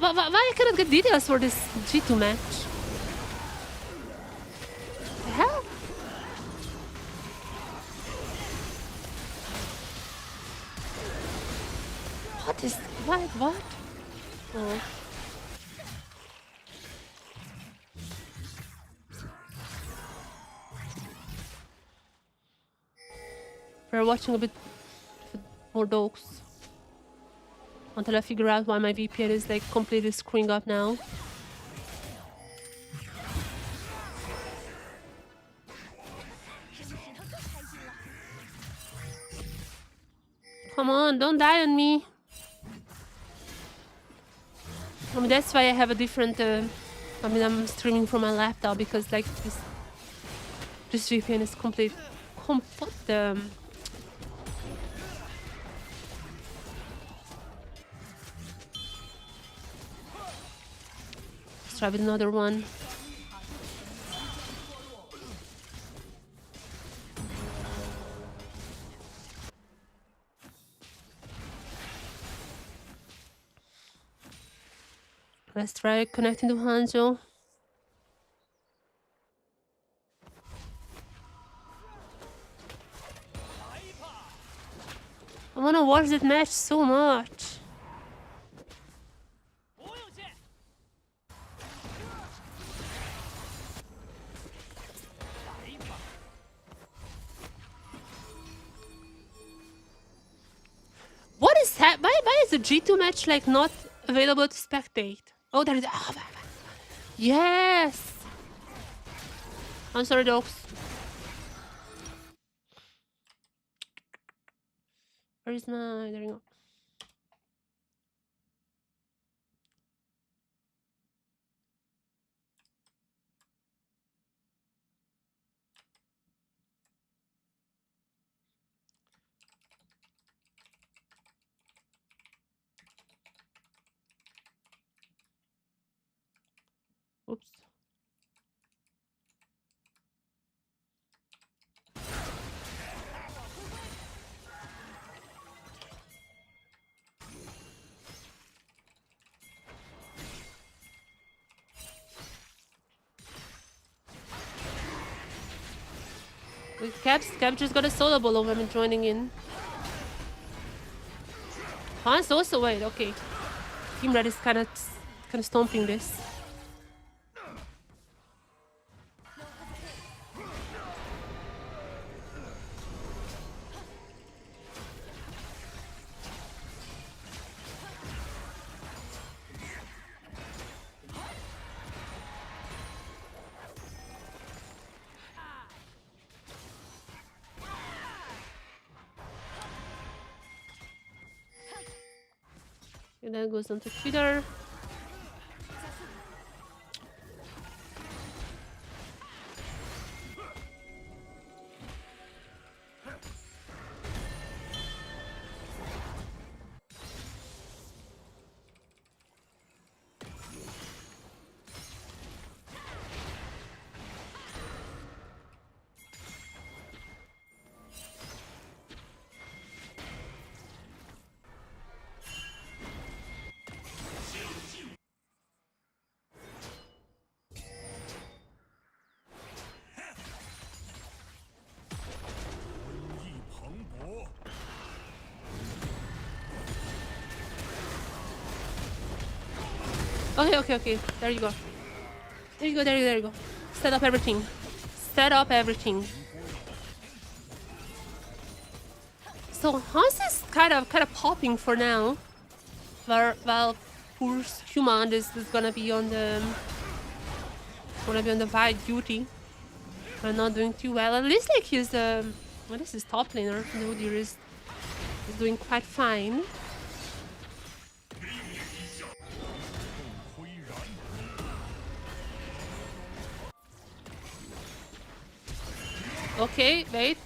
Why I cannot get details for this G2 match? The hell? What is... What? Oh. We're watching a bit more dogs. until I figure out why my VPN is like completely screwing up now. Come on, don't die on me. I mean, that's why I have a different. I mean, I'm streaming from my laptop because like this VPN is complete. Let's try with another one. Let's try connecting to Hanzo. I wanna watch that match so much. What is that? Why is the G2 match like not available to spectate? Oh, there is. Oh, yes. I'm sorry, dogs. Where is my? There you go. Oops. With Cap just got a solo bolo when I'm joining in. Hans also wait, okay. Team Red is kinda stomping this. And then goes on to Twitter. Okay. There you go. There you go. Set up everything. So Hans is kind of popping for now. While poor human is gonna be on the VOD duty. But not doing too well. At least like he's what is his top laner? No, there is doing quite fine. Okay, wait.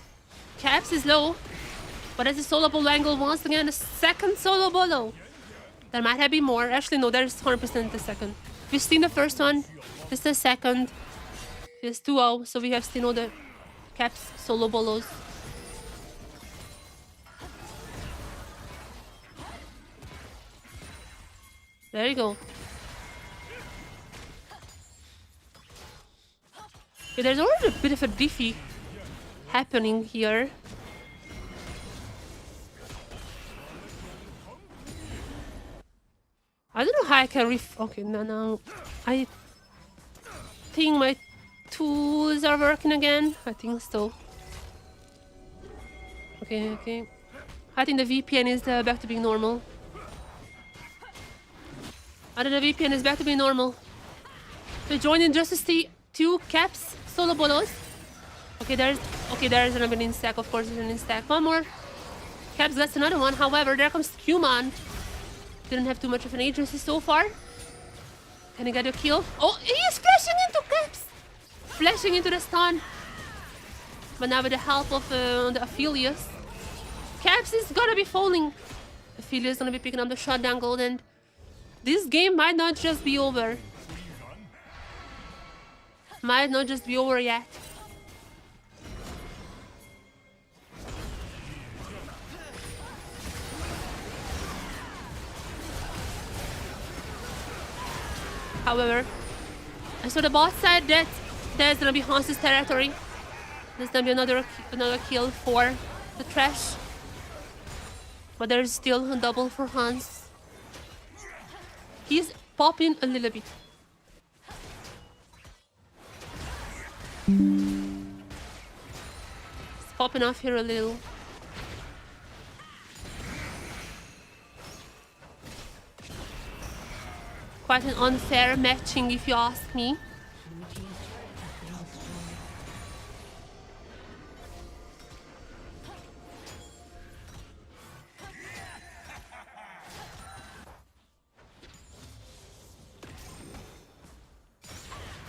Caps is low. But as a solo bolo angle once again, a second solo bolo. There might have been more. Actually, no, there's 100% the second. We've seen the first one. This is the second. It's 2-0, so we have seen all the Caps solo bolos. There you go. Okay, there's already a bit of a diffy happening here. I don't know how I can okay, no. I think my tools are working again. I think so. Okay. I think the VPN is back to being normal. Out of the VPN is back to be normal. To join in just to see 2 caps solo bolos. Okay, there's an in-stack. Of course, there's an in-stack. One more. Caps gets another one. However, there comes Qman. Didn't have too much of an agency so far. Can he get a kill? Oh, he is flashing into Caps! Flashing into the stun. But now with the help of the Aphelios, Caps is gonna be falling. Aphelios is gonna be picking up the shutdown gold, and this game might not just be over. Might not just be over yet. However, I saw the bot side that there's gonna be Hans's territory. There's gonna be another kill for the trash. But there's still a double for Hans. He's popping a little bit. He's popping off here a little. Quite an unfair matching, if you ask me.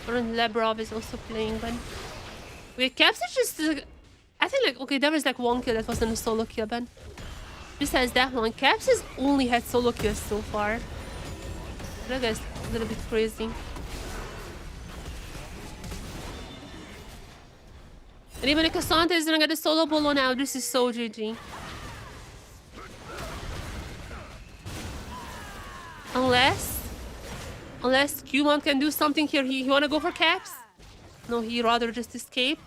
Lebrov is also playing, but wait, Caps is just I think like okay, there was like one kill that wasn't a solo kill, but besides that one, Caps has only had solo kills so far. That guy's a little bit crazy. And even if Cassandra is gonna get a solo bolo now, this is so GG. Unless Qman can do something here. He wanna go for Caps? No, he rather just escape.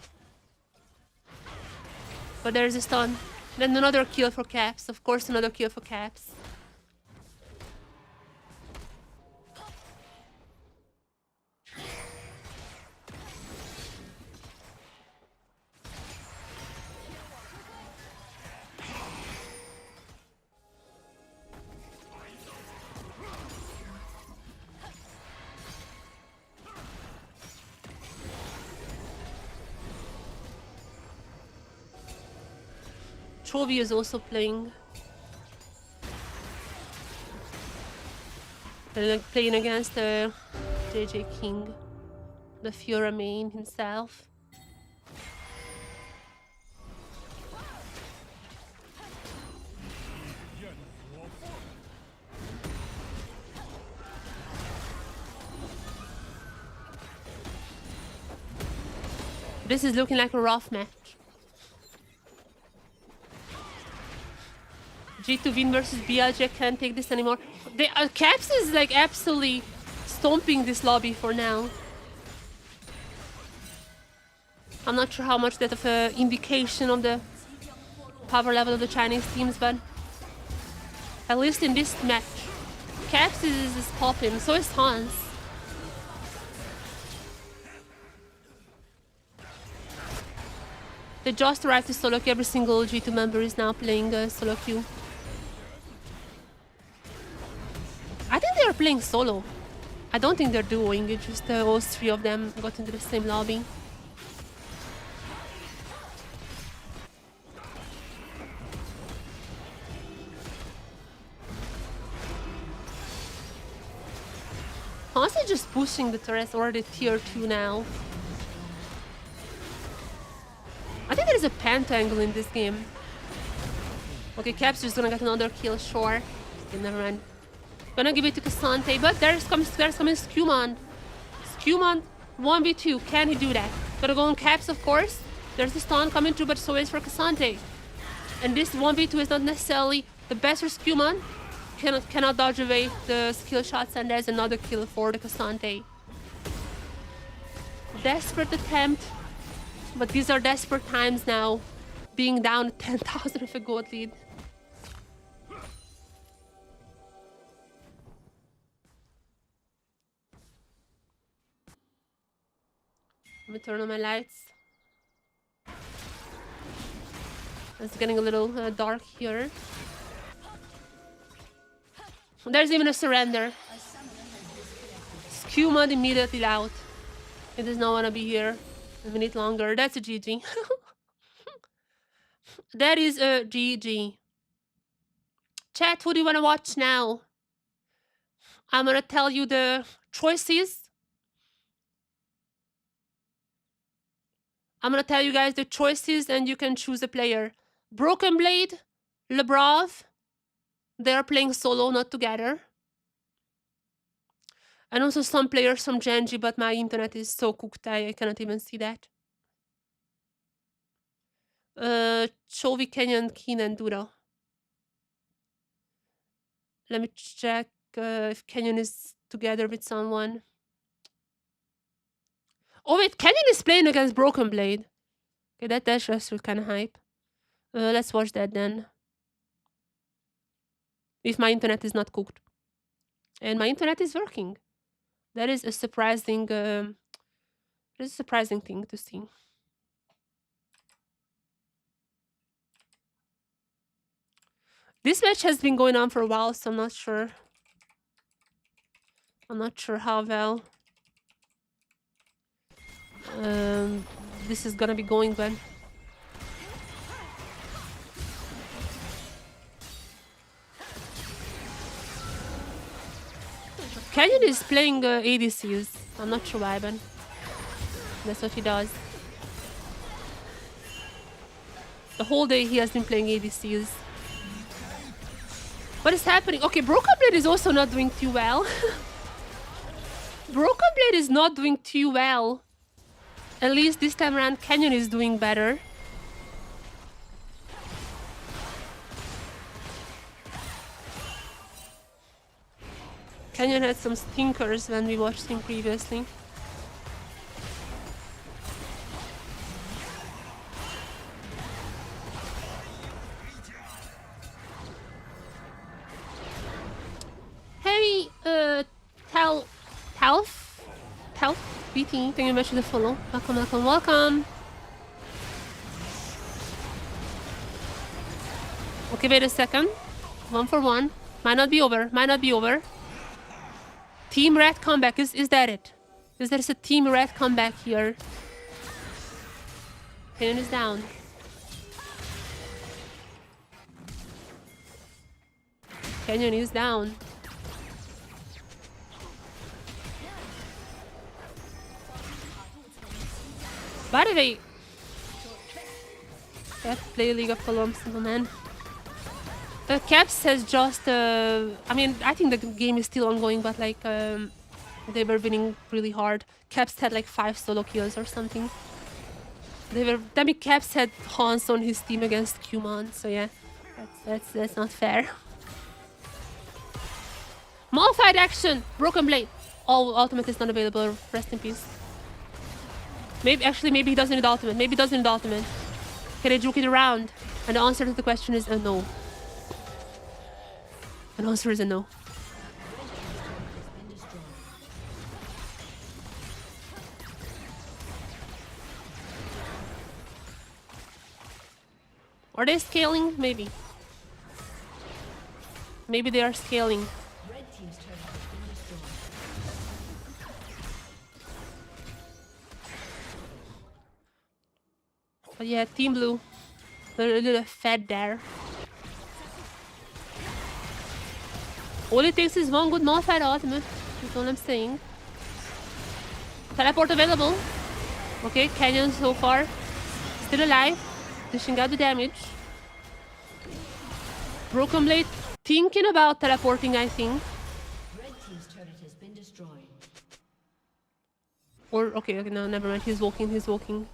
But there's a stun. Then another kill for Caps. Of course, another kill for Caps. Chovy is also playing. They're like playing against the JJ King, the Fiora main himself. This is looking like a rough match. G2 Win versus BLJ can't take this anymore. Caps is like absolutely stomping this lobby for now. I'm not sure how much that of an indication of the power level of the Chinese teams, but at least in this match, Caps is popping, so is Hans. They just arrived to solo queue. Every single G2 member is now playing solo queue. I think they are playing solo. I don't think they're duoing. It's just all 3 of them got into the same lobby. Hans is just pushing the turrets, already tier 2 now. I think there is a pentangle in this game. Okay, Caps just gonna get another kill, sure. Okay, never mind. Gonna give it to Cassante, but there's coming Skewman. Skewman 1v2. Can he do that? Gonna go on Caps, of course. There's the stun coming through, but so is for Cassante. And this 1v2 is not necessarily the best for Skewman. Cannot dodge away the skill shots, and there's another kill for the Cassante. Desperate attempt, but these are desperate times now. Being down 10,000 of a gold lead. Let me turn on my lights. It's getting a little dark here. There's even a surrender. Q-mod immediately out. It does not want to be here a minute longer. That's a GG. That is a GG. Chat, who do you want to watch now? I'm going to tell you the choices. I'm going to tell you guys the choices and you can choose a player. Broken Blade, Lebrov. They're playing solo, not together. And also some players from Genji, but my internet is so cooked I cannot even see that. Chovy, Kenyon, Keen, and Dura. Let me check if Kenyon is together with someone. Oh wait, Kenyon is playing against Broken Blade. Okay, that's just kind of hype. Let's watch that then. If my internet is not cooked. And my internet is working. That is a surprising thing to see. This match has been going on for a while, so I'm not sure. I'm not sure how well this is gonna be going, but Canyon is playing ADCs. I'm not sure why, but that's what he does. The whole day he has been playing ADCs. What is happening? Okay, Broken Blade is also not doing too well. Broken Blade is not doing too well. At least this time around, Canyon is doing better. Canyon had some stinkers when we watched him previously. Hey, Talf, BT, thank you very much for the follow. Welcome, welcome, welcome. Okay, wait a second. 1 for 1. Might not be over, might not be over. Team Red comeback, is that it? Is there a Team Red comeback here? Canyon is down. Canyon is down. By the way, I play League of Legends, man. Caps has just, I mean, I think the game is still ongoing, but like, they were winning really hard. Caps had like 5 solo kills or something. I mean, Caps had Hans on his team against Qmon, so yeah, that's not fair. Malphite action! Broken Blade! Oh, ultimate is not available. Rest in peace. Maybe he doesn't need ultimate. Maybe he doesn't need ultimate. Can I juke it around? And the answer to the question is a no. And the answer is a no. Are they scaling? Maybe. Maybe they are scaling. But yeah, Team Blue. They're a little fed there. All it takes is one good Malphite ultimate. That's all I'm saying. Teleport available. Okay, Canyon so far. Still alive. Dishing out the damage. Broken Blade thinking about teleporting, I think. Red team's turret has been destroyed. Or, okay, no, never mind. He's walking.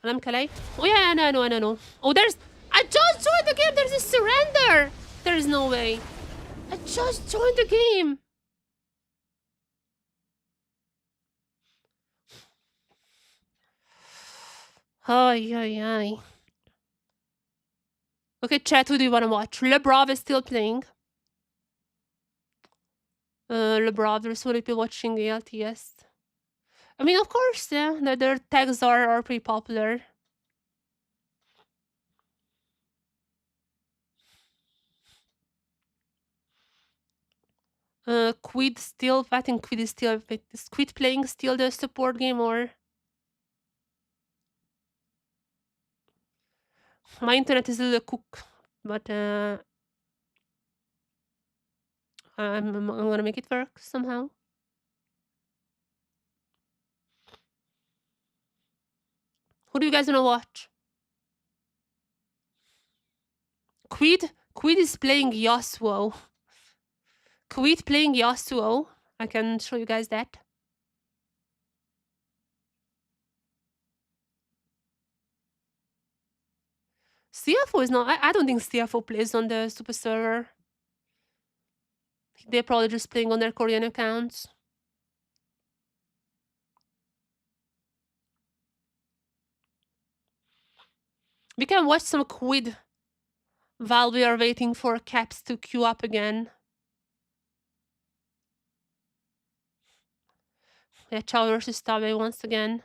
Alam Kalay? Oh yeah, I know. Oh, I just joined the game! There's a surrender! There's no way. I just joined the game! Ay. Okay, chat, who do you want to watch? Lebrov is still playing. Lebrov, there's so people watching ALTS. I mean, of course, yeah, their tags are pretty popular. Quid still, I think Quid is still, is Quid playing still the support game or? My internet is a little cook, but I'm gonna make it work somehow. Who do you guys wanna watch? Quid is playing Yasuo. Quid playing Yasuo. I can show you guys that. CFO is not. I don't think CFO plays on the super server. They're probably just playing on their Korean accounts. We can watch some Quid while we are waiting for Caps to queue up again. Yeah, Chow versus Tabe once again.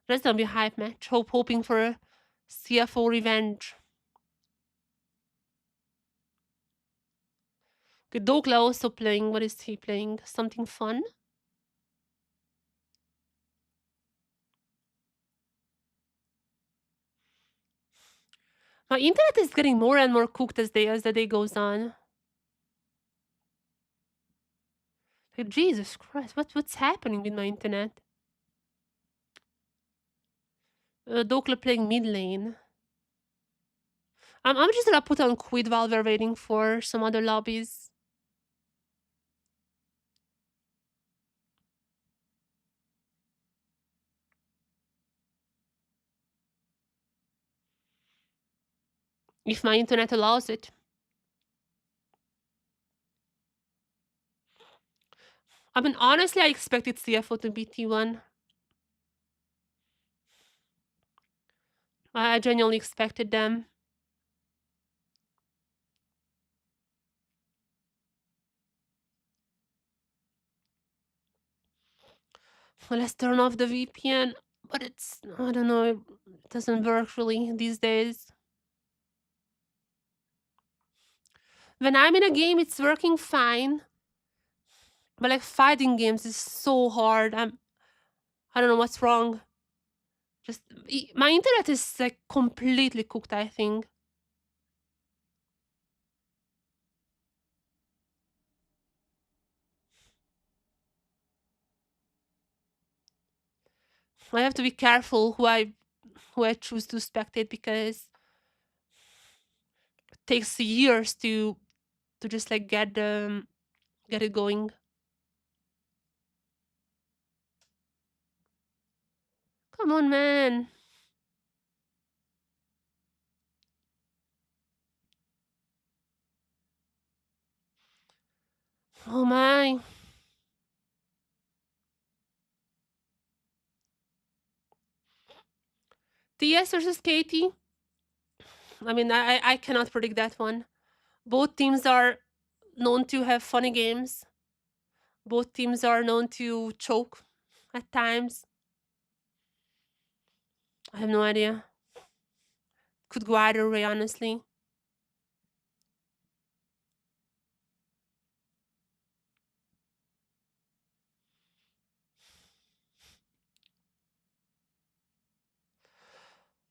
That's gonna be a hype match. Hoping for a CFO revenge. Okay, Dokla also playing. What is he playing? Something fun? My internet is getting more and more cooked as the day goes on. Like, Jesus Christ, what's happening with my internet? Dokla playing mid lane. I'm just gonna put on Quid while we're waiting for some other lobbies. If my internet allows it. I mean, honestly, I expected CFO to be T1. I genuinely expected them. Well, let's turn off the VPN. But it's, I don't know, it doesn't work really these days. When I'm in a game, it's working fine. But like fighting games is so hard. I don't know what's wrong. Just my internet is like completely cooked, I think. I have to be careful who I choose to spectate because it takes years to just like get it going. Come on, man. Oh my. TS versus Katie. I mean, I cannot predict that one. Both teams are known to have funny games. Both teams are known to choke at times. I have no idea. Could go either way, honestly.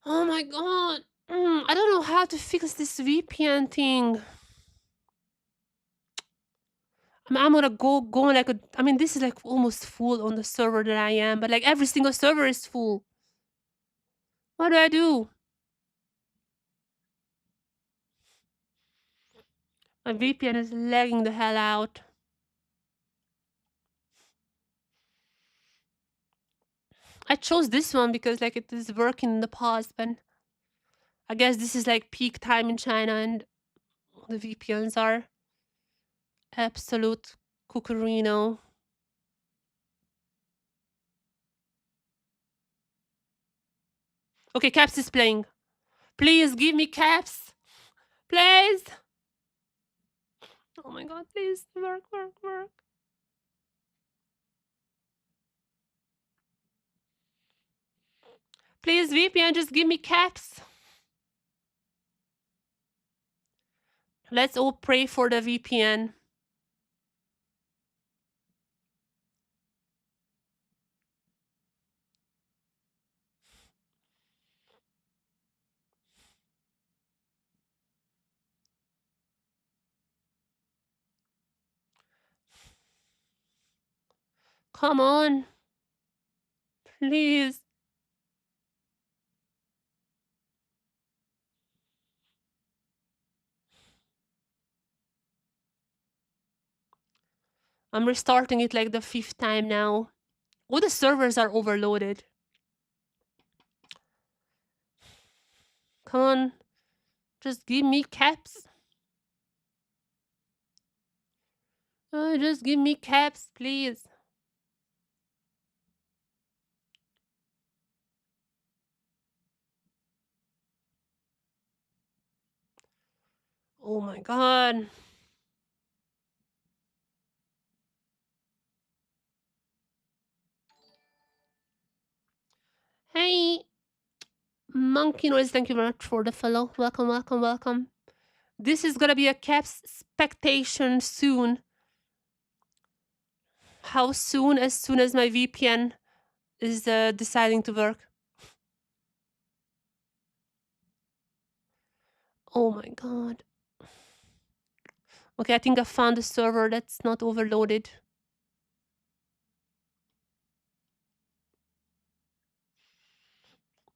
Oh my god. I don't know how to fix this VPN thing. I'm gonna go like a. I mean, this is like almost full on the server that I am, but like every single server is full. What do I do? My VPN is lagging the hell out. I chose this one because like it is working in the past, but I guess this is like peak time in China and the VPNs are absolute cucurino. Okay, Caps is playing. Please give me Caps. Please. Oh my god, please. Work. Please, VPN, just give me Caps. Let's all pray for the VPN. Come on. Please. I'm restarting it like the 5th time now. All the servers are overloaded. Come on. Just give me caps. Just give me caps, please. Oh my god. Hey, Monkey Noise, thank you very much for the follow. Welcome, welcome, welcome. This is gonna be a caps expectation soon. How soon? As soon as my VPN is deciding to work. Oh my god. Okay, I think I found a server that's not overloaded.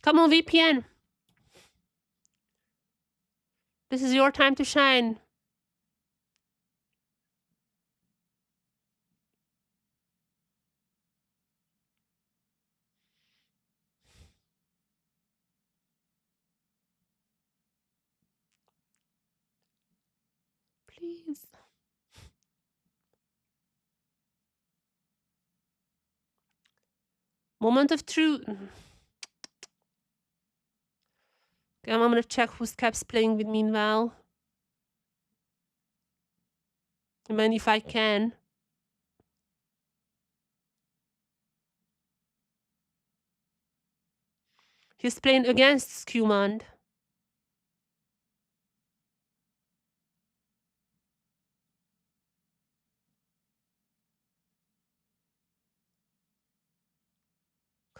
Come on, VPN. This is your time to shine. Please. Moment of truth. Okay, I'm gonna check who's caps playing with me meanwhile. I mean, if I can. He's playing against Skewmond.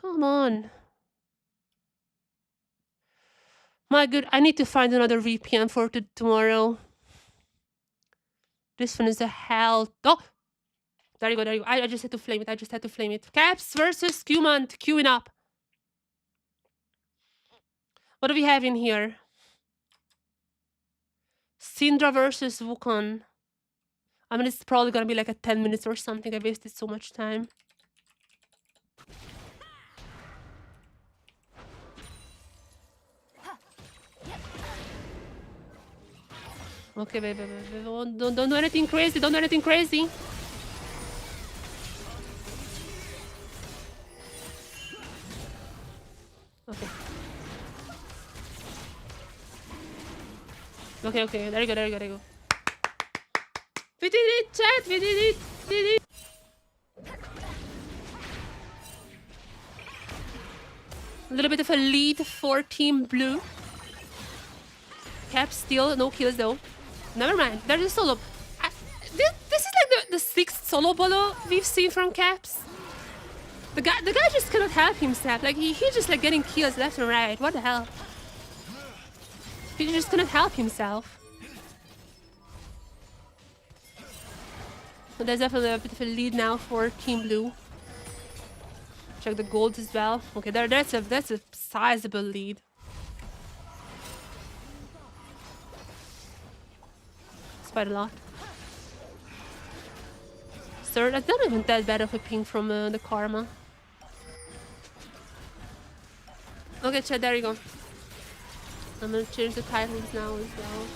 Come on. My good, I need to find another VPN for tomorrow. This one is a hell. Oh! There you go, there you go. I just had to flame it. I just had to flame it. Caps versus Skewmond. Queuing up. What do we have in here? Syndra versus Wukong. I mean, it's probably gonna be like a 10 minutes or something. I wasted so much time. Okay, baby. Don't do anything crazy. Don't do anything crazy. Okay. Okay. There you go. We did it, chat. We did it. A little bit of a lead for Team Blue. Cap still, no kills though. Never mind, there's a solo. This is like the 6th solo bolo we've seen from Caps. The guy just cannot help himself. Like he's just like getting kills left and right. What the hell? He just couldn't help himself. So there's definitely a bit of a lead now for Team Blue. Check the gold as well. Okay, that's a sizable lead. It's quite a lot. Sir, that's not even that bad of a ping from the Karma. Okay, chat, there you go. I'm gonna change the titles now as well.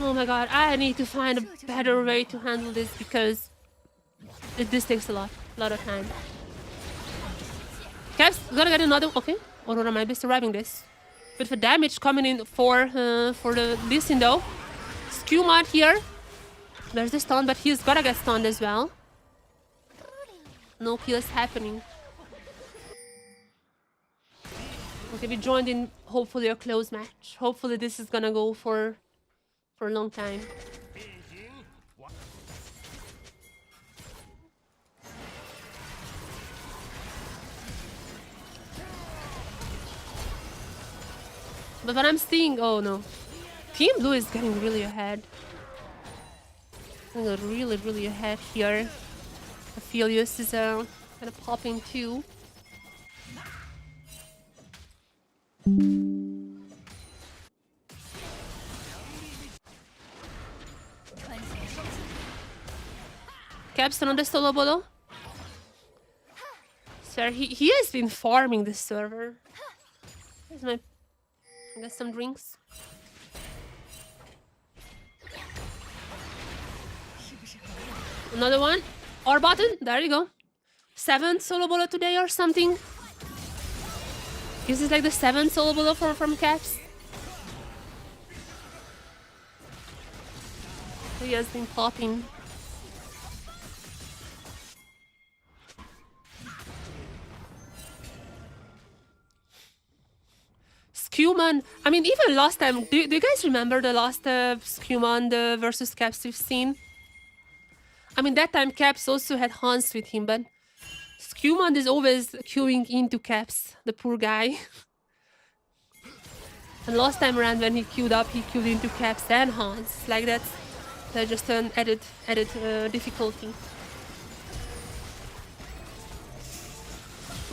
Oh my god, I need to find a better way to handle this because this takes a lot of time. Caps, gotta get another. Okay, Aurora might be surviving this. Bit of damage coming in for the Lee Sin though. Skewmond here. There's the stun, but he's gotta get stunned as well. No kills happening. Okay, we joined in hopefully a close match. Hopefully this is gonna go for a long time. But what I'm seeing, oh no. Team Blue is getting really ahead. Getting really ahead here. Aphelios is kind of popping too. Capstone on the solo bolo. Sir, he has been farming this server. Here's my... Get some drinks. Another one. Or button. There you go. 7th solo bolo today or something. This is like the 7th solo bolo from Caps. He has been popping. Skewman. I mean, even last time, do you guys remember the last Skewman versus Caps we've seen? I mean, that time Caps also had Hans with him, but Skewman is always queuing into Caps, the poor guy. And last time around when he queued up, he queued into Caps and Hans. Like that's just an added difficulty.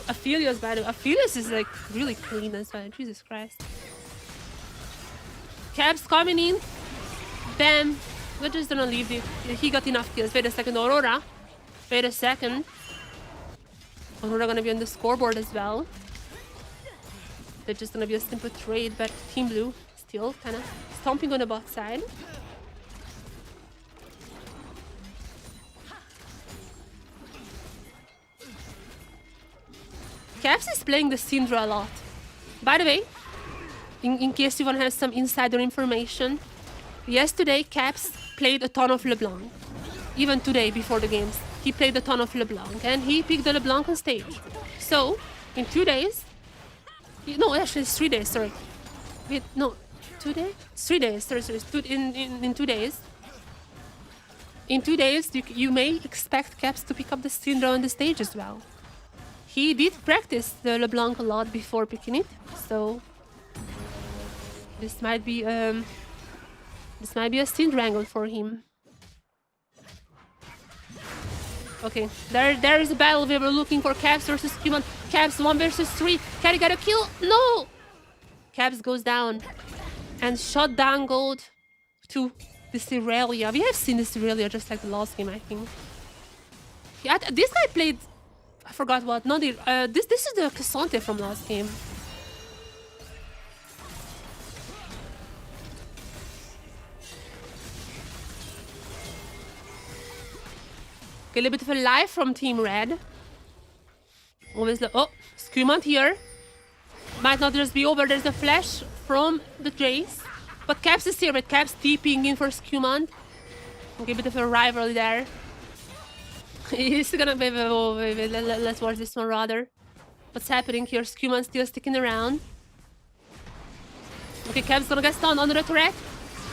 Aphelios, by the way. Aphelios is like really clean as well. Jesus Christ. Caps coming in. Bam. We're just gonna leave the... He got enough kills. Wait a second, Aurora. Wait a second. Aurora gonna be on the scoreboard as well. They're just gonna be a simple trade, but Team Blue still kind of stomping on the bot side. Caps is playing the Syndra a lot. By the way, in case you want to have some insider information, yesterday Caps played a ton of LeBlanc. Even today, before the games, he played a ton of LeBlanc, and he picked the LeBlanc on stage. So, in 2 days... No, actually it's 3 days, sorry. Wait, no, 2 days? 3 days, sorry, in 2 days. In 2 days, you may expect Caps to pick up the Syndra on the stage as well. He did practice the LeBlanc a lot before picking it, so this might be a Syndra angle for him. Okay, there is a battle we were looking for. Caps versus Human. Caps 1 versus 3. Can he get a kill? No! Caps goes down and shot down gold to this Irelia. We have seen this Irelia just like the last game, I think. Yeah, this guy played... I forgot what. Not the, this is the Cassante from last game. Okay, a little bit of a life from Team Red. Always the... Oh, Screamont here. Might not just be over. There's a flash from the Jace. But Caps is here, but Caps TPing in for Scumont. Okay, a bit of a rivalry there. He's gonna be... Oh, wait, let's watch this one rather. What's happening here? Scumont still sticking around. Okay, Caps gonna get stunned under the turret.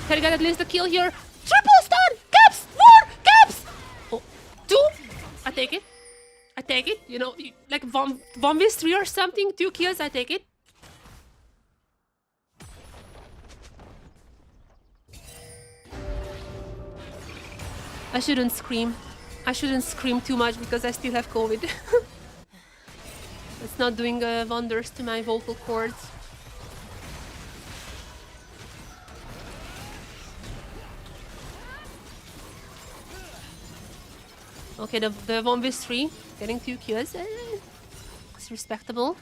Can he get at least a kill here? Triple stun! Caps! More! Caps! Oh, 2? I take it. I take it. You know, like 1v3 or something. 2 kills, I take it. I shouldn't scream. I shouldn't scream too much because I still have COVID. It's not doing wonders to my vocal cords. Okay, the 1v3, getting 2 kills. It's respectable.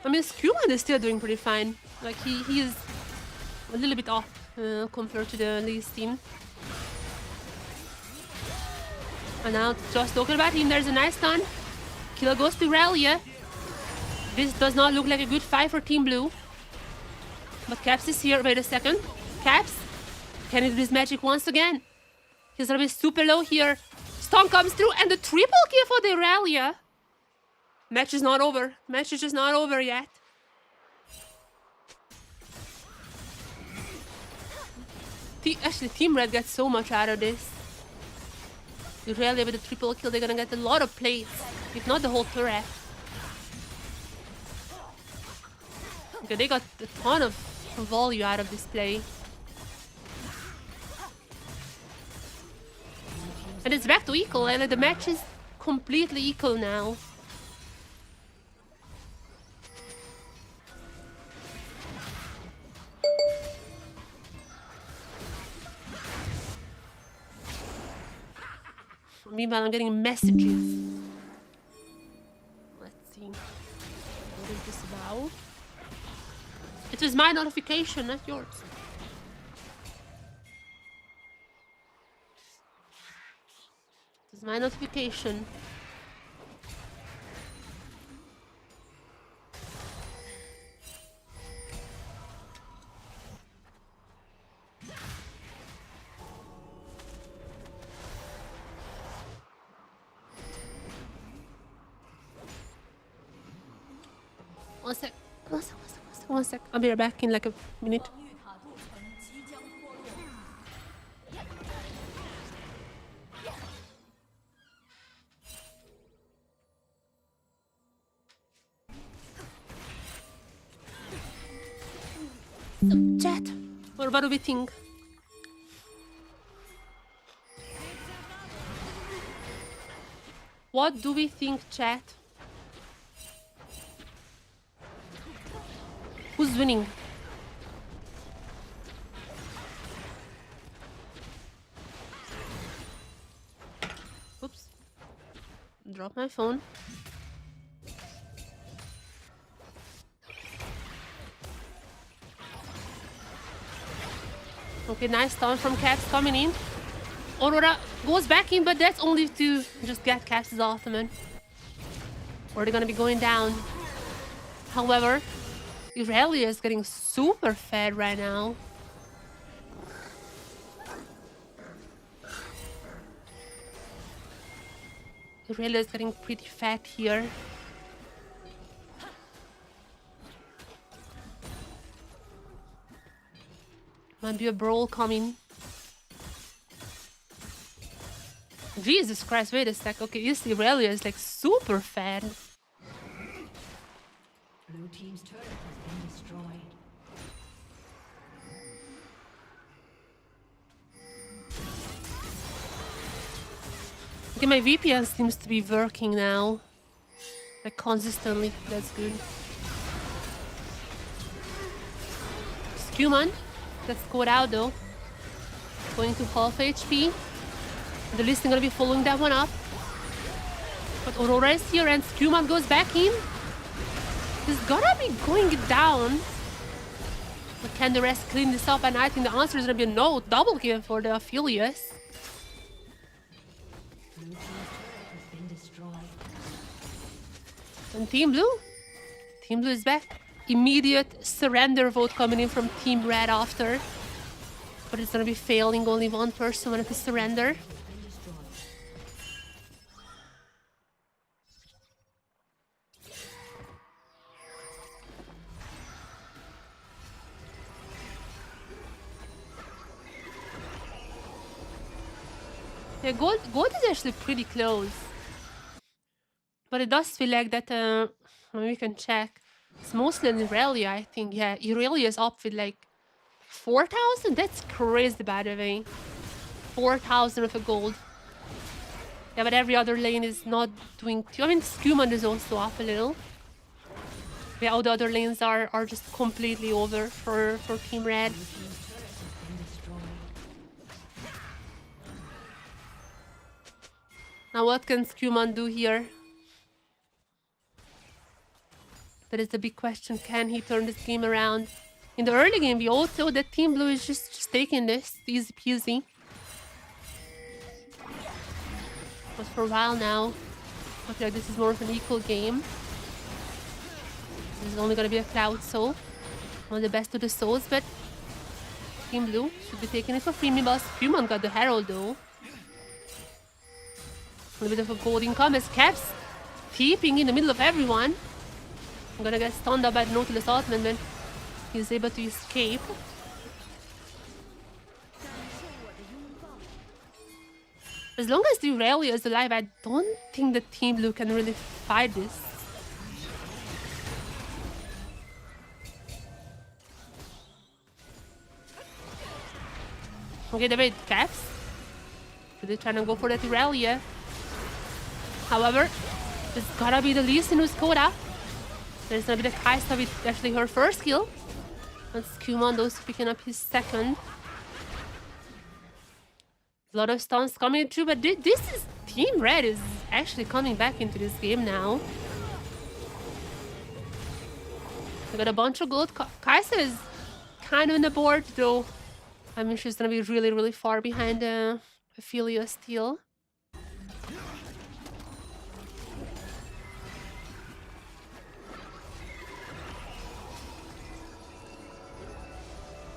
I mean, Screwman is still doing pretty fine. Like, he is a little bit off compared to the Lee's team. And now, just talking about him, there's a nice stun. Killer goes to Relia. This does not look like a good fight for Team Blue. But Caps is here. Wait a second. Caps? Can he do his magic once again? He's gonna be super low here. Stun comes through and the triple kill for the Relia. Match is not over. Match is just not over yet. Actually, Team Red gets so much out of this. Irelia with a triple kill, they're gonna get a lot of plates, if not the whole turret. Okay, they got a ton of value out of this play. And it's back to equal, and the match is completely equal now. Meanwhile, I'm getting messages. Let's see. What is this about? It was my notification, not yours. It was my notification. One sec. I'll be right back in like a minute. So, chat, what do we think? What do we think, chat? Who's winning? Oops. Drop my phone. Okay, nice stun from Caps coming in. Aurora goes back in, but that's only to just get Caps' ultimate. Or they're gonna be going down. However, Irelia is getting super fed right now. Irelia is getting pretty fat here. Might be a brawl coming. Jesus Christ, wait a sec. Okay, this Irelia is like super fat. Blue team's turret has been destroyed. Okay, my VPN seems to be working now. Like consistently. That's good. Scuman. That's scored out though. Going to half HP. The Listing gonna be following that one up. But Aurora is here and Scuman goes back in. He's gonna be going down. But can the rest clean this up? And I think the answer is gonna be no. Double kill for the Aphelios. Blue team's turret has been destroyed. And Team Blue? Team Blue is back. Immediate surrender vote coming in from Team Red after. But it's gonna be failing. Only one person wanted to surrender. Yeah, gold is actually pretty close. But it does feel like that, maybe we can check. It's mostly in Irelia, I think. Yeah, Irelia is up with like 4,000? That's crazy, by the way. 4,000 of a gold. Yeah, but every other lane is not doing too. I mean, Scuman is also up a little. Yeah, all the other lanes are just completely over for Team Red. Now what can Scuman do here? That is the big question. Can he turn this game around? In the early game, we all thought that Team Blue is just taking this easy peasy. But for a while now, I feel like this is more of an equal game. This is only gonna be a Cloud Soul. One of the best of the souls, but Team Blue should be taking it for free. Meanwhile, Scuman got the Herald though. A little bit of a gold income as Caps keeping in the middle of everyone. I'm gonna get stunned up by the Nautilus ultimate when he's able to escape. As long as the Aurelia is alive, I don't think the Team Blue can really fight this. Okay, the red caps. They're trying to go for that Aurelia. However, it's gotta be the Lee Sin who's Koda. There's gonna be the Kaisa with actually her first kill. That's Kumondo's picking up his second. A lot of stuns coming through, but this is Team Red is actually coming back into this game now. We got a bunch of gold. Kaisa is kind of on the board though. I mean, she's gonna be really, really far behind Ophelia still.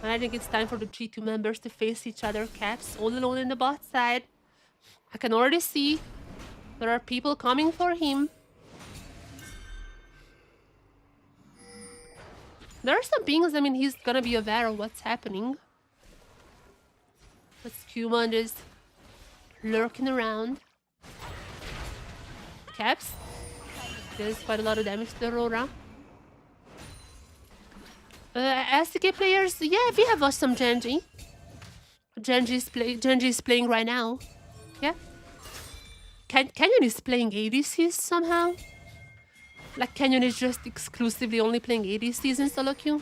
I think it's time for the G2 members to face each other. Caps all alone in the bot side. I can already see there are people coming for him. There are some things, I mean, he's gonna be aware of what's happening. But Scuman is lurking around. Caps. There's quite a lot of damage to the Aurora. SDK players, yeah, we have watched some Genji. Genji is playing right now. Yeah. Canyon is playing ADCs somehow. Like Canyon is just exclusively only playing ADCs in solo queue.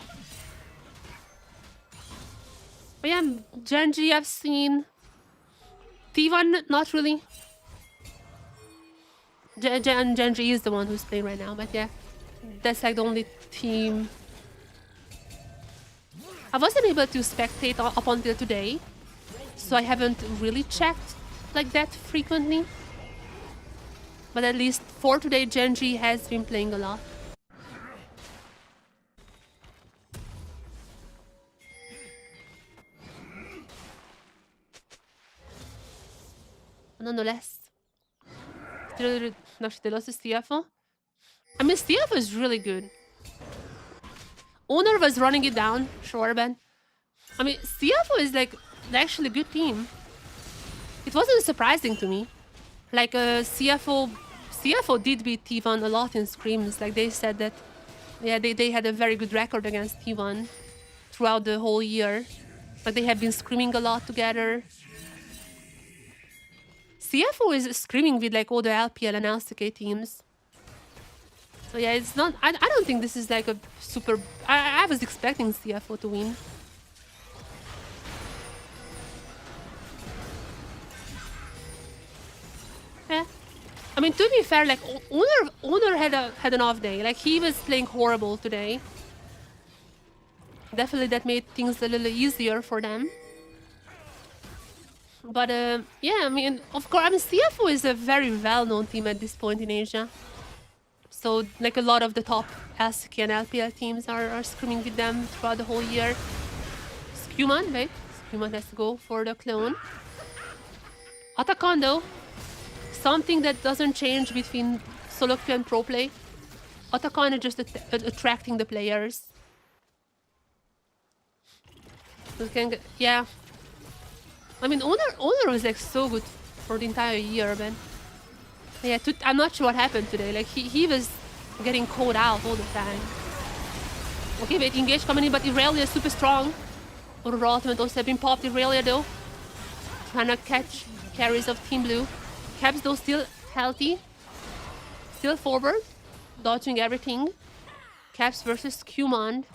But yeah, Genji I've seen. T1 not really. Genji is the one who's playing right now, but yeah. That's like the only team. I wasn't able to spectate up until today, so I haven't really checked like that frequently. But at least for today, Genji has been playing a lot. Nonetheless, no, she lost to CFO. I mean, CFO is really good. Owner was running it down, sure, but I mean, CFO is like actually a good team. It wasn't surprising to me. Like CFO did beat T1 a lot in scrims. Like they said that, yeah, they had a very good record against T1 throughout the whole year. Like they have been screaming a lot together. CFO is screaming with like all the LPL and LCK teams. So yeah, it's not. I don't think this is like a super. I was expecting CFO to win. Yeah. I mean, to be fair, like Owner had an off day. Like he was playing horrible today. Definitely, that made things a little easier for them. But yeah, I mean, of course, I mean, CFO is a very well-known team at this point in Asia. So, like, a lot of the top LCK and LPL teams are screaming with them throughout the whole year. Scuman, wait. Scuman has to go for the clone. Otacon, though. Something that doesn't change between solo queue and pro play. Otacon is just attracting the players. So yeah. I mean, Owner was, like, so good for the entire year, man. Yeah, I'm not sure what happened today. Like, he was getting caught out all the time. Okay, wait, engage coming in, but Irelia is super strong. Aurora ultimate also have been popped. Irelia, though, trying to catch carries of Team Blue. Caps, though, still healthy. Still forward. Dodging everything. Caps versus Qmond.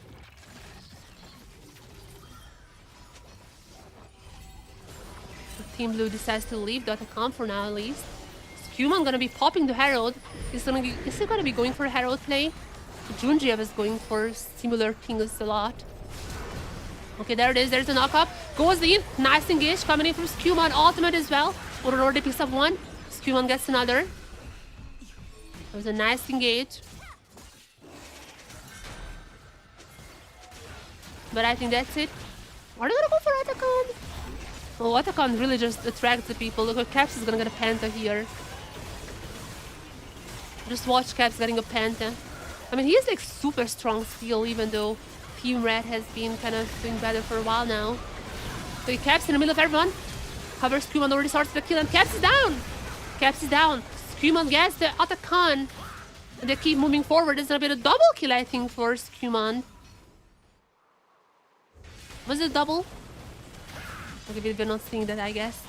Team Blue decides to leave .com for now, at least. Human gonna be popping the Herald. Is he gonna be going for a Herald play? Junjie was going for similar things a lot. Okay, there it is. There's a knockup. Goes in. Nice engage coming in from Scuman. Ultimate as well. Aurora picks up one. Scuman gets another. That was a nice engage. But I think that's it. Are they gonna go for Otacon? Oh, Otacon really just attracts the people. Look at Caps is gonna get a Penta here. Just watch Caps getting a Penta. I mean, he's like super strong still, even though Team Red has been kind of doing better for a while now. So Caps in the middle of everyone. However, Screamon already starts the kill and Caps is down. Caps is down. Screamon gets the Otacon. And they keep moving forward. There's gonna be a double kill, I think, for Screamon. Was it double? Okay, we're not seeing that, I guess.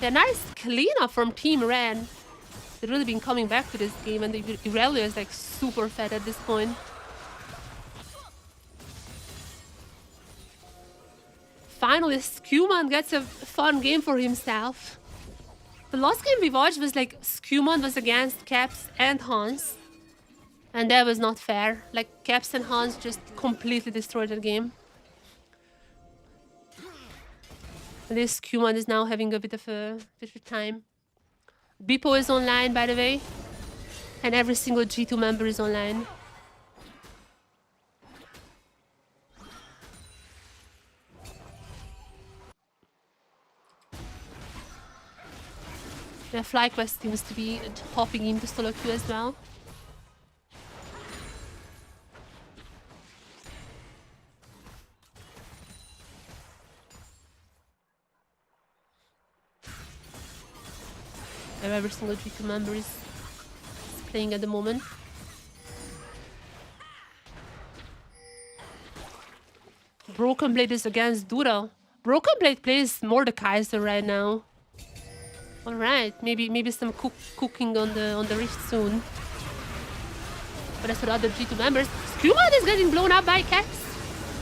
Yeah, nice cleanup from Team Red. They've really been coming back to this game, and Irelia is like super fed at this point. Finally, Screamon gets a fun game for himself. The last game we watched was like Screamon was against Caps and Hans. And that was not fair. Like, Caps and Hans just completely destroyed the game. And this Screamon is now having a bit of a time. Bippo is online, by the way. And every single G2 member is online. The FlyQuest seems to be hopping into solo queue as well. Every single G2 member is playing at the moment. Broken Blade is against Dura. Broken Blade plays Mordekaiser right now. All right, maybe some cooking on the Rift soon. But as for the other G2 members, Screamon is getting blown up by Caps.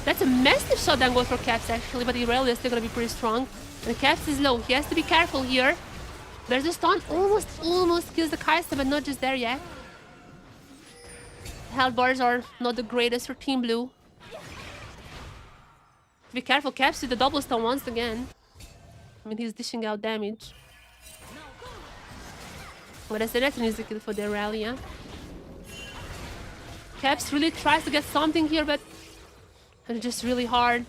That's a massive shutdown goal for Caps actually, but Irelia is still gonna be pretty strong. And Caps is low. He has to be careful here. There's a stun, almost kills the Kai'Sa, but not just there yet. Health bars are not the greatest for Team Blue. Be careful, Caps with the double stun once again. I mean, he's dishing out damage. But that's an easy kill for the Irelia. Caps really tries to get something here, but it's just really hard.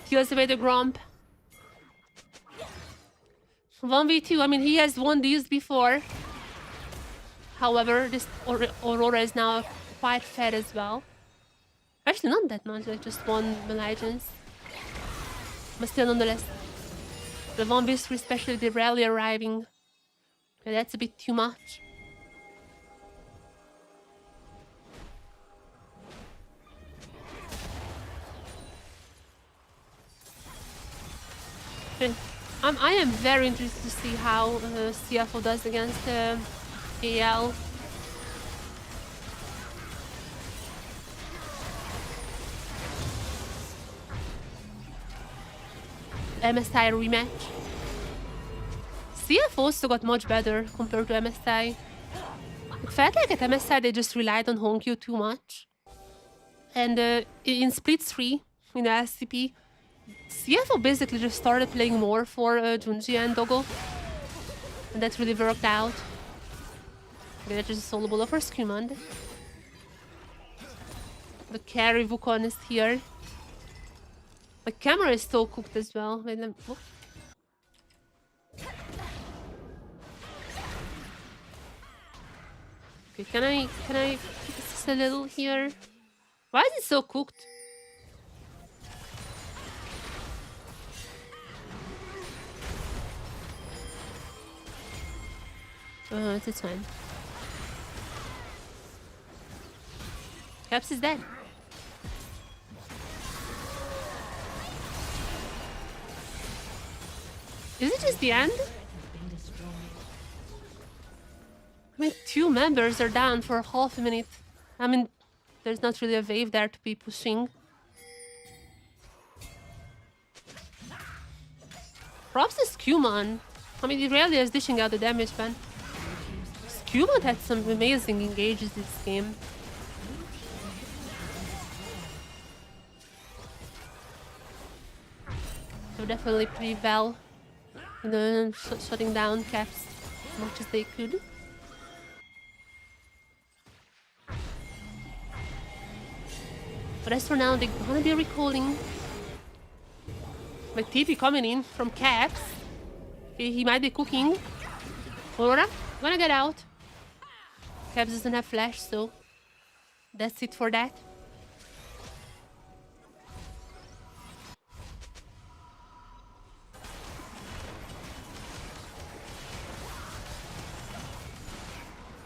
Steals away the Grump. 1v2, I mean, he has won these before. However, this Aurora is now quite fed as well. Actually, not that much, like just won the Legends. But still, nonetheless, the 1v3, especially the rally arriving, yeah, that's a bit too much. Okay. I am very interested to see how CFO does against AL. MSI rematch. CFO also got much better compared to MSI. It felt like at MSI they just relied on Honkyu too much. And in Split 3, in the SCP, CFO basically just started playing more for Junji and Dogo. And that really worked out. Okay, that's just a solo bolo for Screamon. The carry Wukong is here. The camera is so cooked as well. Wait, oh. Okay, can I fix this a little here? Why is it so cooked? It's fine. Caps is dead. Is it just the end? I mean, 2 members are down for half a minute. I mean, there's not really a wave there to be pushing. Props to Screamon. I mean, Irelia is dishing out the damage, man. Screamon had some amazing engages this game. So definitely pretty well, you know, shutting down Caps as much as they could. But as for now, they're gonna be recalling. With TP coming in from Caps. He might be cooking. Aurora, gonna get out. Caps doesn't have flash, so that's it for that.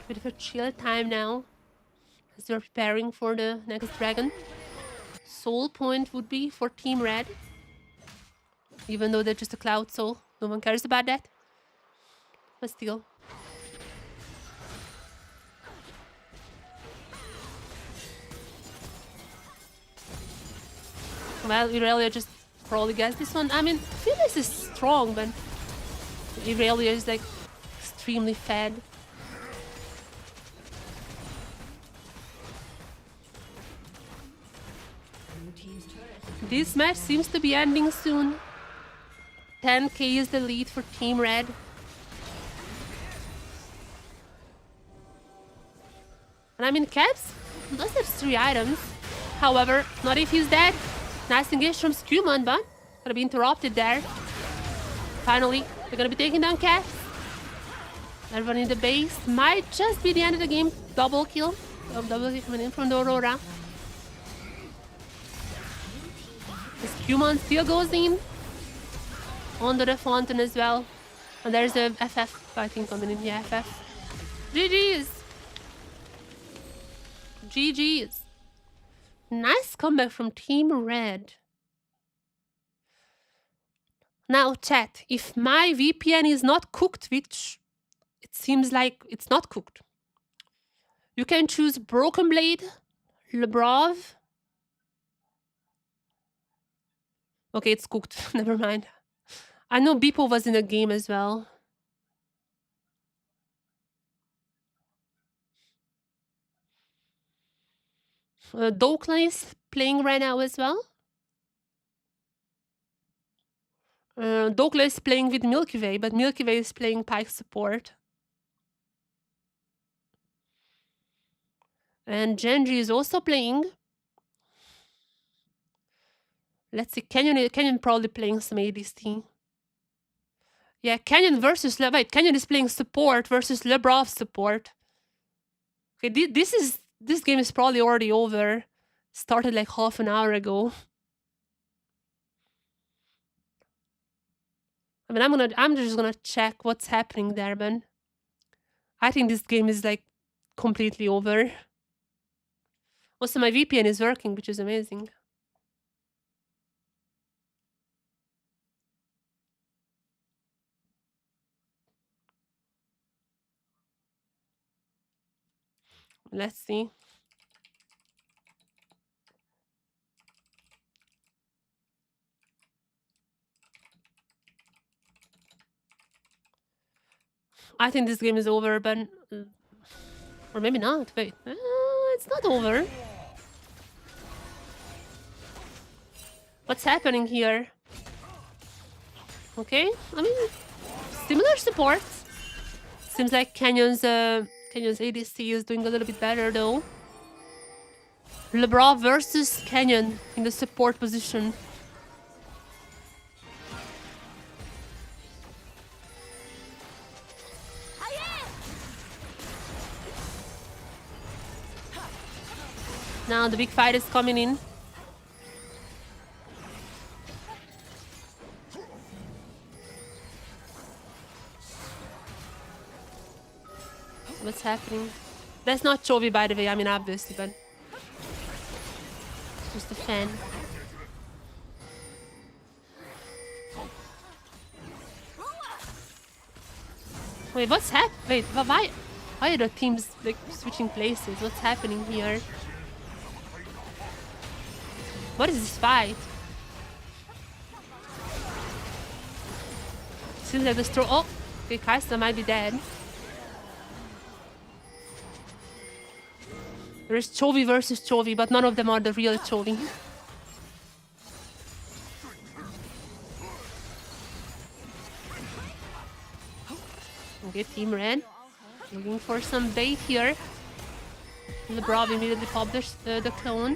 Bit of a chill time now, as we're preparing for the next dragon. Soul point would be for Team Red. Even though they're just a cloud soul. No one cares about that. But still. Well, Irelia just probably gets this one. I mean, Phyllis is strong, but Irelia is like extremely fed. Blue team's turret. This match seems to be ending soon. 10k is the lead for Team Red. And I mean, Caps does have 3 items. However, not if he's dead. Nice engage from Scuman, but gonna be interrupted there. Finally, they're gonna be taking down Caps. Everyone in the base. Might just be the end of the game. Double kill. Double kill coming in from the Aurora. The Scuman still goes in. Onto the fountain as well. And there's a FF, I think, coming in. Yeah, FF. GG's. GG's. Nice comeback from Team Red. Now, chat, if my VPN is not cooked, which it seems like it's not cooked, you can choose Broken Blade, Lebrov. Okay, it's cooked. Never mind. I know Beepo was in the game as well. Dokla is playing right now as well. Dokla is playing with Milky Way, but Milky Way is playing Pike support. And Genji is also playing. Let's see, Canyon probably playing some ADC. Yeah, Canyon versus wait, Canyon is playing support versus Lebrov support. Okay, this game is probably already over. Started like half an hour ago. I mean, I'm just gonna check what's happening there, man. I think this game is like completely over. Also, my VPN is working, which is amazing. Let's see. I think this game is over, but or maybe not. Wait, it's not over. What's happening here? Okay, I mean, similar support. Seems like Canyon's ADC is doing a little bit better though. Lebrov versus Canyon in the support position. Now the big fight is coming in. What's happening? That's not Chovy, by the way. I mean, obviously, but just a fan. Wait, what's happening? Wait, why are the teams like switching places? What's happening here? What is this fight? Seems like the straw. Oh, okay, Kaista might be dead. There's Chovy versus Chovy, but none of them are the real Chovy. Okay, Team Red looking for some bait here. Lebrov immediately published the clone.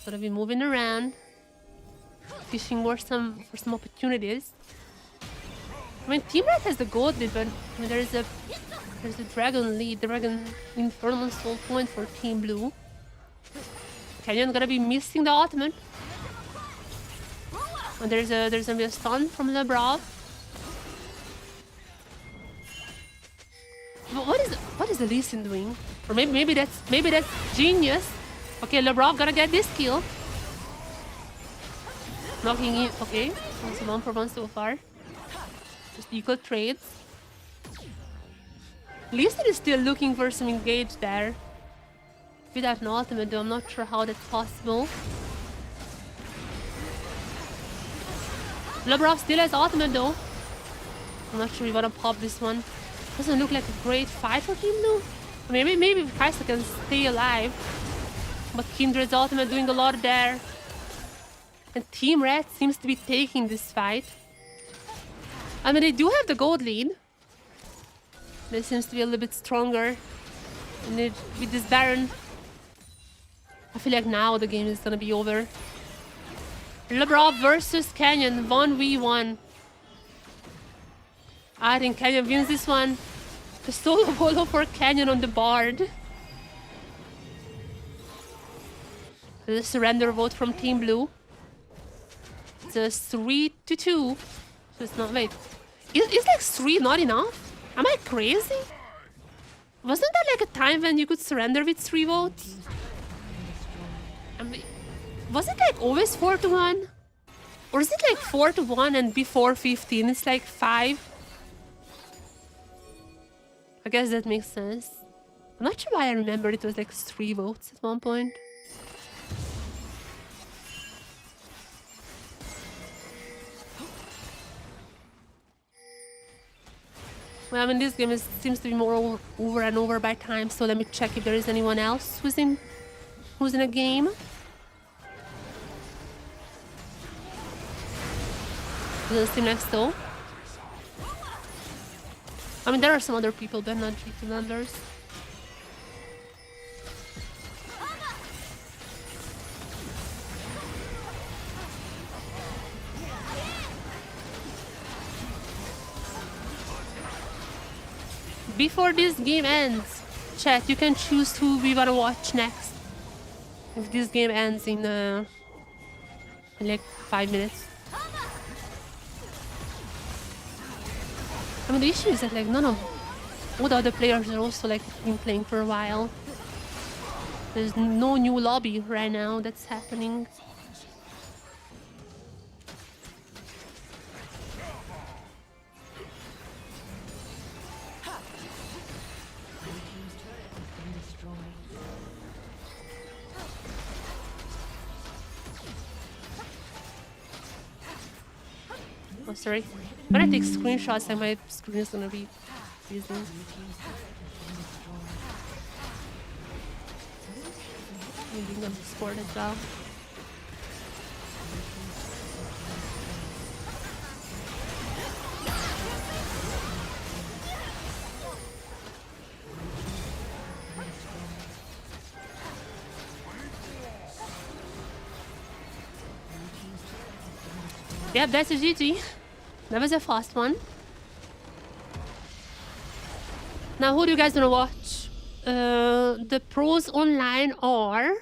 Gonna be moving around, fishing for some opportunities. I mean, Team Red has the gold lead, but I mean, there's a dragon lead, dragon infernal soul point for Team Blue. Canyon gonna be missing the ultimate. And there's gonna be a stun from Lebrov. What is the Lee Sin doing? Or maybe that's genius. Okay, LeBron gonna get this kill. Knocking in. Okay, that's a 1-for-1 so far. Just equal trades. Lee Sin is still looking for some engage there. Without an ultimate though, I'm not sure how that's possible. LeBron still has ultimate though. I'm not sure we wanna pop this one. Doesn't look like a great fight for him though. Maybe Kai'Sa can stay alive. But Kindred's ultimate doing a lot there. And Team Red seems to be taking this fight. I mean, they do have the gold lead. They seems to be a little bit stronger. And with this Baron, I feel like now the game is gonna be over. LeBron versus Canyon, 1v1. I think Canyon wins this one. The solo bolo for Canyon on the Bard. The surrender vote from Team Blue. It's a 3-2. So it's not. Wait. Is like 3 not enough? Am I crazy? Wasn't there like a time when you could surrender with 3 votes? I mean, was it like always 4-1? Or is it like 4-1 and before 15 it's like 5? I guess that makes sense. I'm not sure why I remember it was like 3 votes at one point. Well, I mean, this game seems to be more over and over by time, so let me check if there is anyone else who's in a game. Doesn't seem like so. I mean, there are some other people, but not G2 members. Before this game ends, chat, you can choose who we wanna watch next. If this game ends in like 5 minutes. I mean, the issue is that like none of all the other players are also like been playing for a while. There's no new lobby right now that's happening. Oh, sorry. When I take screenshots, like my screen is gonna be freezing. I'm being on Discord as well. Yep, that's a GG. That was a fast one. Now, who do you guys wanna watch? The pros online are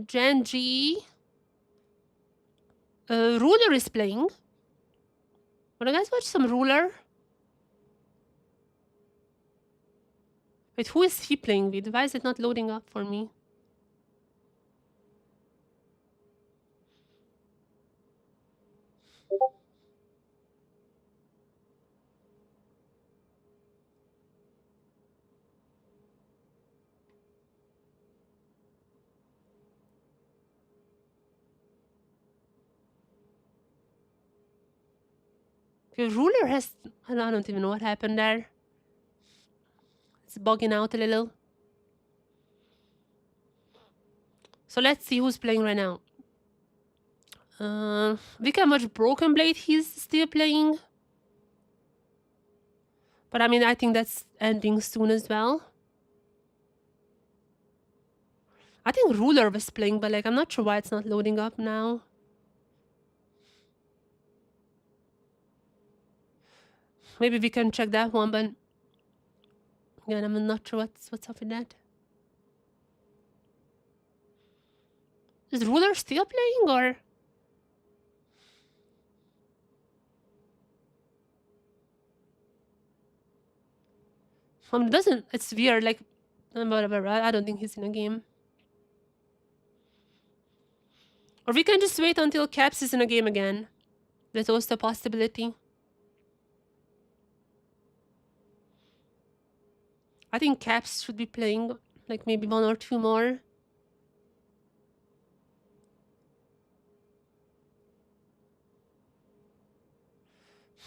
Gen G. Ruler is playing. Wanna guys watch some Ruler? Wait, who is he playing with? Why is it not loading up for me? The Ruler has... I don't even know what happened there. It's bugging out a little. So let's see who's playing right now. Look how much Broken Blade he's still playing. But I mean, I think that's ending soon as well. I think Ruler was playing, but like, I'm not sure why it's not loading up now. Maybe we can check that one, but again, I'm not sure what's up with that. Is Ruler still playing or? It doesn't. It's weird. Like, whatever. I don't think he's in a game. Or we can just wait until Caps is in a game again. That's also a possibility. I think Caps should be playing like maybe 1 or 2 more.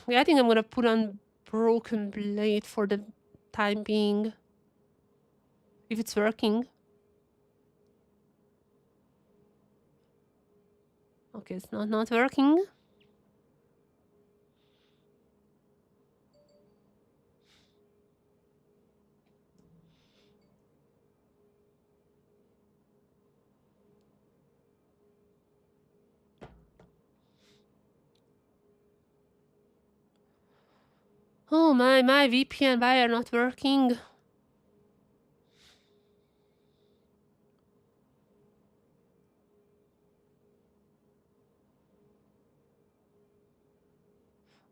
Yeah, I think I'm gonna put on Broken Blade for the time being. If it's working. Okay, it's not working. Oh my VPN, why are not working?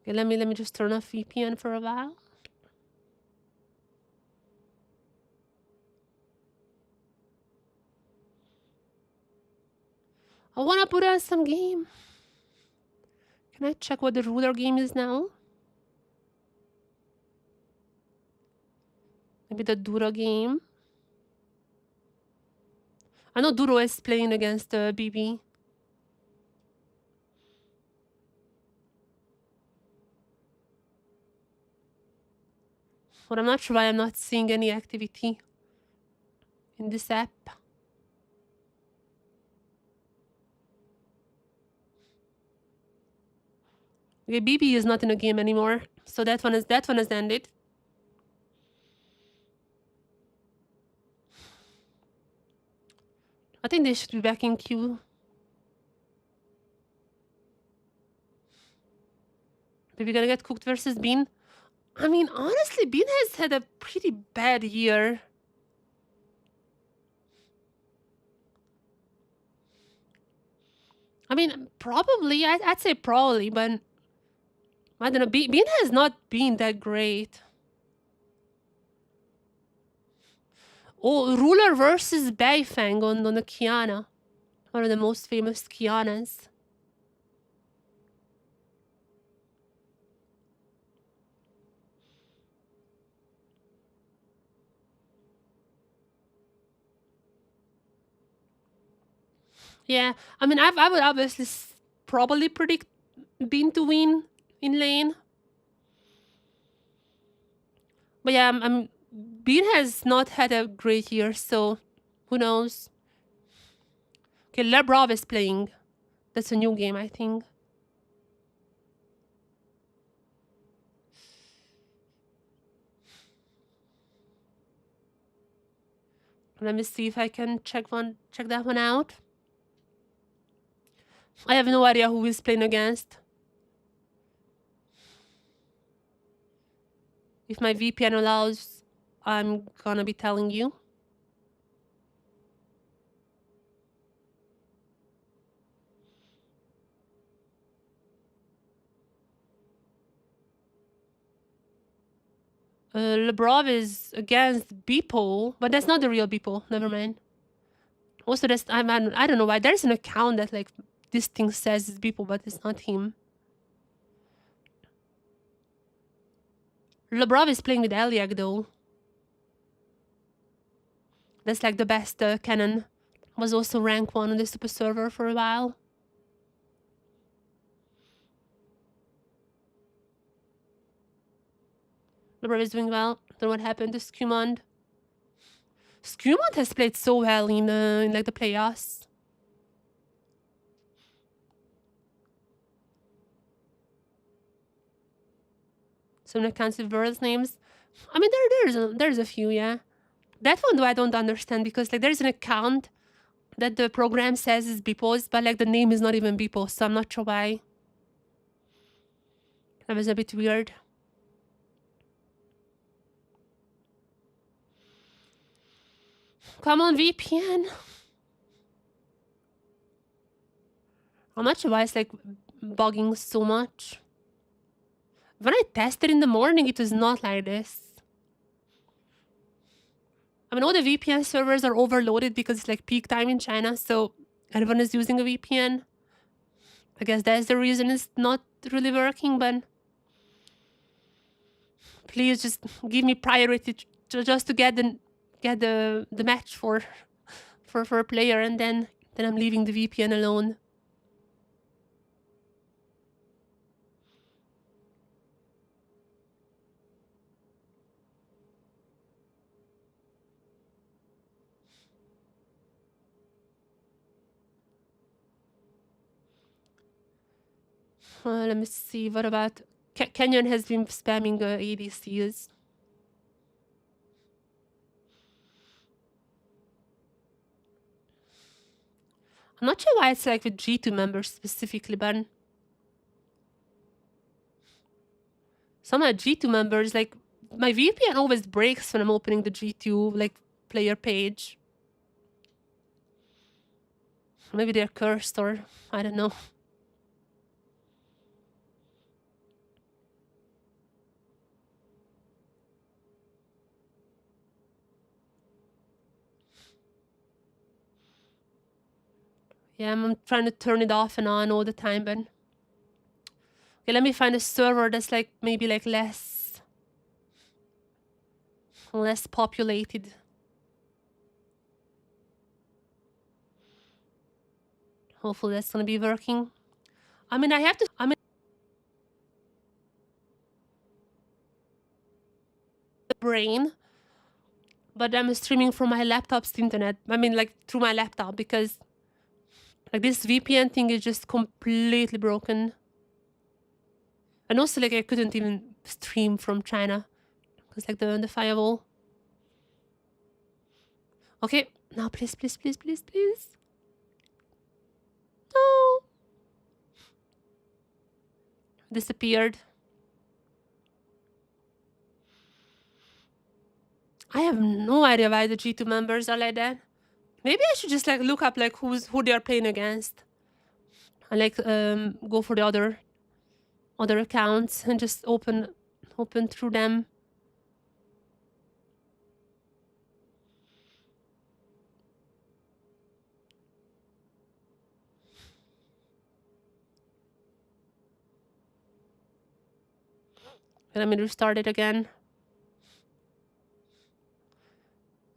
Okay, let me just turn off VPN for a while. I wanna put on some game. Can I check what the ruler game is now? Maybe the Duro game. I know Duro is playing against BB. But I'm not sure why I'm not seeing any activity in this app. Okay, BB is not in a game anymore, so that one has ended. I think they should be back in queue. Maybe gonna get cooked versus Bean. I mean, honestly, Bean has had a pretty bad year. I mean, probably. I'd say probably, but I don't know. Bean has not been that great. Oh, Ruler versus Beifang on the Kiana. One of the most famous Kianas. Yeah, I mean, I would obviously probably predict Bean to win in lane. But yeah, Bean has not had a great year, so who knows? Okay, Lebrov is playing. That's a new game, I think. Let me see if I can check that one out. I have no idea who he's playing against. If my VPN allows, I'm gonna be telling you. Lebrov is against Beeple, but that's not the real Beeple. Never mind. Also, I don't know why there's an account that like this thing says it's Beeple, but it's not him. Lebrov is playing with Eliak though. That's like the best cannon. Was also rank 1 on the super server for a while. Lebrov is doing well. Don't know what happened to Skumond. Skumond has played so well in like the playoffs. Some accounts with world names. I mean, there's a few, yeah. That one though I don't understand because like there's an account that the program says is Beepos, but like the name is not even Beepos, so I'm not sure why. That was a bit weird. Come on, VPN. I'm not sure why it's like bugging so much. When I tested in the morning, it was not like this. I mean, all the VPN servers are overloaded because it's like peak time in China, so everyone is using a VPN. I guess that's the reason it's not really working, but please just give me priority just to get the match for a player, and then I'm leaving the VPN alone. Let me see. What about Canyon has been spamming ADCs. I'm not sure why it's like with G2 members specifically, but some of the G2 members, like my VPN always breaks when I'm opening the G2 like player page. Maybe they're cursed, or I don't know. Yeah, I'm trying to turn it off and on all the time, but okay, let me find a server that's like maybe like less populated. Hopefully that's gonna be working. I mean, the brain, but I'm streaming from my laptop's internet. I mean, like through my laptop, because like this VPN thing is just completely broken. And also, like, I couldn't even stream from China because like the firewall. Okay, now please, please, please, please, please. No. Disappeared. I have no idea why the G2 members are like that. Maybe I should just like look up like who they are playing against, and like go for the other accounts and just open through them. Let me restart it again.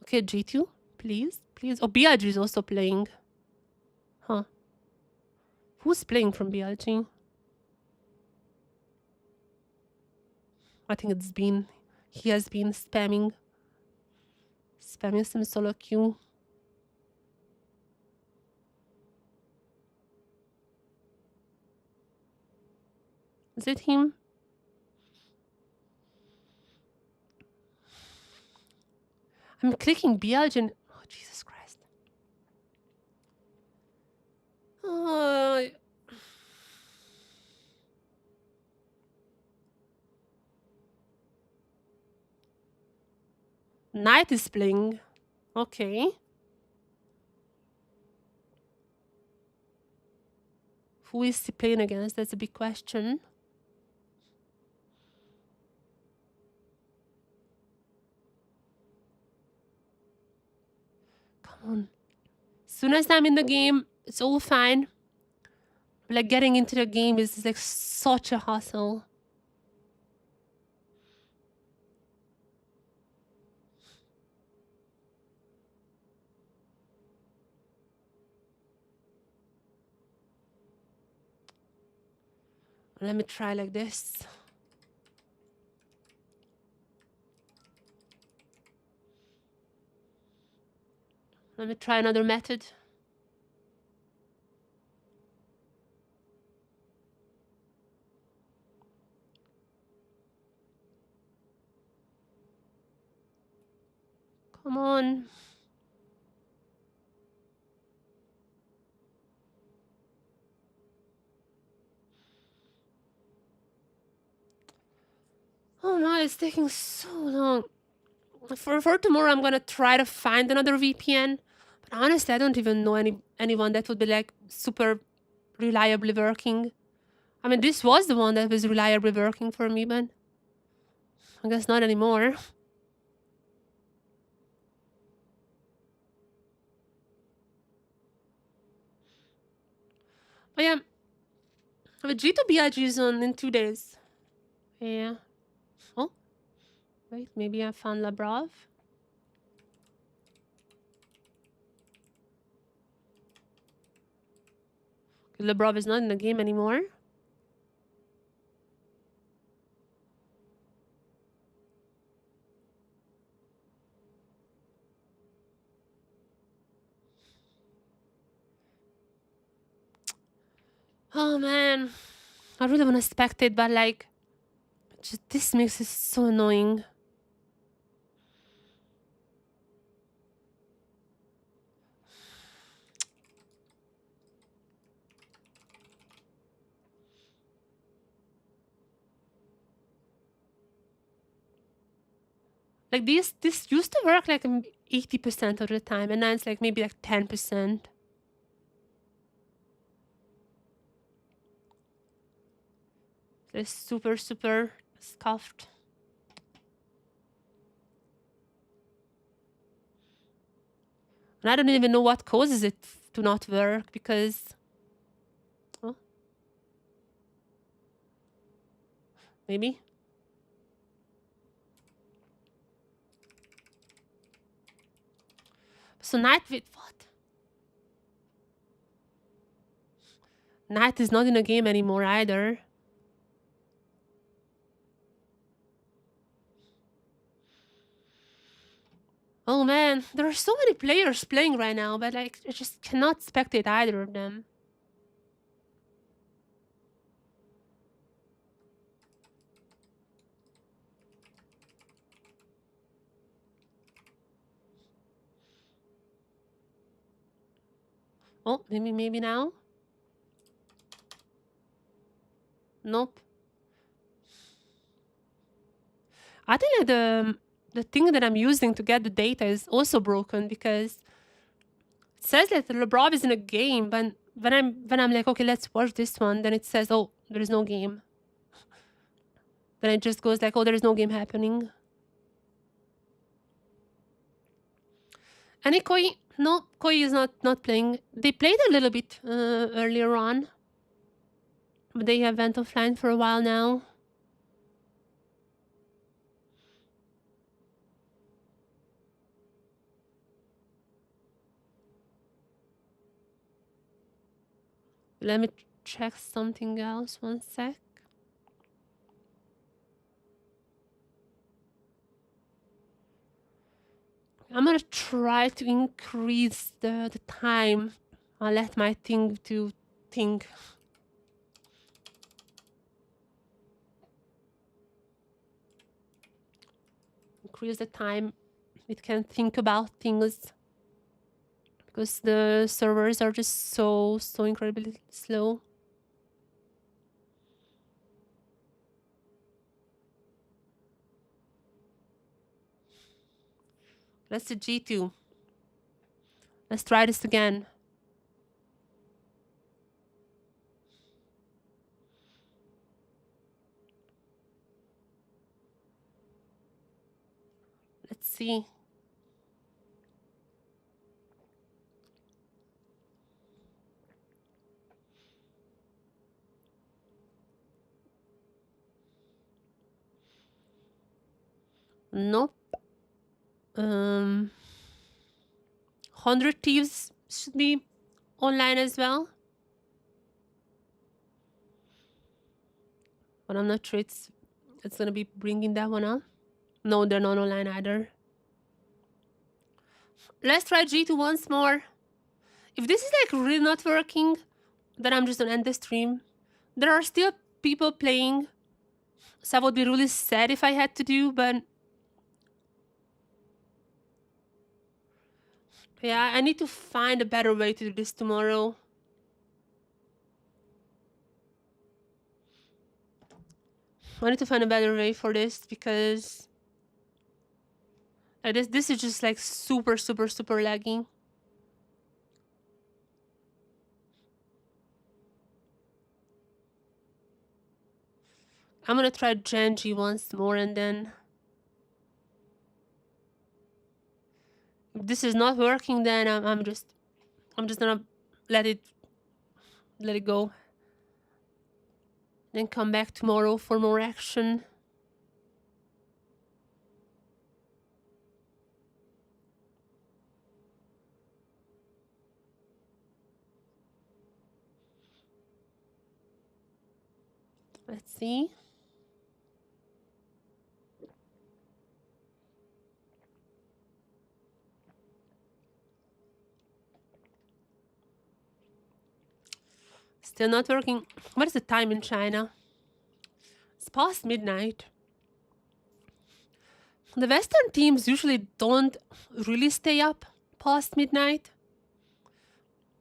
Okay, G2, please, please. Oh, BLG is also playing. Huh. Who's playing from BLG? I think he has been spamming some solo queue. Is it him? I'm clicking BLG and oh, Jesus Christ. Knight is playing. Okay. Who is he playing against? That's a big question. Come on. As soon as I'm in the game, it's all fine. But like getting into the game is like such a hassle. Let me try like this. Let me try another method. Come on. Oh no, it's taking so long. For tomorrow, I'm gonna try to find another VPN. But honestly, I don't even know anyone that would be like super reliably working. I mean, this was the one that was reliably working for me, but I guess not anymore. Oh yeah, but G2BIG is on in 2 days. Yeah. Oh, wait, maybe I found Labrov. Labrov is not in the game anymore. Oh man, I really want to spectate, but like, just this mix is so annoying. Like this used to work like 80% of the time, and now it's like maybe like 10%. It's super scuffed. And I don't even know what causes it to not work because... Oh. Maybe? So Night with what? Night is not in the game anymore either. Oh man, there are so many players playing right now, but like I just cannot spectate either of them. Oh, maybe now? Nope. I think like the thing that I'm using to get the data is also broken because it says that Labrov is in a game, but when I'm like, okay, let's watch this one, then it says, oh, there is no game. Then it just goes like, oh, there is no game happening. And Koi, no, Koi is not playing. They played a little bit earlier on, but they have went offline for a while now. Let me check something else. 1 sec. I'm gonna try to increase the time. I'll let my thing to think. Increase the time it can think about things. Because the servers are just so incredibly slow. Let's do G2. Let's try this again. Let's see. Nope. 100 Thieves should be online as well. But I'm not sure it's gonna be bringing that one up. No, they're not online either. Let's try G2 once more. If this is like really not working, then I'm just gonna end the stream. There are still people playing, so I would be really sad if I had to do, but yeah, I need to find a better way to do this tomorrow. I need to find a better way for this because this is just like super lagging. I'm gonna try Genji once more and then if this is not working, then I'm just gonna let it let it go. Then come back tomorrow for more action. Let's see. Still not working. What is the time in China? It's past midnight. The Western teams usually don't really stay up past midnight.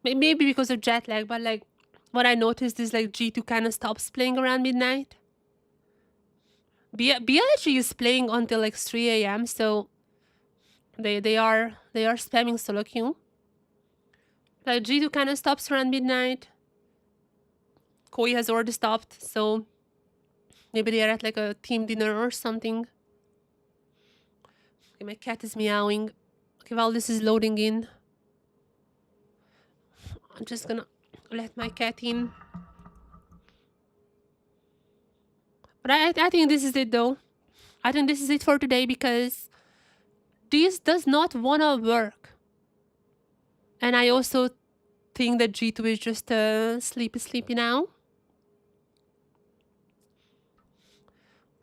Maybe because of jet lag, but like what I noticed is like G2 kind of stops playing around midnight. BLG is playing until like 3 a.m. So they are spamming solo queue. Like G2 kind of stops around midnight. Koi has already stopped, so maybe they are at like a team dinner or something. Okay, my cat is meowing. Okay, while this is loading in, I'm just gonna let my cat in. But I think this is it though. I think this is it for today because this does not wanna work. And I also think that G2 is just sleepy now.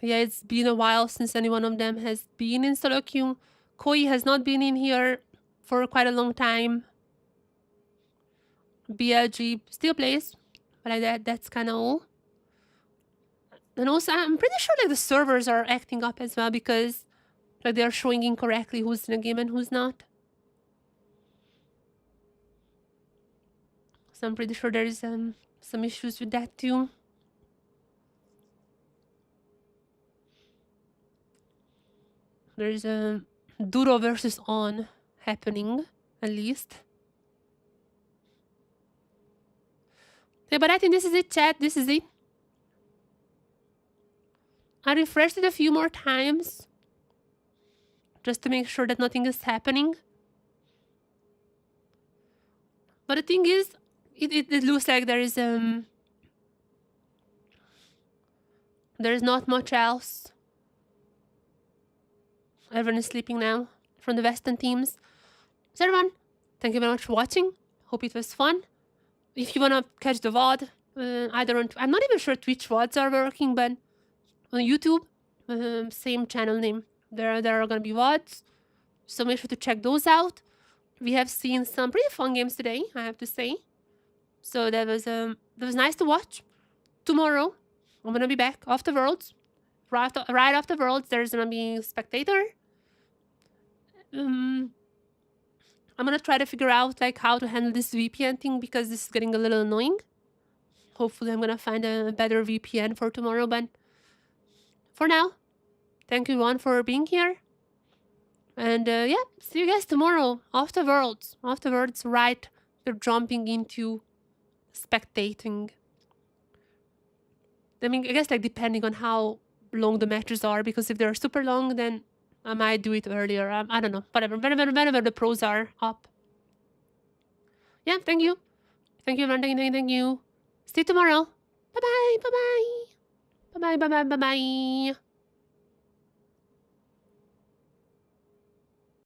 Yeah, it's been a while since any one of them has been in solo queue. Koi has not been in here for quite a long time. BLG still plays, but like that's kind of all. And also, I'm pretty sure like the servers are acting up as well because like they're showing incorrectly who's in the game and who's not. So I'm pretty sure there's some issues with that too. There's a Duro versus On happening, at least. Yeah, but I think this is it, chat. This is it. I refreshed it a few more times just to make sure that nothing is happening. But the thing is, it looks like there's not much else. Everyone is sleeping now from the Western teams. So everyone, thank you very much for watching. Hope it was fun. If you wanna catch the VOD, I'm not even sure Twitch VODs are working, but on YouTube, same channel name. There are gonna be VODs, so make sure to check those out. We have seen some pretty fun games today, I have to say. So that was nice to watch. Tomorrow, I'm gonna be back after Worlds. Right after Worlds, there's gonna be Spectator. I'm gonna try to figure out like how to handle this VPN thing because this is getting a little annoying. Hopefully I'm gonna find a better VPN for tomorrow, but for now, thank you everyone for being here. And yeah, see you guys tomorrow after Worlds. Afterwards, right, you're jumping into spectating. I mean, I guess like depending on how long the matches are, because if they're super long, then I might do it earlier. I don't know. Whatever. Whenever the pros are up. Yeah, thank you. Thank you, everyone. Thank you. See you tomorrow. Bye-bye. Bye-bye. Bye-bye. Bye-bye. Bye-bye.